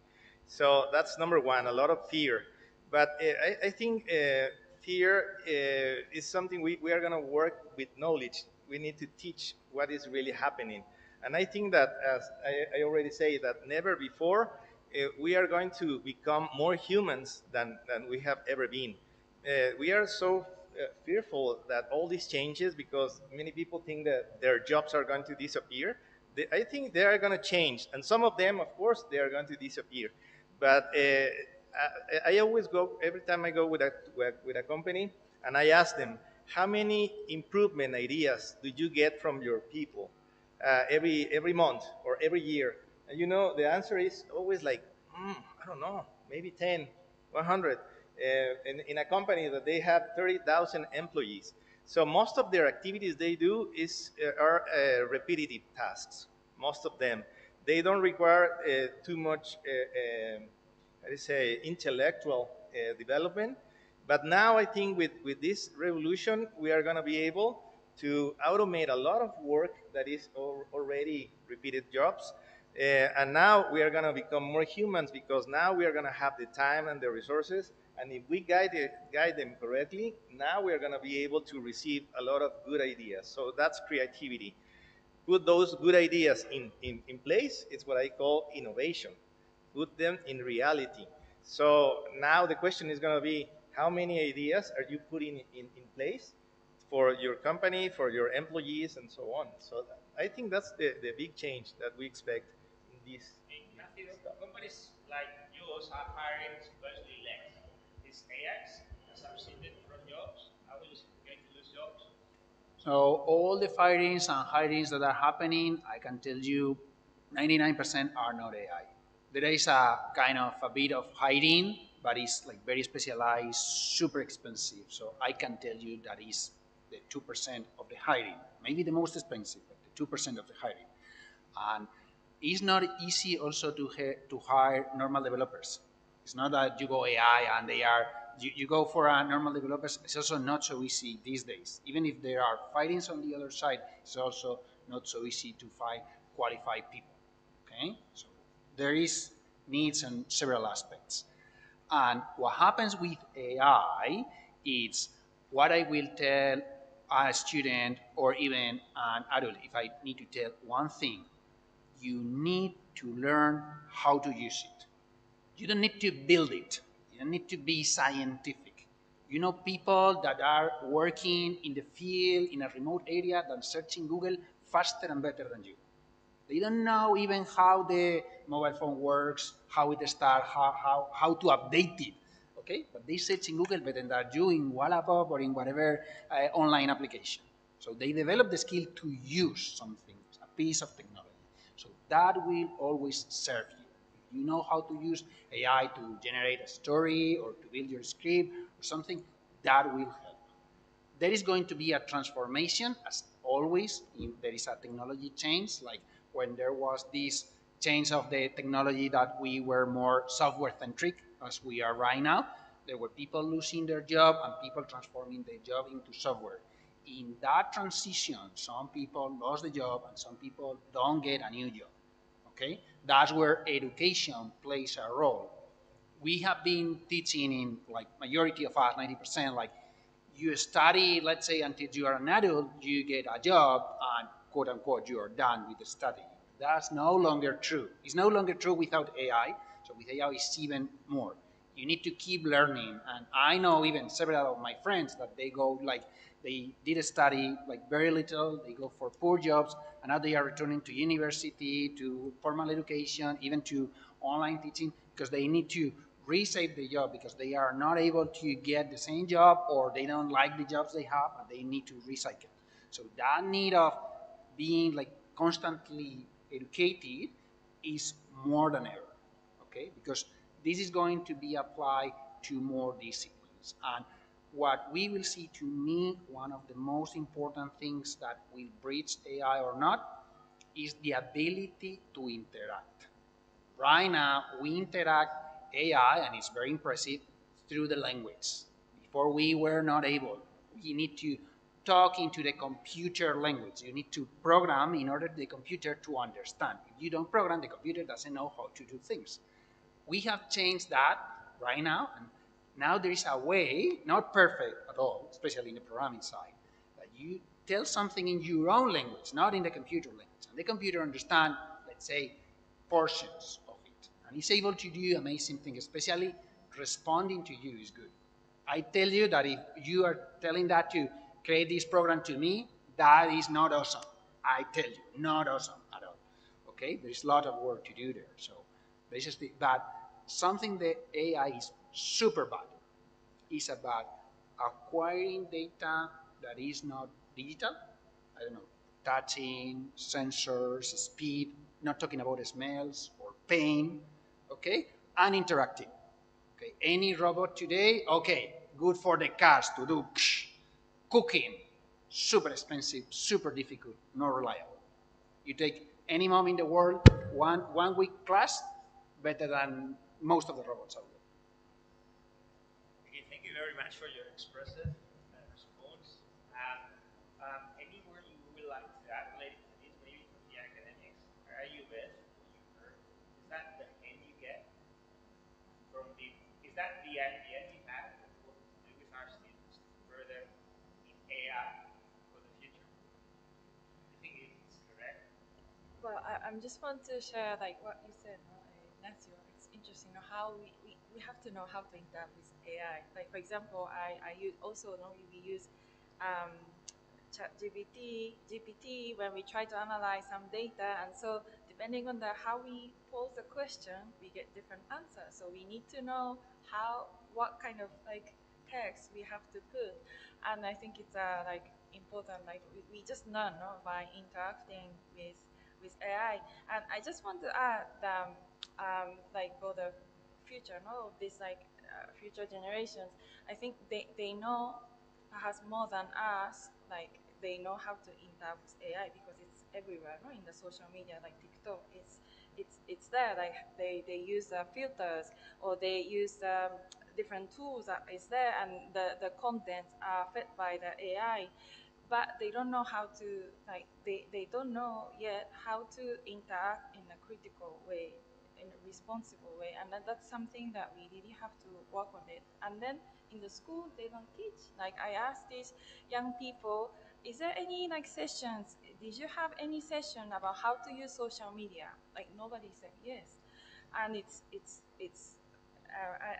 So that's number one, a lot of fear. But I think fear is something we are going to work with knowledge. We need to teach what is really happening. And I think that, as I already say, that never before we are going to become more humans than we have ever been. We are so fearful that all these changes, because many people think that their jobs are going to disappear. I think they are going to change, and some of them, of course, they are going to disappear. But I always go, every time I go with a company, and I ask them, how many improvement ideas do you get from your people every month or every year? And you know, the answer is always like, I don't know, maybe 10, 100. In a company that they have 30,000 employees. So most of their activities they do are repetitive tasks, most of them. They don't require too much, how do you say, intellectual development. But now I think with this revolution, we are going to be able to automate a lot of work that is already repeated jobs. And now we are going to become more humans because now we are going to have the time and the resources. And if we guide them correctly, now we are going to be able to receive a lot of good ideas. So that's creativity. Put those good ideas in place. It's what I call innovation. Put them in reality. So now the question is going to be, how many ideas are you putting in place for your company, for your employees, and so on? So I think that's the big change that we expect in this stuff. Companies like yours are hiring supposedly less. Is AI, as I've seen it from jobs, are we going to lose jobs? So all the firings and hirings that are happening, I can tell you 99% are not AI. There is a kind of a bit of hiring, but it's like very specialized, super expensive. So I can tell you that is the 2% of the hiring. Maybe the most expensive, but the 2% of the hiring. And it's not easy also to hire normal developers. It's not that you go AI and you go for a normal developers. It's also not so easy these days. Even if there are findings on the other side, it's also not so easy to find qualified people. Okay, so there is needs on several aspects. And what happens with AI is what I will tell a student or even an adult. If I need to tell one thing, you need to learn how to use it. You don't need to build it. You don't need to be scientific. You know people that are working in the field, in a remote area, that search in Google faster and better than you. They don't know even how the mobile phone works, how it starts, how to update it. Okay, but they search in Google better than you in Wallapop or in whatever online application. So they develop the skill to use something, a piece of technology. So that will always serve you. If you know how to use AI to generate a story or to build your script or something, that will help. There is going to be a transformation, as always. There is a technology change, like when there was this change of the technology that we were more software-centric, as we are right now. There were people losing their job and people transforming their job into software. In that transition, some people lost the job and some people don't get a new job. okay? That's where education plays a role. We have been teaching in, like, majority of us, 90%, like, you study, let's say, until you are an adult, you get a job, and quote unquote, you are done with the study. That's no longer true. It's no longer true without AI. So with AI, it's even more. You need to keep learning. And I know even several of my friends that they go, like, they did a study, like, very little, they go for poor jobs, and now they are returning to university, to formal education, even to online teaching, because they need to resave the job because they are not able to get the same job, or they don't like the jobs they have, and they need to recycle. So that need of being, like, constantly educated is more than ever, okay? Because this is going to be applied to more disciplines. And what we will see, to me, one of the most important things that will bridge AI or not is the ability to interact. Right now, we interact AI, and it's very impressive, through the language. Before, we were not able. We need to talk into the computer language. You need to program in order for the computer to understand. If you don't program, the computer doesn't know how to do things. We have changed that right now, and now there is a way, not perfect at all, especially in the programming side, that you tell something in your own language, not in the computer language, and the computer understands, let's say, portions of it, and it's able to do amazing things, especially responding to you is good. I tell you that if you are telling that to create this program to me, that is not awesome. I tell you, not awesome at all. Okay, there's a lot of work to do there. So basically, but something that AI is super bad is about acquiring data that is not digital. I don't know, touching, sensors, speed, not talking about smells or pain, okay, and interacting. Okay, any robot today, okay, good for the cars to do cooking, super expensive, super difficult, not reliable. You take any mom in the world, one week class, better than most of the robots out there. Okay, thank you very much for your expressive response. Any word you would like to add related to this, maybe from the academics? Are you with what you heard? Is that the end you get from the? Is that the end you have of what to do with our students further in AI for the future? I think it's correct. Well, I just want to share like what you said, no? Ignacio. It's interesting, no? How we have to know how to interact with AI. Like, for example, I use also, no, we use um, GPT when we try to analyze some data, and so depending on how we pose the question, we get different answers. So we need to know what kind of like text we have to put, and I think it's like important. Like we just learn, no, by interacting with AI. And I just want to add like for the future, no, of this like future generations, I think they know perhaps more than us, like they know how to interact with AI because it's everywhere, no, in the social media, like TikTok, it's there. Like they use filters, or they use different tools that is there, and the contents are fed by the AI, but they don't know how to, like they don't know yet how to interact in a critical way, in a responsible way, and that's something that we really have to work on it. And then in the school they don't teach. Like I asked these young people, is there any like sessions, did you have any session about how to use social media? Like nobody said yes. And it's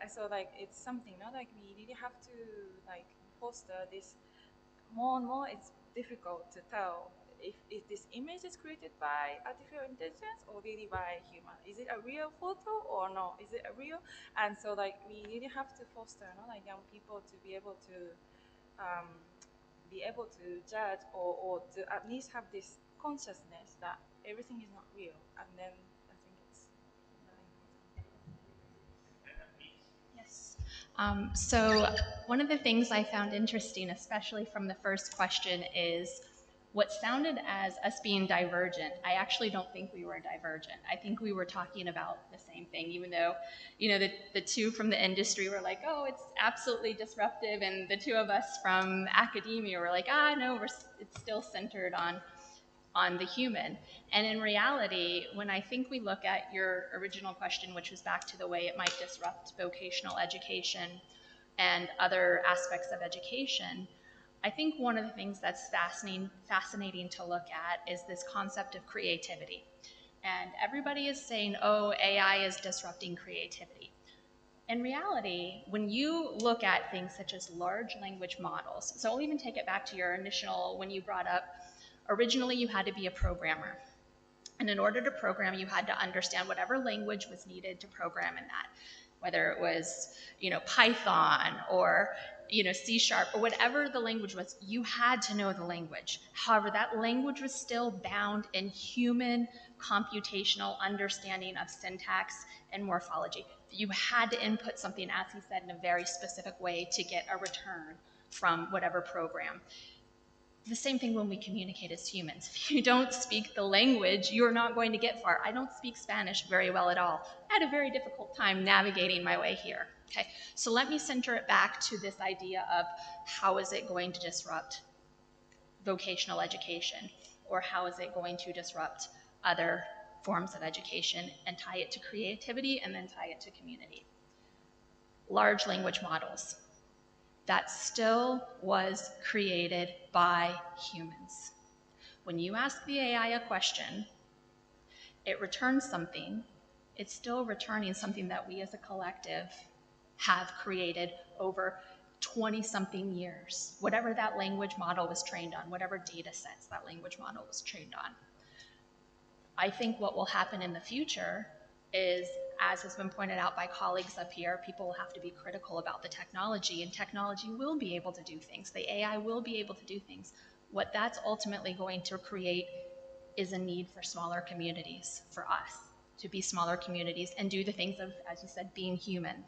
I saw like it's something, no, like we really have to like foster this more and more. It's difficult to tell if this image is created by artificial intelligence or really by a human. Is it a real photo or no? Is it a real? And so like we really have to foster, no, like young people to um, be able to judge, or to at least have this consciousness that everything is not real. And then I think it's very important. Yes. So one of the things I found interesting, especially from the first question, is what sounded as us being divergent. I actually don't think we were divergent. I think we were talking about the same thing, even though, you know, the two from the industry were like, oh, it's absolutely disruptive, and the two of us from academia were like, no, it's still centered on on the human. And in reality, when I think we look at your original question, which was back to the way it might disrupt vocational education and other aspects of education, I think one of the things that's fascinating to look at is this concept of creativity. And everybody is saying, oh, AI is disrupting creativity. In reality, when you look at things such as large language models, so I'll even take it back to your initial, when you brought up, originally you had to be a programmer. And in order to program, you had to understand whatever language was needed to program in that, whether it was, Python or, C# or whatever the language was, you had to know the language. However, that language was still bound in human computational understanding of syntax and morphology. You had to input something, as he said, in a very specific way to get a return from whatever program. The same thing when we communicate as humans. If you don't speak the language, you're not going to get far. I don't speak Spanish very well at all. I had a very difficult time navigating my way here. Okay, so let me center it back to this idea of how is it going to disrupt vocational education, or how is it going to disrupt other forms of education, and tie it to creativity and then tie it to community. Large language models. That still was created by humans. When you ask the AI a question, it returns something. It's still returning something that we as a collective have created over 20-something years, whatever that language model was trained on, whatever data sets that language model was trained on. I think what will happen in the future is, as has been pointed out by colleagues up here, people will have to be critical about the technology, and technology will be able to do things. The AI will be able to do things. What that's ultimately going to create is a need for smaller communities, for us to be smaller communities and do the things of, as you said, being human.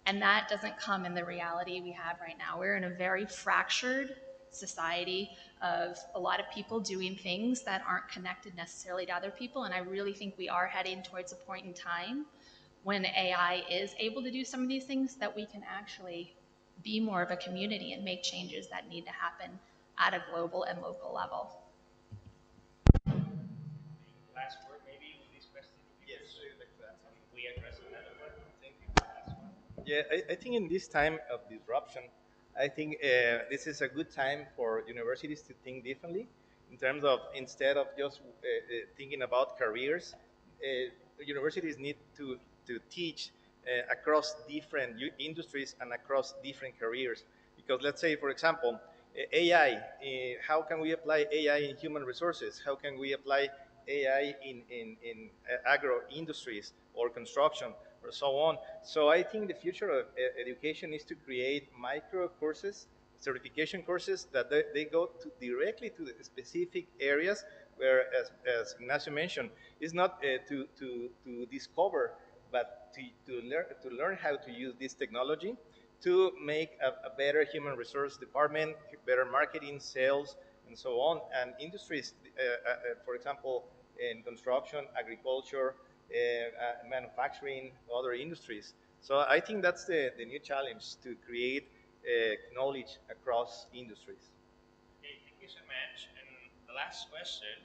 And that doesn't come in the reality we have right now. We're in a very fractured society of a lot of people doing things that aren't connected necessarily to other people, and I really think we are heading towards a point in time when AI is able to do some of these things that we can actually be more of a community and make changes that need to happen at a global and local level. Last word maybe on this question? Yes, like that. We address another one. Thank you. Yeah, I think in this time of disruption, I think this is a good time for universities to think differently in terms of, instead of just thinking about careers, universities need to teach across different industries and across different careers. Because let's say, for example, AI, how can we apply AI in human resources? How can we apply AI in agro industries or construction or so on? So I think the future of education is to create micro courses, certification courses that they go directly to the specific areas where, as Ignacio mentioned, it's not to discover, but to learn how to use this technology to make a better human resource department, better marketing, sales, and so on. And industries, for example, in construction, agriculture, manufacturing, other industries. So I think that's the new challenge, to create knowledge across industries. Okay, thank you so much. And the last question,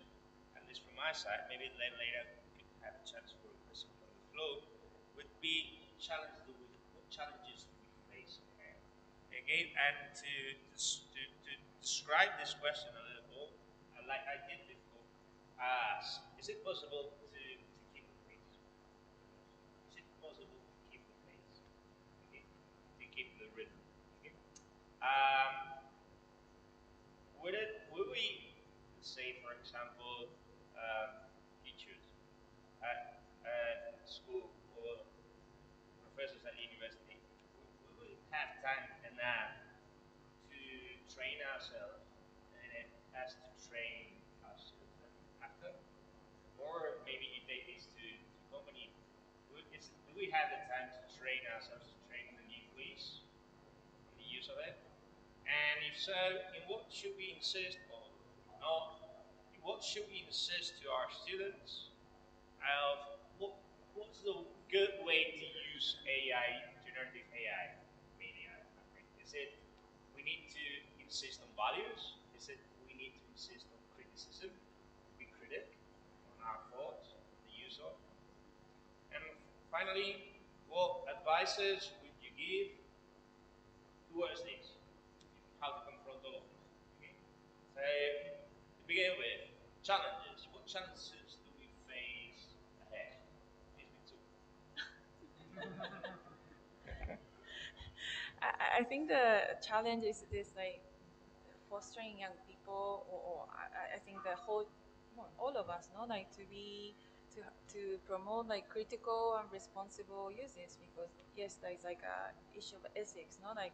at least from my side, maybe then later we could have a chance for a question from the floor, would be what challenges do we face? Okay, and to describe this question a little more, like I did before, is it possible to keep the pace? Is it possible to keep the pace? Okay? To keep the rhythm? Okay? Would we say, for example, teachers at school or professors at university, we will have time enough to train ourselves and as to train our children after? Or maybe if they is to company, do we have the time to train ourselves, to train the new employees on the use of it? And if so, in what should we insist on? In what should we insist to our students? What's the good way to use AI, generative AI? Is it we need to insist on values? Is it we need to insist on criticism? finally, what advices would you give towards this? How to confront all of this? Okay. So, to begin with, challenges. What challenges do we face ahead? Please be too. I think the challenge is this like fostering young people, or I think the whole, well, all of us, no, like to promote like critical and responsible uses, because yes, there is like a issue of ethics, no, well,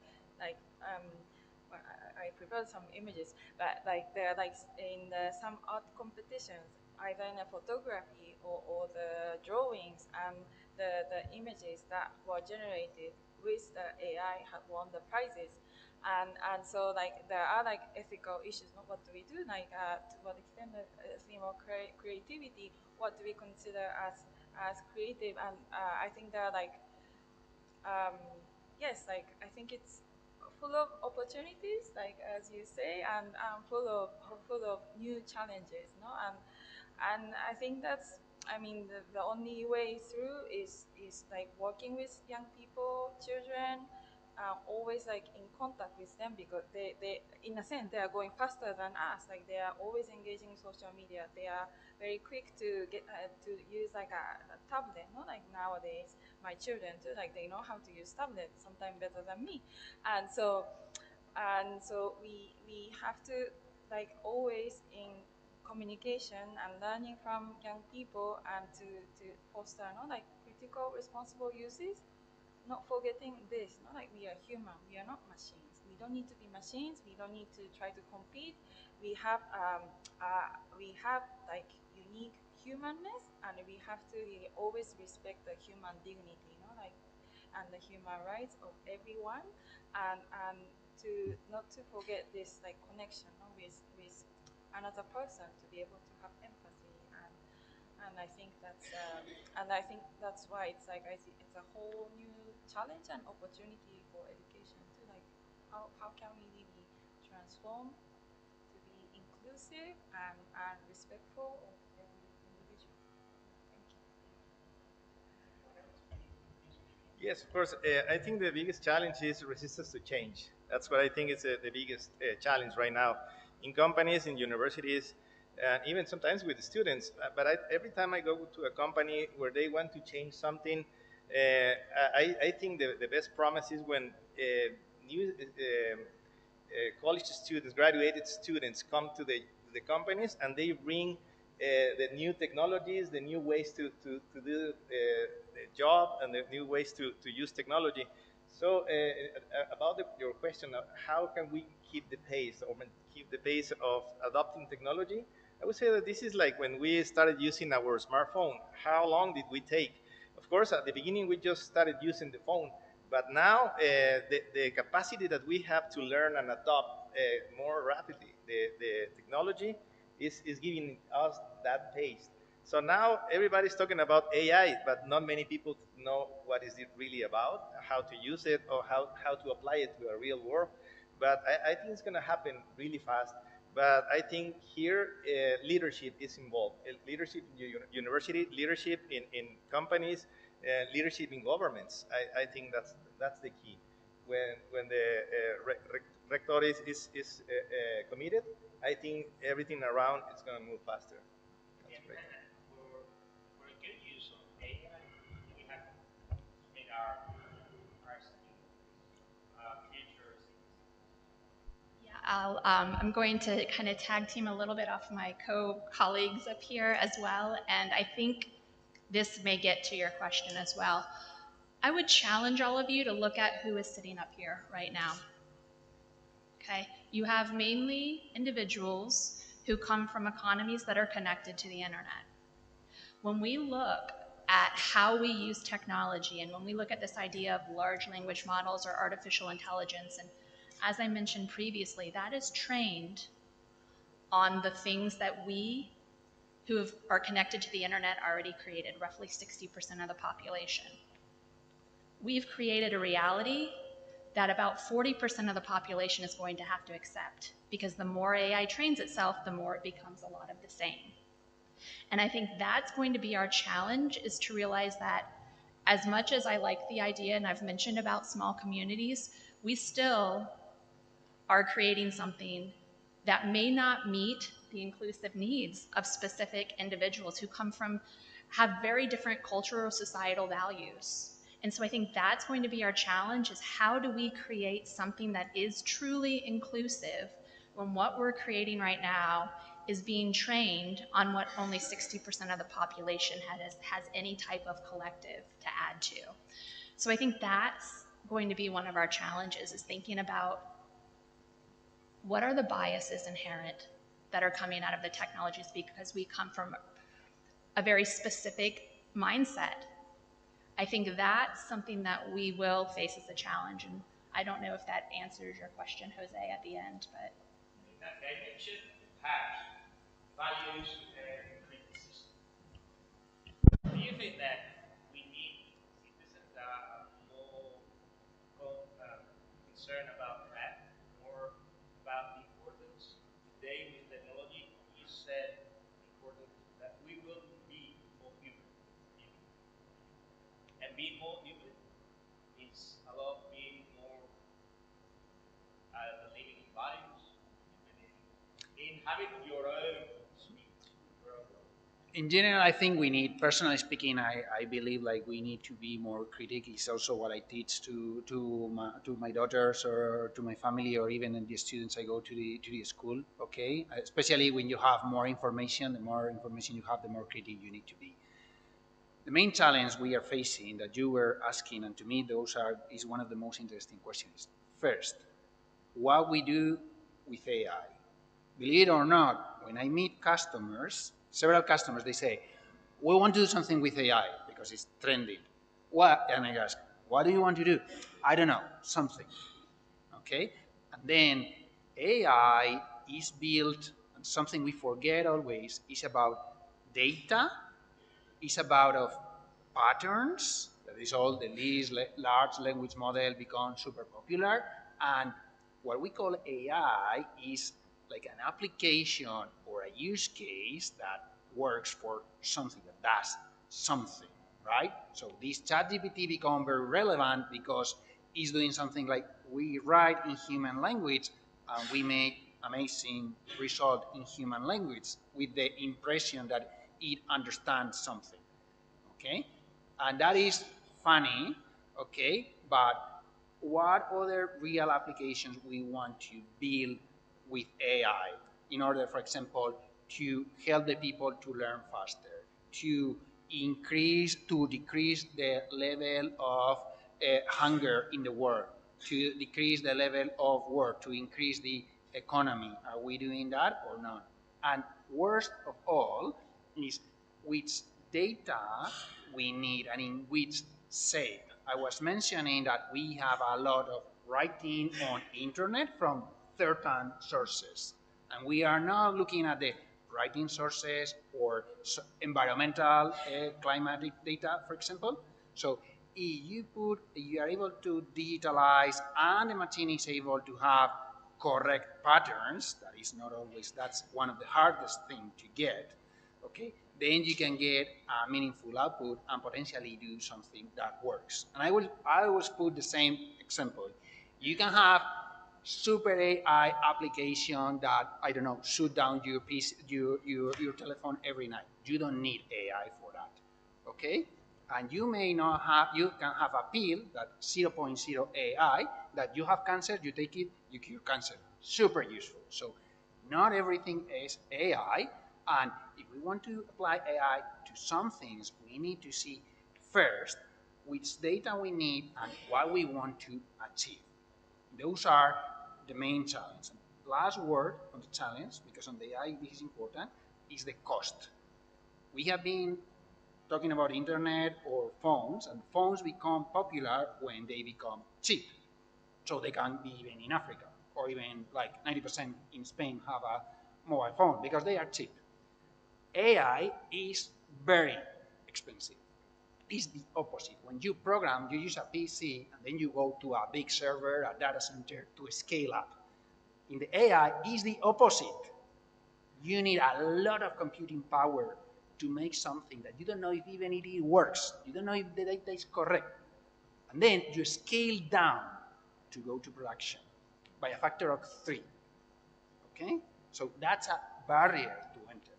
I prepared some images, but like there are like in some art competitions, either in a photography or the drawings and the images that were generated with the AI have won the prizes. And so like there are like ethical issues. No? What do we do? Like to what extent the theme of creativity? What do we consider as creative? And I think there are like yes, like I think it's full of opportunities, like as you say, and full of new challenges. No, and I think that's, I mean, the only way through is like working with young people, children, always like in contact with them, because they in a sense they are going faster than us. Like they are always engaging social media. They are very quick to get to use like a tablet. No, like nowadays my children too, like they know how to use tablet sometimes better than me, and so we have to like always in communication and learning from young people, and to foster, no, like critical responsible uses, not forgetting this, not like we are human, we are not machines. We don't need to be machines. We don't need to try to compete. We have like unique humanness, and we have to really always respect the human dignity, you know, like, and the human rights of everyone, and to not to forget this like connection, no, with another person, to be able to have empathy. And I think that's why it's like I see it's a whole new challenge and opportunity for education too. Like how can we really transform to be inclusive and respectful of every individual? Thank you. Yes, of course. I think the biggest challenge is resistance to change. That's what I think is the biggest challenge right now in companies, in universities, and even sometimes with the students. But every time I go to a company where they want to change something, I think the best promise is when new college students, graduated students come to the companies, and they bring the new technologies, the new ways to do the job, and the new ways to use technology. So about your question, how can we keep the pace, or keep the pace of adopting technology? I would say that this is like when we started using our smartphone. How long did we take? Of course, at the beginning, we just started using the phone. But now, the capacity that we have to learn and adopt more rapidly the technology is giving us that pace. So now everybody's talking about AI, but not many people know what is it really about, how to use it, or how to apply it to a real world. But I think it's going to happen really fast. But I think here leadership is involved. Leadership in university, leadership in companies, leadership in governments. I think that's the key. When the rector is committed, I think everything around is going to move faster. That's great. For a good use of AI, we have to make our future citizens. Yeah, I'm going to kind of tag team a little bit off my co-colleagues up here as well, and I think this may get to your question as well. I would challenge all of you to look at who is sitting up here right now. Okay, you have mainly individuals who come from economies that are connected to the internet. When we look at how we use technology, and when we look at this idea of large language models or artificial intelligence, and as I mentioned previously, that is trained on the things that we who are connected to the internet already created, roughly 60% of the population. We've created a reality that about 40% of the population is going to have to accept, because the more AI trains itself, the more it becomes a lot of the same. And I think that's going to be our challenge, is to realize that as much as I like the idea, and I've mentioned about small communities, we still are creating something that may not meet the inclusive needs of specific individuals who have very different cultural, societal values. And so I think that's going to be our challenge, is how do we create something that is truly inclusive when what we're creating right now is being trained on what only 60% of the population has any type of collective to add to. So I think that's going to be one of our challenges, is thinking about what are the biases inherent that are coming out of the technologies, because we come from a very specific mindset. I think that's something that we will face as a challenge, and I don't know if that answers your question, Jose, at the end, but. In that dimension, past values and criticism. Do you think that we need citizens that are more concerned about that, more about the importance today with technology? You said important that we will be more human. And being more human means a lot of being more believing in values, in having your own speech, your own word. In general, I think we need, personally speaking, I believe like we need to be more critical. It's also what I teach to my daughters or to my family, or even in the students I go to the school. Okay, especially when you have more information, the more information you have, the more critical you need to be. The main challenge we are facing that you were asking, and to me is one of the most interesting questions. First, what we do with AI. Believe it or not, when I meet customers, several customers, they say, we want to do something with AI because it's trending. What? And I ask, what do you want to do? I don't know, something. Okay? And then AI is built, and something we forget always, is about data, is about of patterns. That is all these large language model become super popular. And what we call AI is like an application or a use case that works for something, that does something, right? So this ChatGPT become very relevant because it's doing something like we write in human language and we make amazing result in human language with the impression that it understands something, okay? And that is funny, okay? But what other real applications we want to build with AI in order, for example, to help the people to learn faster, to decrease the level of hunger in the world, to decrease the level of work, to increase the economy. Are we doing that or not? And worst of all is which data we need and in which shape. I was mentioning that we have a lot of writing on internet from certain sources, and we are not looking at the writing sources or environmental climatic data, for example. So if you are able to digitalize and the machine is able to have correct patterns, that is not always, that's one of the hardest things to get, okay, then you can get a meaningful output and potentially do something that works. And I always put the same example. You can have super AI application that, I don't know, shut down your PC, your telephone every night. You don't need AI for that, okay? And you may not have, you can have a pill that 0.0 AI, that you have cancer, you take it, you cure cancer. Super useful. So not everything is AI. And if we want to apply AI to some things, we need to see first which data we need and what we want to achieve. Those are the main challenge. And last word on the challenge, because on the AI this is important, is the cost. We have been talking about internet or phones, and phones become popular when they become cheap. So they can be even in Africa, or even like 90% in Spain have a mobile phone because they are cheap. AI is very expensive. It's the opposite. When you program, you use a PC, and then you go to a big server, a data center to scale up. In the AI, is the opposite. You need a lot of computing power to make something that you don't know if even it works, you don't know if the data is correct, and then you scale down to go to production by a factor of 3. Okay? So that's a barrier to enter.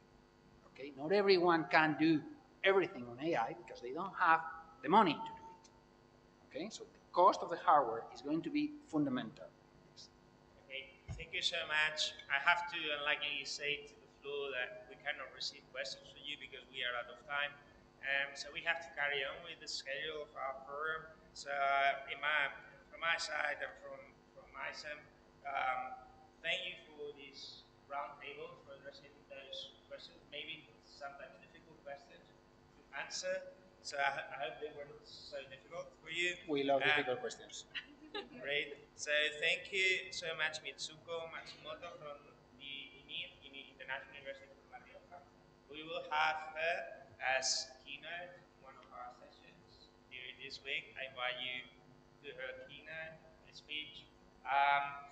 Okay? Not everyone can do everything on AI because they don't have the money to do it. Okay? So the cost of the hardware is going to be fundamental. Okay, thank you so much. I have to unluckily say to the floor that we cannot receive questions from you because we are out of time. So we have to carry on with the schedule of our program. So from my side and from ICEM, thank you for this round table, for addressing those questions, maybe sometimes difficult questions to answer. So I hope they were not so difficult for you. We love difficult questions. Great. So thank you so much, Mitsuko Matsumoto from the International University of La Rioja. We will have her as keynote one of our sessions during this week. I invite you to her keynote speech.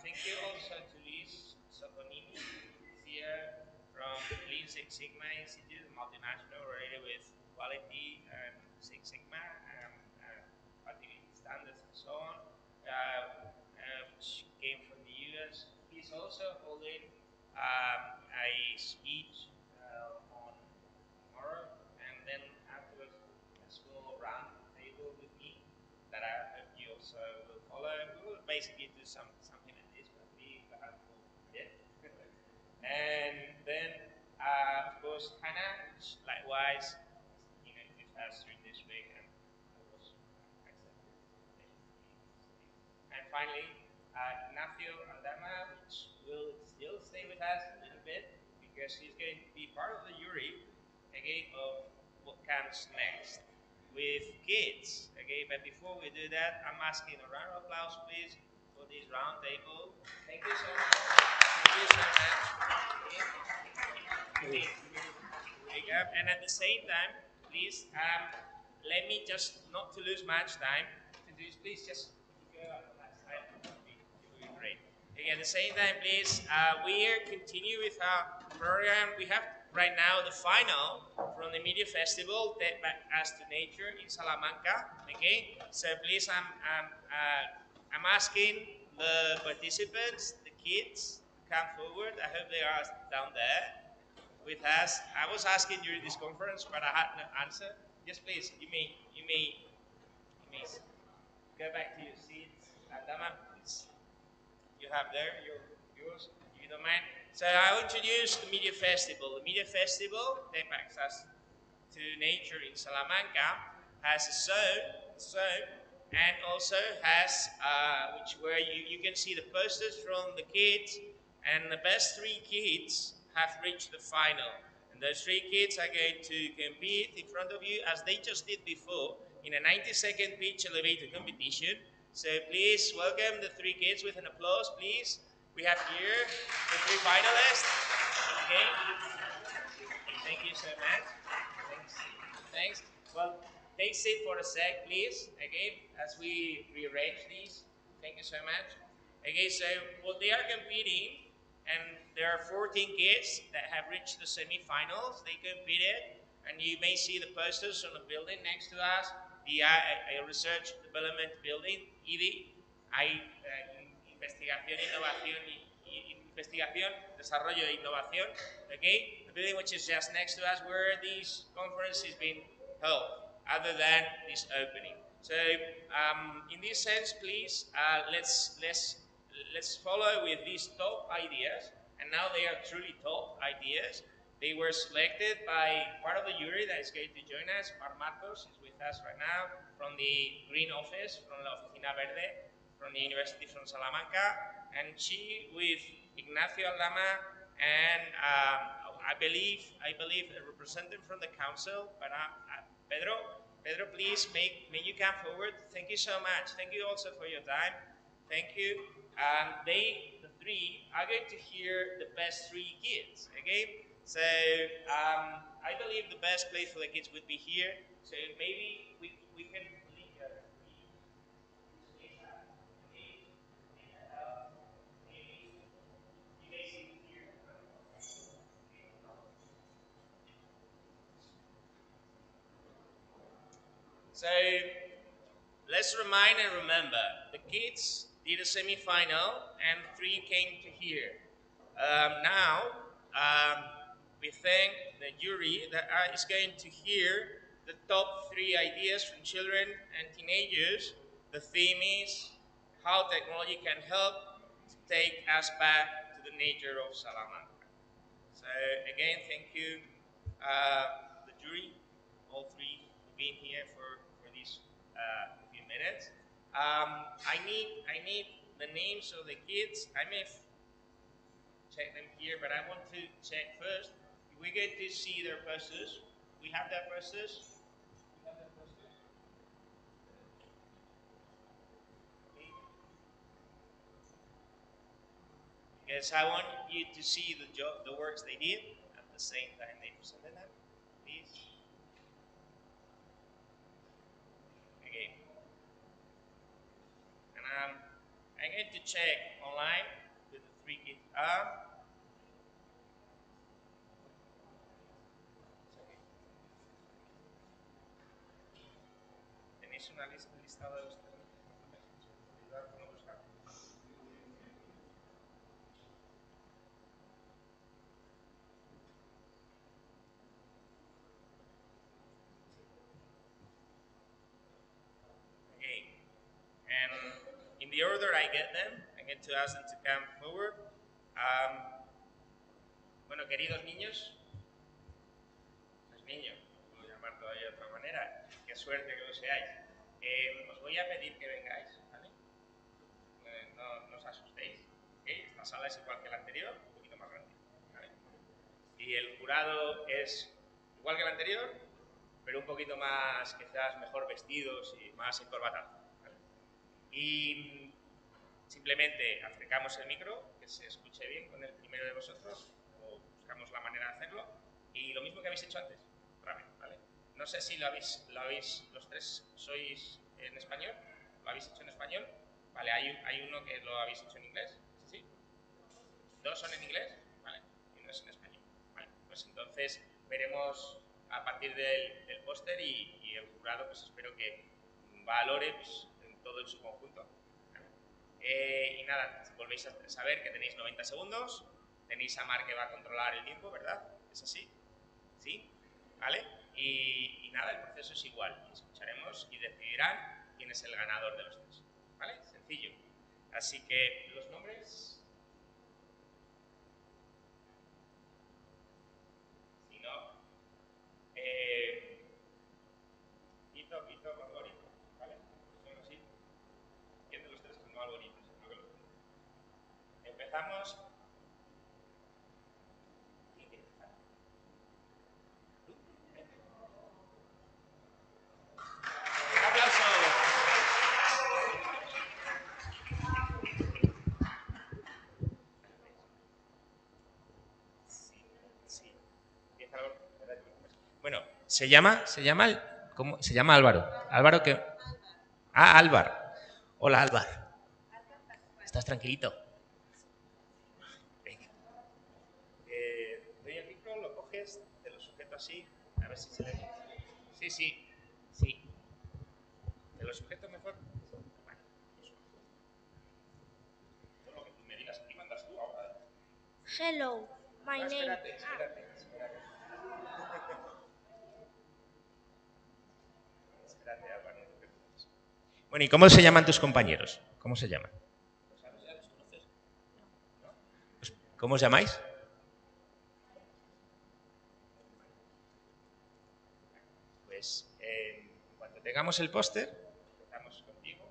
Thank you also to Liz Sotonini here from Lean Six Sigma Institute, multinational, related with quality and Six Sigma and activity standards and so on, which came from the US. He's also holding a speech on tomorrow, and then afterwards a small round table with me that I hope you also will follow. We will basically do something like this, but we have yet. And then, of course, Hannah, which likewise, with us during this week and was accepted. And finally, Ignacio Aldama, which will still stay with us a little bit because he's going to be part of the jury, again, of what comes next with kids. Okay, but before we do that, I'm asking a round of applause, please, for this round table. Thank you so much. Thank you so much. And at the same time, please, let me just not to lose much time. Please just go on that side. It will be great. Okay, at the same time, please, we continue with our program. We have right now the final from the Media Festival, Back Us to Nature in Salamanca. Okay, so please, I'm asking the participants, the kids, to come forward. I hope they are down there with us. I was asking during this conference, but I had no answer. Yes, please, you may go back to your seats. Adama, please. You have there yours, if you don't mind. So I'll introduce the Media Festival. The Media Festival that takes us to nature in Salamanca has a zone, and also has where you can see the posters from the kids, and the best 3 kids have reached the final. And those 3 kids are going to compete in front of you as they just did before in a 90-second pitch elevator competition. So please welcome the 3 kids with an applause, please. We have here the 3 finalists. Okay. Thank you so much. Thanks. Well, take a seat for a sec, please. Okay, as we rearrange these. Thank you so much. Okay, so they are competing, and there are 14 kids that have reached the semifinals. They competed, and you may see the posters on the building next to us, the Research Development Building, IDI, Investigación, Desarrollo e Innovación, okay? The building which is just next to us where this conference is being held, other than this opening. So, in this sense, please, let's follow with these top ideas, and now they are truly top ideas. They were selected by part of the jury that is going to join us. Mar Marcos is with us right now from the Green Office, from La Oficina Verde, from the University from Salamanca, and she with Ignacio Aldama and I believe a representative from the council, but Pedro, please may you come forward. Thank you so much. Thank you also for your time. Thank you. The 3 are going to hear the best 3 kids. Okay, so I believe the best place for the kids would be here. So maybe we can leave So let's remind and remember, the kids did a semi-final and 3 came to here. Now, we thank the jury that is going to hear the top 3 ideas from children and teenagers. The theme is how technology can help to take us back to the nature of Salamanca. So again, thank you, the jury, all 3 for being here for these few minutes. I need the names of the kids. I may check them here, but I want to check first. If we get to see their posters, we have their posters. Because I want you to see the works they did at the same time they presented them. Please. Okay. And I'm going to check online with the 3 kids. ¿Tenéis una lista de ustedes? Okay. And in the order I get them, I'm going to ask them to come forward. Bueno, queridos niños, los niños, puedo llamar todavía de otra manera, qué suerte que lo seáis. Os voy a pedir que vengáis, ¿vale? No os asustéis, ¿okay? Esta sala es igual que la anterior, un poquito más grande, ¿vale? Y el jurado es igual que el anterior, pero un poquito más, quizás mejor vestidos y más encorbatados, ¿vale? Y simplemente acercamos el micro, que se escuche bien con el primero de vosotros, o buscamos la manera de hacerlo, y lo mismo que habéis hecho antes, otra vez, ¿vale? No sé si lo habéis, los 3 sois en español, ¿lo habéis hecho en español? Vale, hay uno que lo habéis hecho en inglés, ¿sí? 2 son en inglés, ¿vale? Y uno es en español, ¿vale? Pues entonces veremos a partir del póster y el jurado, pues espero que valore pues, todo en su conjunto. Y nada, volvéis a saber que tenéis 90 segundos, tenéis a Mar que va a controlar el tiempo, ¿verdad? ¿Es así? ¿Sí? ¿Vale? Y nada, el proceso es igual. Escucharemos y decidirán quién es el ganador de los 3. ¿Vale? Sencillo. Así que, ¿los nombres? Si no, Quito, Alvarito, ¿vale? Son así. ¿Quién de los 3 es no Alvarito? Empezamos. Un aplauso. Sí. Bueno, se llama Álvaro. Álvaro que. Ah, Álvaro. Hola, Álvaro. ¿Estás tranquilito? Venga. Doy el micro, lo coges, te lo sujeto así, a ver si se le ve. Sí. ¿Te lo sujeto mejor? Vale. Todo lo que tú me digas, aquí mandas tú ahora. Hello, my name. Espérate. Espérate, Álvaro, no te preocupes. Bueno, ¿y cómo se llaman tus compañeros? ¿Cómo se llaman? ¿Los sabes? ¿Ya los conoces? ¿No? Pues, ¿cómo os llamáis? Pues, cuando tengamos el póster, empezamos contigo.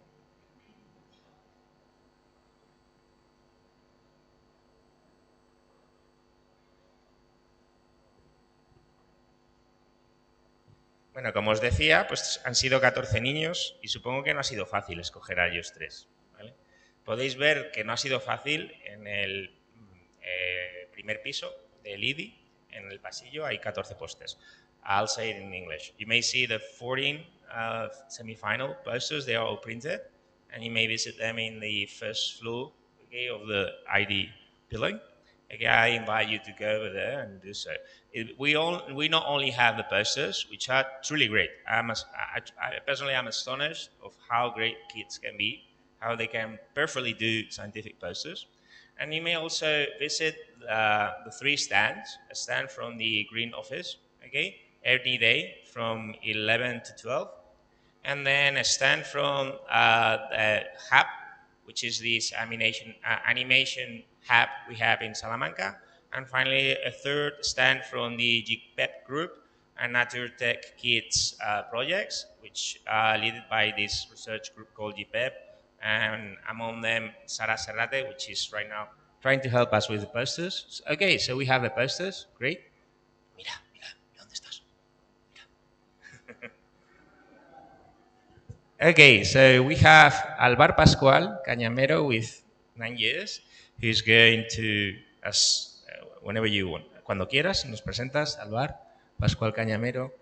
Bueno, como os decía, pues han sido 14 niños y supongo que no ha sido fácil escoger a ellos 3. ¿Vale? Podéis ver que no ha sido fácil en el primer piso del IDI, en el pasillo hay 14 pósters. I'll say it in English. You may see the 14 semi-final posters, they are all printed, and you may visit them in the first floor, okay, of the ID building. Okay, I invite you to go over there and do so. We not only have the posters, which are truly great. I personally am astonished of how great kids can be, how they can perfectly do scientific posters. And you may also visit the 3 stands, a stand from the Green Office, okay, every day from 11 to 12, and then a stand from the Hub, which is this animation hub we have in Salamanca, and finally a third stand from the GPEP group and Nature Tech Kids projects, which are led by this research group called GPEP, and among them Sara Serrate, which is right now trying to help us with the posters. Okay, so we have the posters, great. Mira, ¿dónde estás? Mira. Okay, so we have Alvar Pascual Cañamero with 9 years, who's going to, whenever you want, cuando quieras, nos presentas, Alvar Pascual Cañamero.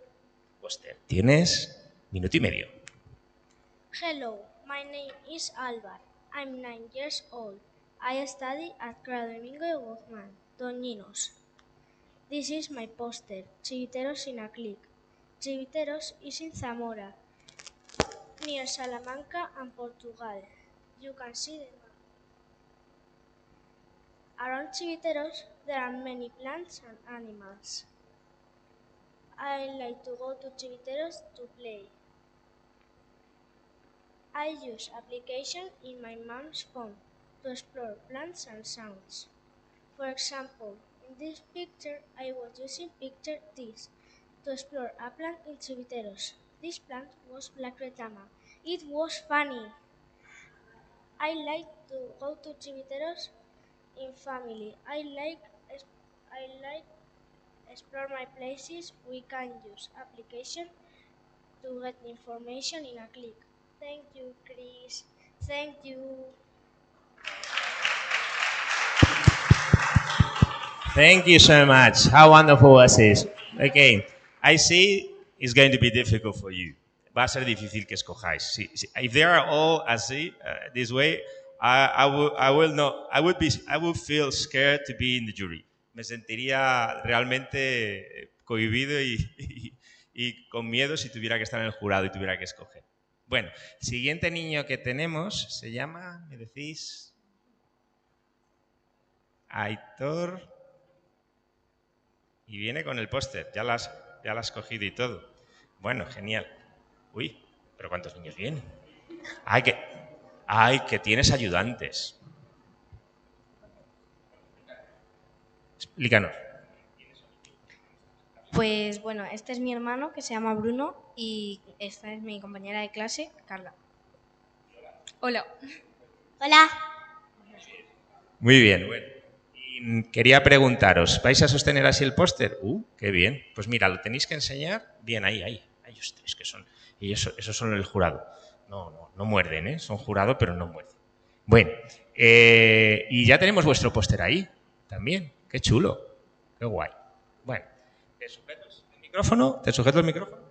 Póster. Tienes minuto y medio. Hello, my name is Alvar. I'm 9 years old. I study at Domingo de Guzmán, Doñinos. This is my poster, Chiviteros in a click. Chiviteros is in Zamora, near Salamanca and Portugal. You can see the map. Around Chiviteros, there are many plants and animals. I like to go to Chiviteros to play. I use application in my mom's phone to explore plants and sounds. For example, in this picture, I was using picture this to explore a plant in Chiviteros. This plant was Black Retama. It was funny. I like to go to Chiviteros in family. I like explore my places. We can use application to get information in a click. Thank you, Chris. Thank you. Thank you so much. How wonderful was this? Okay, I see it's going to be difficult for you. Va a ser difícil que escojáis. If they are all así, this way, I would feel scared to be in the jury. Me sentiría realmente cohibido y con miedo si tuviera que estar en el jurado y tuviera que escoger. Bueno, el siguiente niño que tenemos se llama, ¿me decís? Aitor. Y viene con el póster, ya lo has cogido y todo. Bueno, genial. Uy, pero ¿cuántos niños vienen? Ay, que tienes ayudantes. Explícanos. Pues bueno, este es mi hermano que se llama Bruno y esta es mi compañera de clase, Carla. Hola. Hola. Muy bien, bueno. Y quería preguntaros, ¿vais a sostener así el póster? Qué bien. Pues mira, lo tenéis que enseñar bien ahí. Ellos tres que son. Y esos son el jurado. No muerden, ¿eh? Son jurado, pero no muerden. Bueno, y ya tenemos vuestro póster ahí también. Qué chulo. Qué guay. Bueno, ¿te sujetas el micrófono? ¿Te sujeto el micrófono?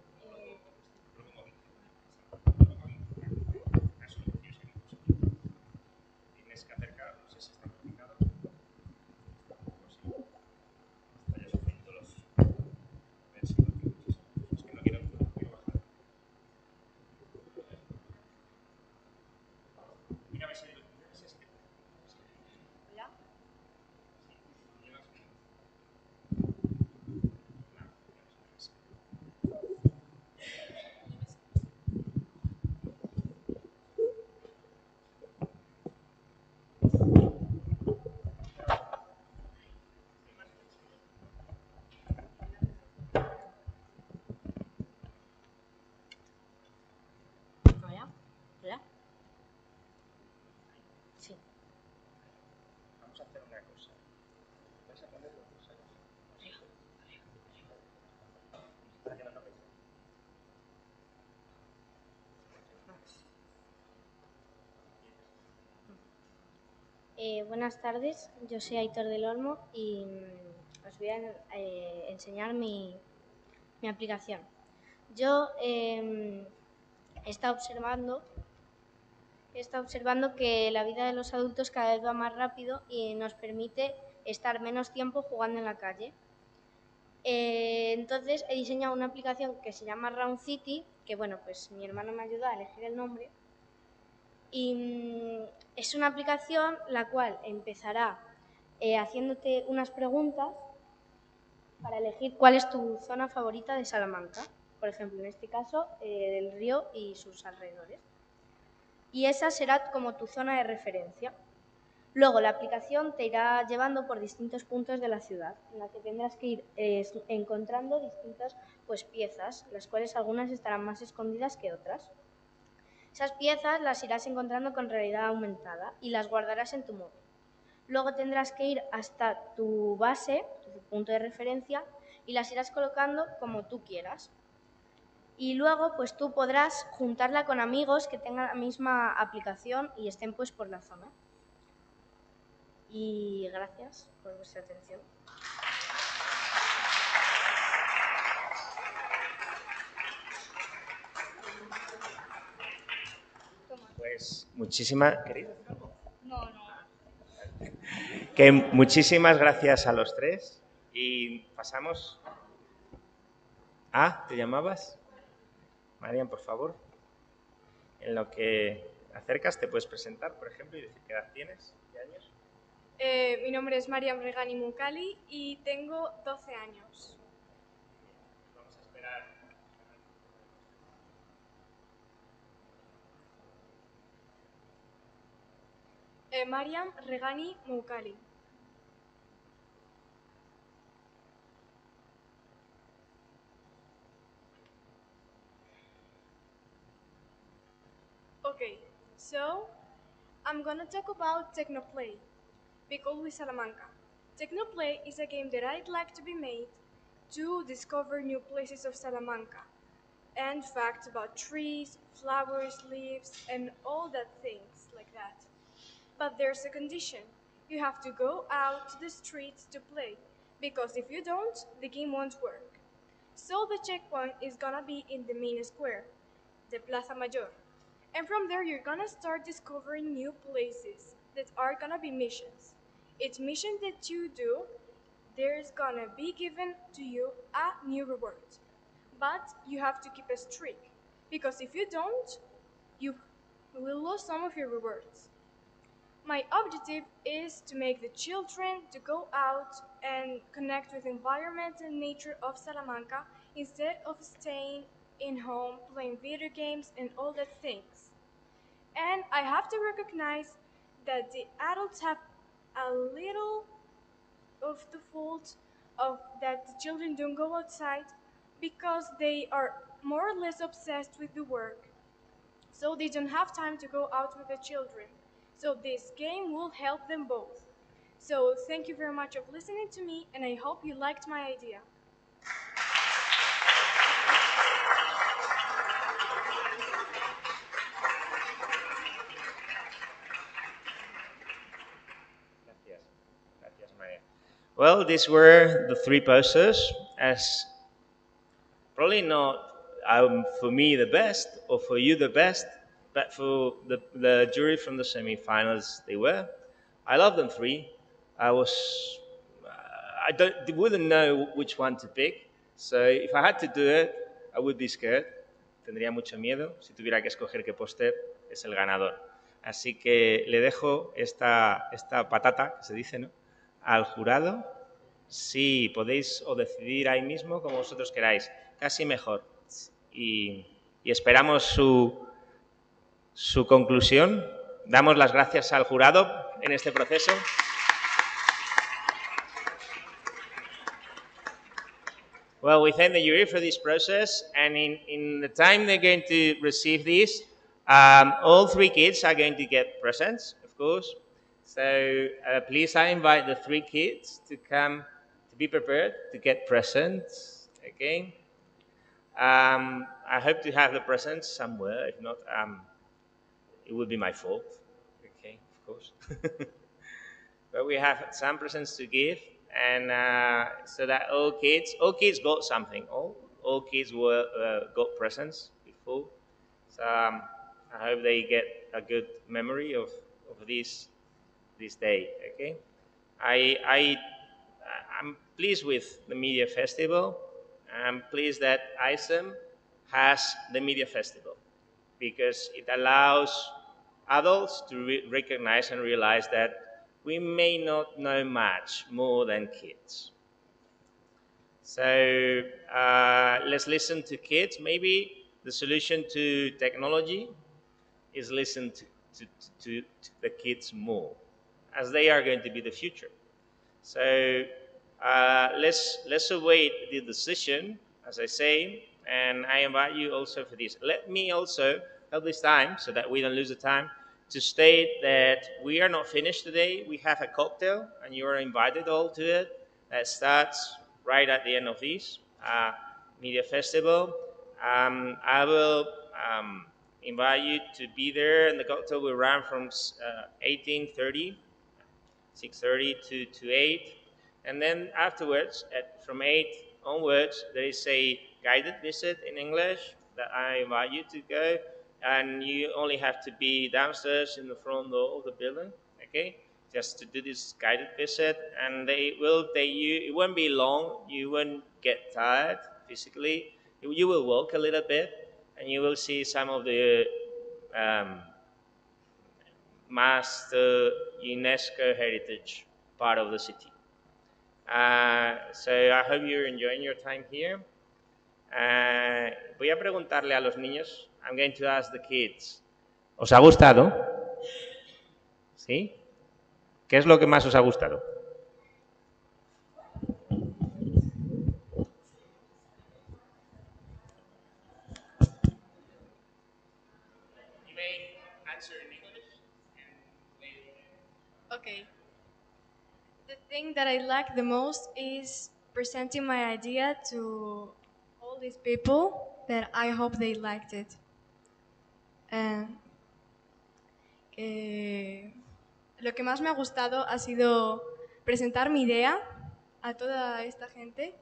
Tienes que acercar, no sé si está complicado. Hola. Sí. Vamos a hacer una cosa. ¿Vais a poner los dos ahí? Buenas tardes, yo soy Aitor del Olmo y os voy a enseñar mi aplicación. Yo he estado observando que la vida de los adultos cada vez va más rápido y nos permite estar menos tiempo jugando en la calle. Entonces he diseñado una aplicación que se llama Round City, que bueno, pues mi hermano me ayudó a elegir el nombre. Y es una aplicación la cual empezará haciéndote unas preguntas para elegir cuál es tu zona favorita de Salamanca. Por ejemplo, en este caso, el río y sus alrededores. Y esa será como tu zona de referencia. Luego la aplicación te irá llevando por distintos puntos de la ciudad, en la que tendrás que ir encontrando distintas piezas, las cuales algunas estarán más escondidas que otras. Esas piezas las irás encontrando con realidad aumentada y las guardarás en tu móvil. Luego tendrás que ir hasta tu base, tu punto de referencia, y las irás colocando como tú quieras. Y luego pues tú podrás juntarla con amigos que tengan la misma aplicación y estén pues por la zona. Y gracias por vuestra atención. Pues muchísimas... ¿Queréis decir algo? No. Que muchísimas gracias a los tres y pasamos... ¿te llamabas? Marian, por favor. En lo que acercas te puedes presentar, por ejemplo, y decir qué edad tienes, qué años. Mi nombre es Mariam Regani Mucali y tengo 12 años. Vamos a esperar. Mariam Regani Mucali. Okay, so I'm gonna talk about Technoplay, because with Salamanca. Technoplay is a game that I'd like to be made to discover new places of Salamanca and facts about trees, flowers, leaves, and all that things like that. But there's a condition. You have to go out to the streets to play, because if you don't, the game won't work. So the checkpoint is gonna be in the main square, the Plaza Mayor. And from there, you're gonna start discovering new places that are gonna be missions. Each mission that you do, there's gonna be given to you a new reward. But you have to keep a streak, because if you don't, you will lose some of your rewards. My objective is to make the children to go out and connect with the environment and nature of Salamanca instead of staying in home playing video games and all that things. And I have to recognize that the adults have a little of the fault of that the children don't go outside because they are more or less obsessed with the work. So they don't have time to go out with the children. So this game will help them both. So thank you very much for listening to me, and I hope you liked my idea. Gracias, Maria. Well, these were the three posters, as probably not for me the best, or for you the best, but for the jury from the semi-finals they were. I love them three. I wouldn't know which one to pick, so if I had to do it, I would be scared. Tendría mucho miedo si tuviera que escoger qué póster es el ganador. Así que le dejo esta patata, que se dice, ¿no?, al jurado. Sí, podéis o decidir ahí mismo como vosotros queráis, casi mejor. Y esperamos su conclusión. Damos las gracias al jurado en este proceso. Well, we thank the jury for this process, and in the time they're going to receive this, all three kids are going to get presents, of course. So please, I invite the three kids to come to be prepared to get presents. Okay. I hope to have the presents somewhere. If not, it would be my fault. Okay, of course. But we have some presents to give, and so that all kids got something. All kids got presents before. So I hope they get a good memory of this day. Okay. I'm pleased with the media festival. I'm pleased that ICEM has the media festival because it allows adults to recognize and realize that we may not know much more than kids. So let's listen to kids. Maybe the solution to technology is listen to the kids more, as they are going to be the future. So let's await the decision, as I say, and I invite you also for this. Let me also help this time, so that we don't lose the time, to state that we are not finished today. We have a cocktail, and you are invited all to it. That starts right at the end of this media festival. I will invite you to be there, and the cocktail will run from 18:30. 6:30 to 8, and then afterwards, from 8 onwards, there is a guided visit in English that I invite you to go, and you only have to be downstairs in the front door of the building, okay, just to do this guided visit, and they will take you. It won't be long. You won't get tired physically. You will walk a little bit, and you will see some of the master UNESCO heritage part of the city. So I hope you're enjoying your time here. Voy a preguntarle a los niños. I'm going to ask the kids. ¿Os ha gustado? ¿Sí? ¿Qué es lo que más os ha gustado? You may answer in English and later. Okay. The thing that I like the most is presenting my idea to all these people that I hope they liked it. Lo que más me ha gustado ha sido presentar mi idea a toda esta gente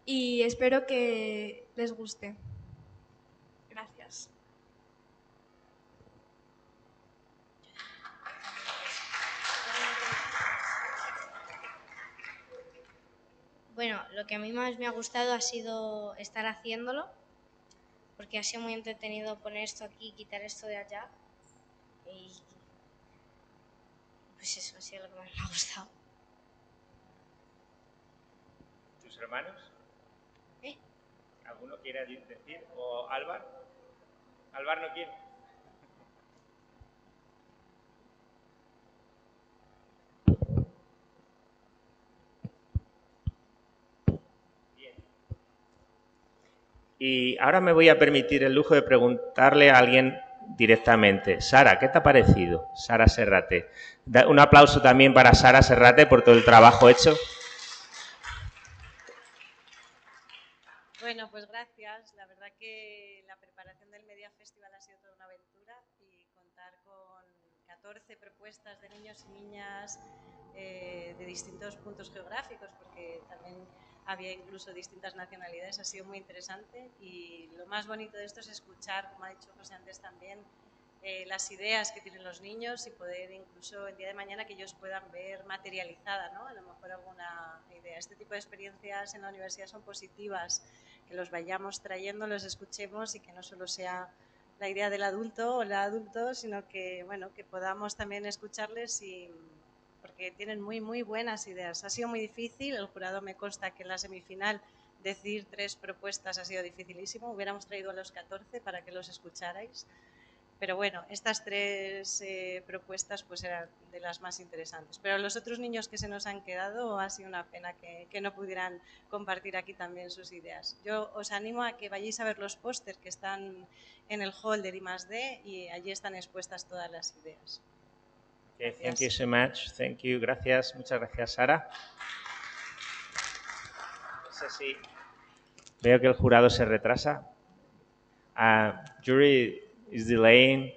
y espero que les guste. Gracias. Bueno, lo que a mí más me ha gustado ha sido estar haciéndolo, porque ha sido muy entretenido poner esto aquí, quitar esto de allá. Y pues eso ha sido lo que más me ha gustado. ¿Tus hermanos? ¿Alguno quiere decir? ¿O Álvaro? ¿Álvaro no quiere? Bien. Y ahora me voy a permitir el lujo de preguntarle a alguien directamente. Sara, ¿qué te ha parecido? Sara Serrate. Un aplauso también para Sara Serrate por todo el trabajo hecho. Bueno, pues gracias. La verdad que la preparación del Media Festival ha sido toda una aventura y contar con 14 propuestas de niños y niñas de distintos puntos geográficos, porque también había incluso distintas nacionalidades, ha sido muy interesante, y lo más bonito de esto es escuchar, como ha dicho José antes también, las ideas que tienen los niños y poder incluso el día de mañana que ellos puedan ver materializada, ¿no? A lo mejor alguna idea. Este tipo de experiencias en la universidad son positivas, que los vayamos trayendo, los escuchemos y que no solo sea la idea del adulto o la adulto, sino que, bueno, que podamos también escucharles, y porque tienen muy, muy buenas ideas. Ha sido muy difícil, el jurado me consta que en la semifinal decir 3 propuestas ha sido dificilísimo, hubiéramos traído a los 14 para que los escucharais. Pero bueno, estas 3 propuestas pues eran de las más interesantes. Pero los otros niños que se nos han quedado ha sido una pena que no pudieran compartir aquí también sus ideas. Yo os animo a que vayáis a ver los pósters que están en el hall del I+D y allí están expuestas todas las ideas. Okay, thank you so much. Thank you. Gracias. Muchas gracias, Sara. No sé si veo que el jurado se retrasa. Jury is delaying,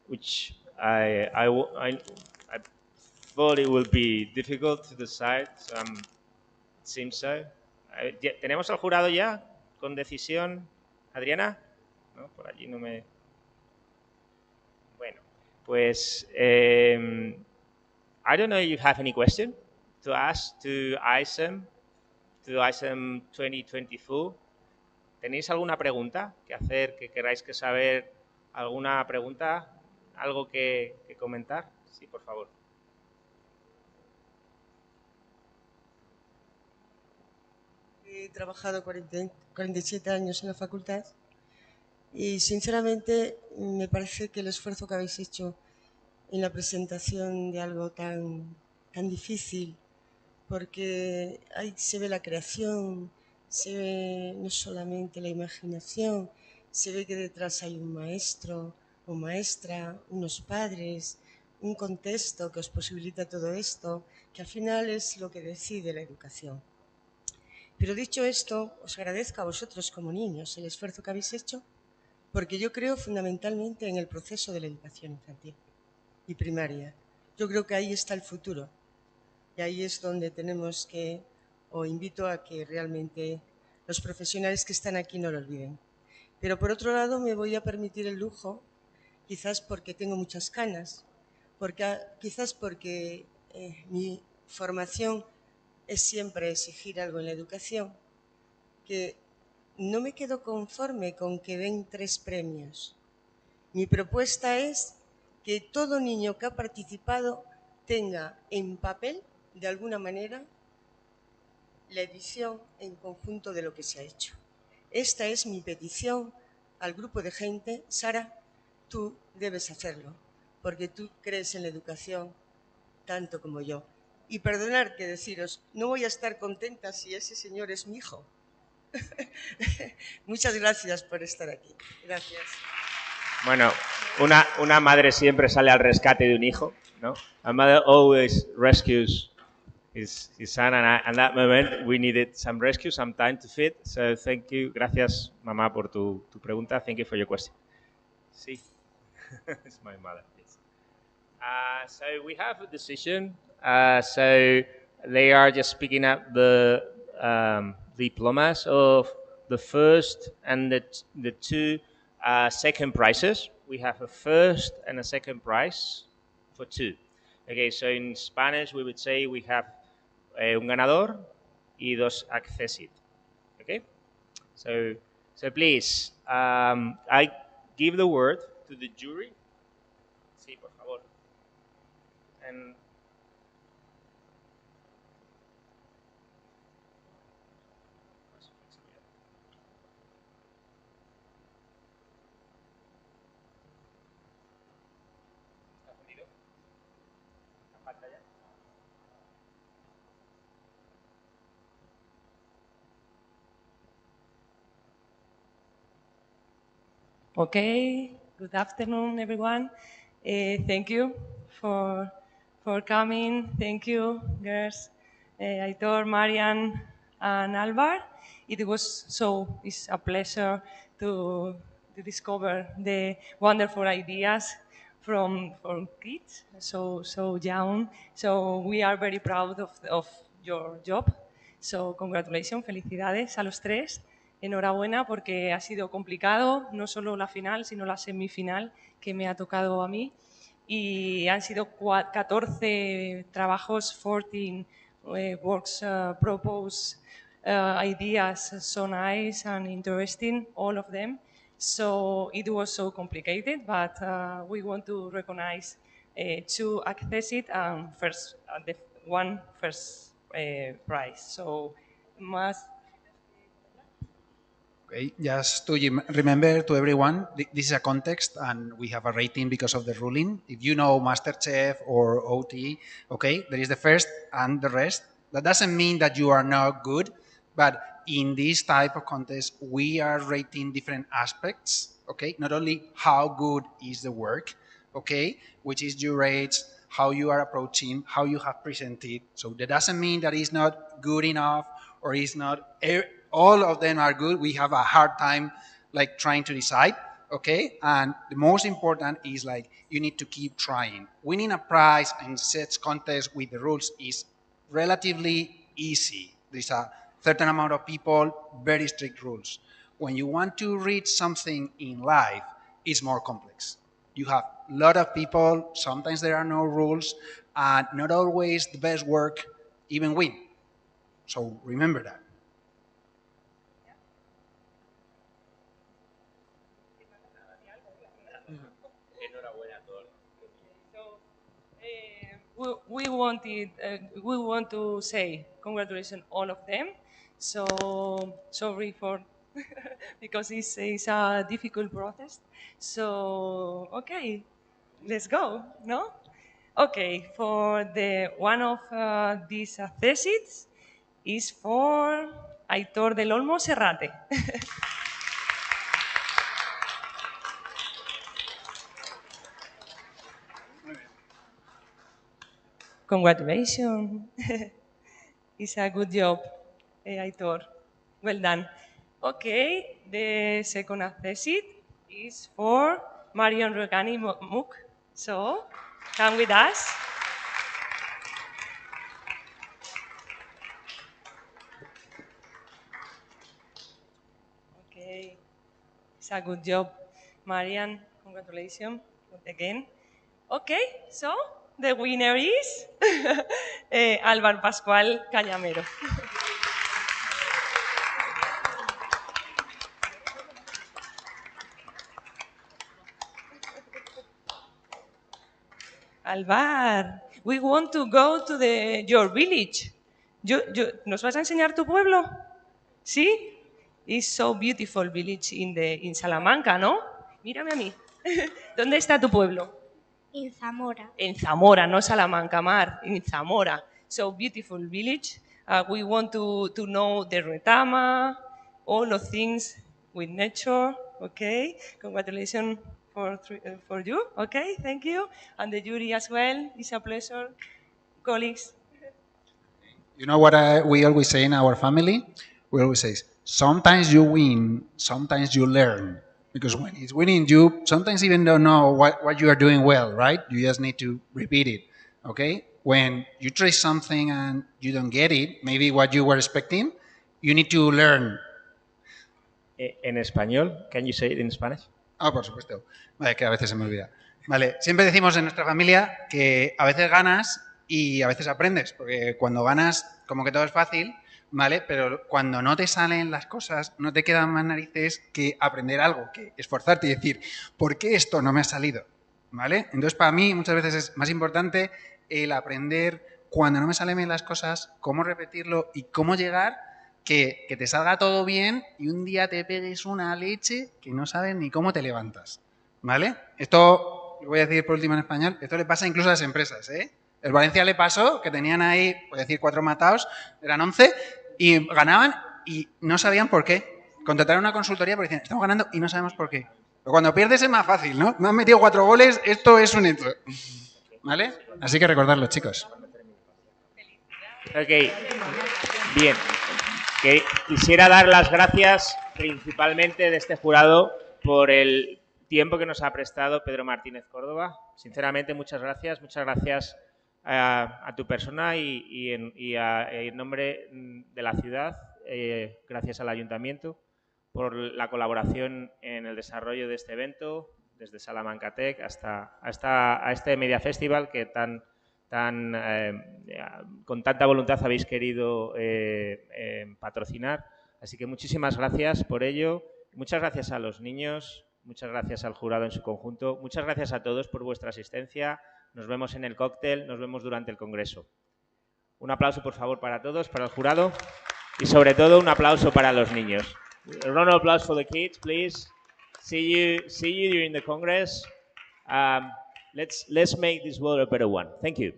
which I thought it would be difficult to decide. So it seems so. ¿Tenemos al jurado ya con decisión? ¿Adriana? No, por allí no me... Bueno, pues I don't know if you have any question to ask to ICEM 2024. ¿Tenéis alguna pregunta que hacer, que queráis que saber? ¿Alguna pregunta? ¿Algo que comentar? Sí, por favor. He trabajado 47 años en la facultad y sinceramente me parece que el esfuerzo que habéis hecho en la presentación de algo tan difícil, porque ahí se ve la creación, se ve no solamente la imaginación, se ve que detrás hay un maestro o maestra, unos padres, un contexto que os posibilita todo esto, que al final es lo que decide la educación. Pero dicho esto, os agradezco a vosotros como niños el esfuerzo que habéis hecho, porque yo creo fundamentalmente en el proceso de la educación infantil y primaria. Yo creo que ahí está el futuro y ahí es donde tenemos que, o invito a que realmente los profesionales que están aquí no lo olviden. Pero por otro lado me voy a permitir el lujo, quizás porque tengo muchas canas, quizás porque mi formación es siempre exigir algo en la educación, que no me quedo conforme con que den 3 premios. Mi propuesta es que todo niño que ha participado tenga en papel, de alguna manera, la edición en conjunto de lo que se ha hecho. Esta es mi petición al grupo de gente. Sara, tú debes hacerlo, porque tú crees en la educación tanto como yo. Y perdonad que deciros, no voy a estar contenta si ese señor es mi hijo. Muchas gracias por estar aquí. Gracias. Bueno, una madre siempre sale al rescate de un hijo, ¿no? A mother always rescues his son, and at that moment we needed some rescue, some time to feed. So thank you. Gracias, mamá, por tu pregunta. Thank you for your question. Sí. It's my mother. Yes. So we have a decision. So they are just picking up the diplomas of the first and the 2 second prizes. We have a first and a second prize for 2. Okay, so in Spanish we would say we have un ganador y 2 accessit. Okay, so please, I give the word to the jury. Sí, por favor. And Okay, good afternoon, everyone. Thank you for coming. Thank you, girls, Aitor, Marian, and Alvar. It's a pleasure to discover the wonderful ideas from kids so young. So we are very proud of your job. So congratulations, felicidades a los 3. Enhorabuena porque ha sido complicado, no solo la final, sino la semifinal que me ha tocado a mí. Y han sido 14 trabajos, 14 works proposed, ideas so nice and interesting, all of them. So it was so complicated, but we want to recognize 2 accessit and first, the 1 first prize. So must. Okay, just to remember to everyone, this is a context and we have a rating because of the ruling. If you know MasterChef or OT, okay, there is the first and the rest. That doesn't mean that you are not good, but in this type of contest, we are rating different aspects, okay? Not only how good is the work, okay, which is your rates, how you are approaching, how you have presented. So that doesn't mean that it's not good enough or it's not... all of them are good. We have a hard time like trying to decide, okay? And the most important is like you need to keep trying. Winning a prize in such contest with the rules is relatively easy. There's a certain amount of people, very strict rules. When you want to reach something in life, it's more complex. You have a lot of people, sometimes there are no rules, and not always the best work even win. So remember that. We want to say congratulations all of them. So sorry for because it's a difficult process. So okay, let's go. No, okay. For the one of these theses is for Aitor del Olmo Serrate. Congratulations. It's a good job, Aitor. Well done. Okay, the second thesis is for Marion Regani Mook. So, come with us. Okay, it's a good job. Marian, congratulations again. Okay, so the winner is Álvaro Pascual Cañamero. Alvar, we want to go to your village. ¿Nos vas a enseñar tu pueblo? ¿Sí? It's so beautiful village in Salamanca, ¿no? Mírame a mí. ¿Dónde está tu pueblo? En Zamora. En Zamora, no Salamanca, Mar. En Zamora. So beautiful village. We want to know the retama, all the things with nature. Okay, congratulations for you. Okay, thank you. And the jury as well. It's a pleasure. Colleagues. You know what we always say in our family? We always say, sometimes you win, sometimes you learn. Because when it's winning, you sometimes even don't know what you are doing well, right? You just need to repeat it, okay? When you try something and you don't get it, maybe what you were expecting, you need to learn. En español, can you say it in Spanish? Por supuesto. Vale, que a veces se me olvida. Vale, siempre decimos en nuestra familia que a veces ganas y a veces aprendes, porque cuando ganas como que todo es fácil, ¿vale? Pero cuando no te salen las cosas, no te quedan más narices que aprender algo, que esforzarte y decir, ¿por qué esto no me ha salido? ¿Vale? Entonces, para mí, muchas veces es más importante el aprender cuando no me salen bien las cosas, cómo repetirlo y cómo llegar que te salga todo bien y un día te pegues una leche que no sabes ni cómo te levantas. ¿Vale? Esto, lo voy a decir por último en español, esto le pasa incluso a las empresas, ¿eh? El Valencia le pasó que tenían ahí, voy a decir 4 matados, eran 11, y ganaban y no sabían por qué. Contrataron una consultoría porque decían, estamos ganando y no sabemos por qué. Pero cuando pierdes es más fácil, ¿no? Me han metido 4 goles, esto es un hecho. ¿Vale? Así que recordarlo, chicos. Ok, bien. Quisiera dar las gracias principalmente de este jurado por el tiempo que nos ha prestado Pedro Martínez Córdoba. Sinceramente, muchas gracias a tu persona y en nombre de la ciudad, gracias al Ayuntamiento por la colaboración en el desarrollo de este evento, desde Salamanca Tech hasta este Media Festival que con tanta voluntad habéis querido patrocinar. Así que muchísimas gracias por ello. Muchas gracias a los niños, muchas gracias al jurado en su conjunto, muchas gracias a todos por vuestra asistencia. Nos vemos en el cóctel, nos vemos durante el congreso. Un aplauso, por favor, para todos, para el jurado y, sobre todo, un aplauso para los niños. A round of applause for the kids, please. See you during the congress. Let's make this world a better one. Thank you.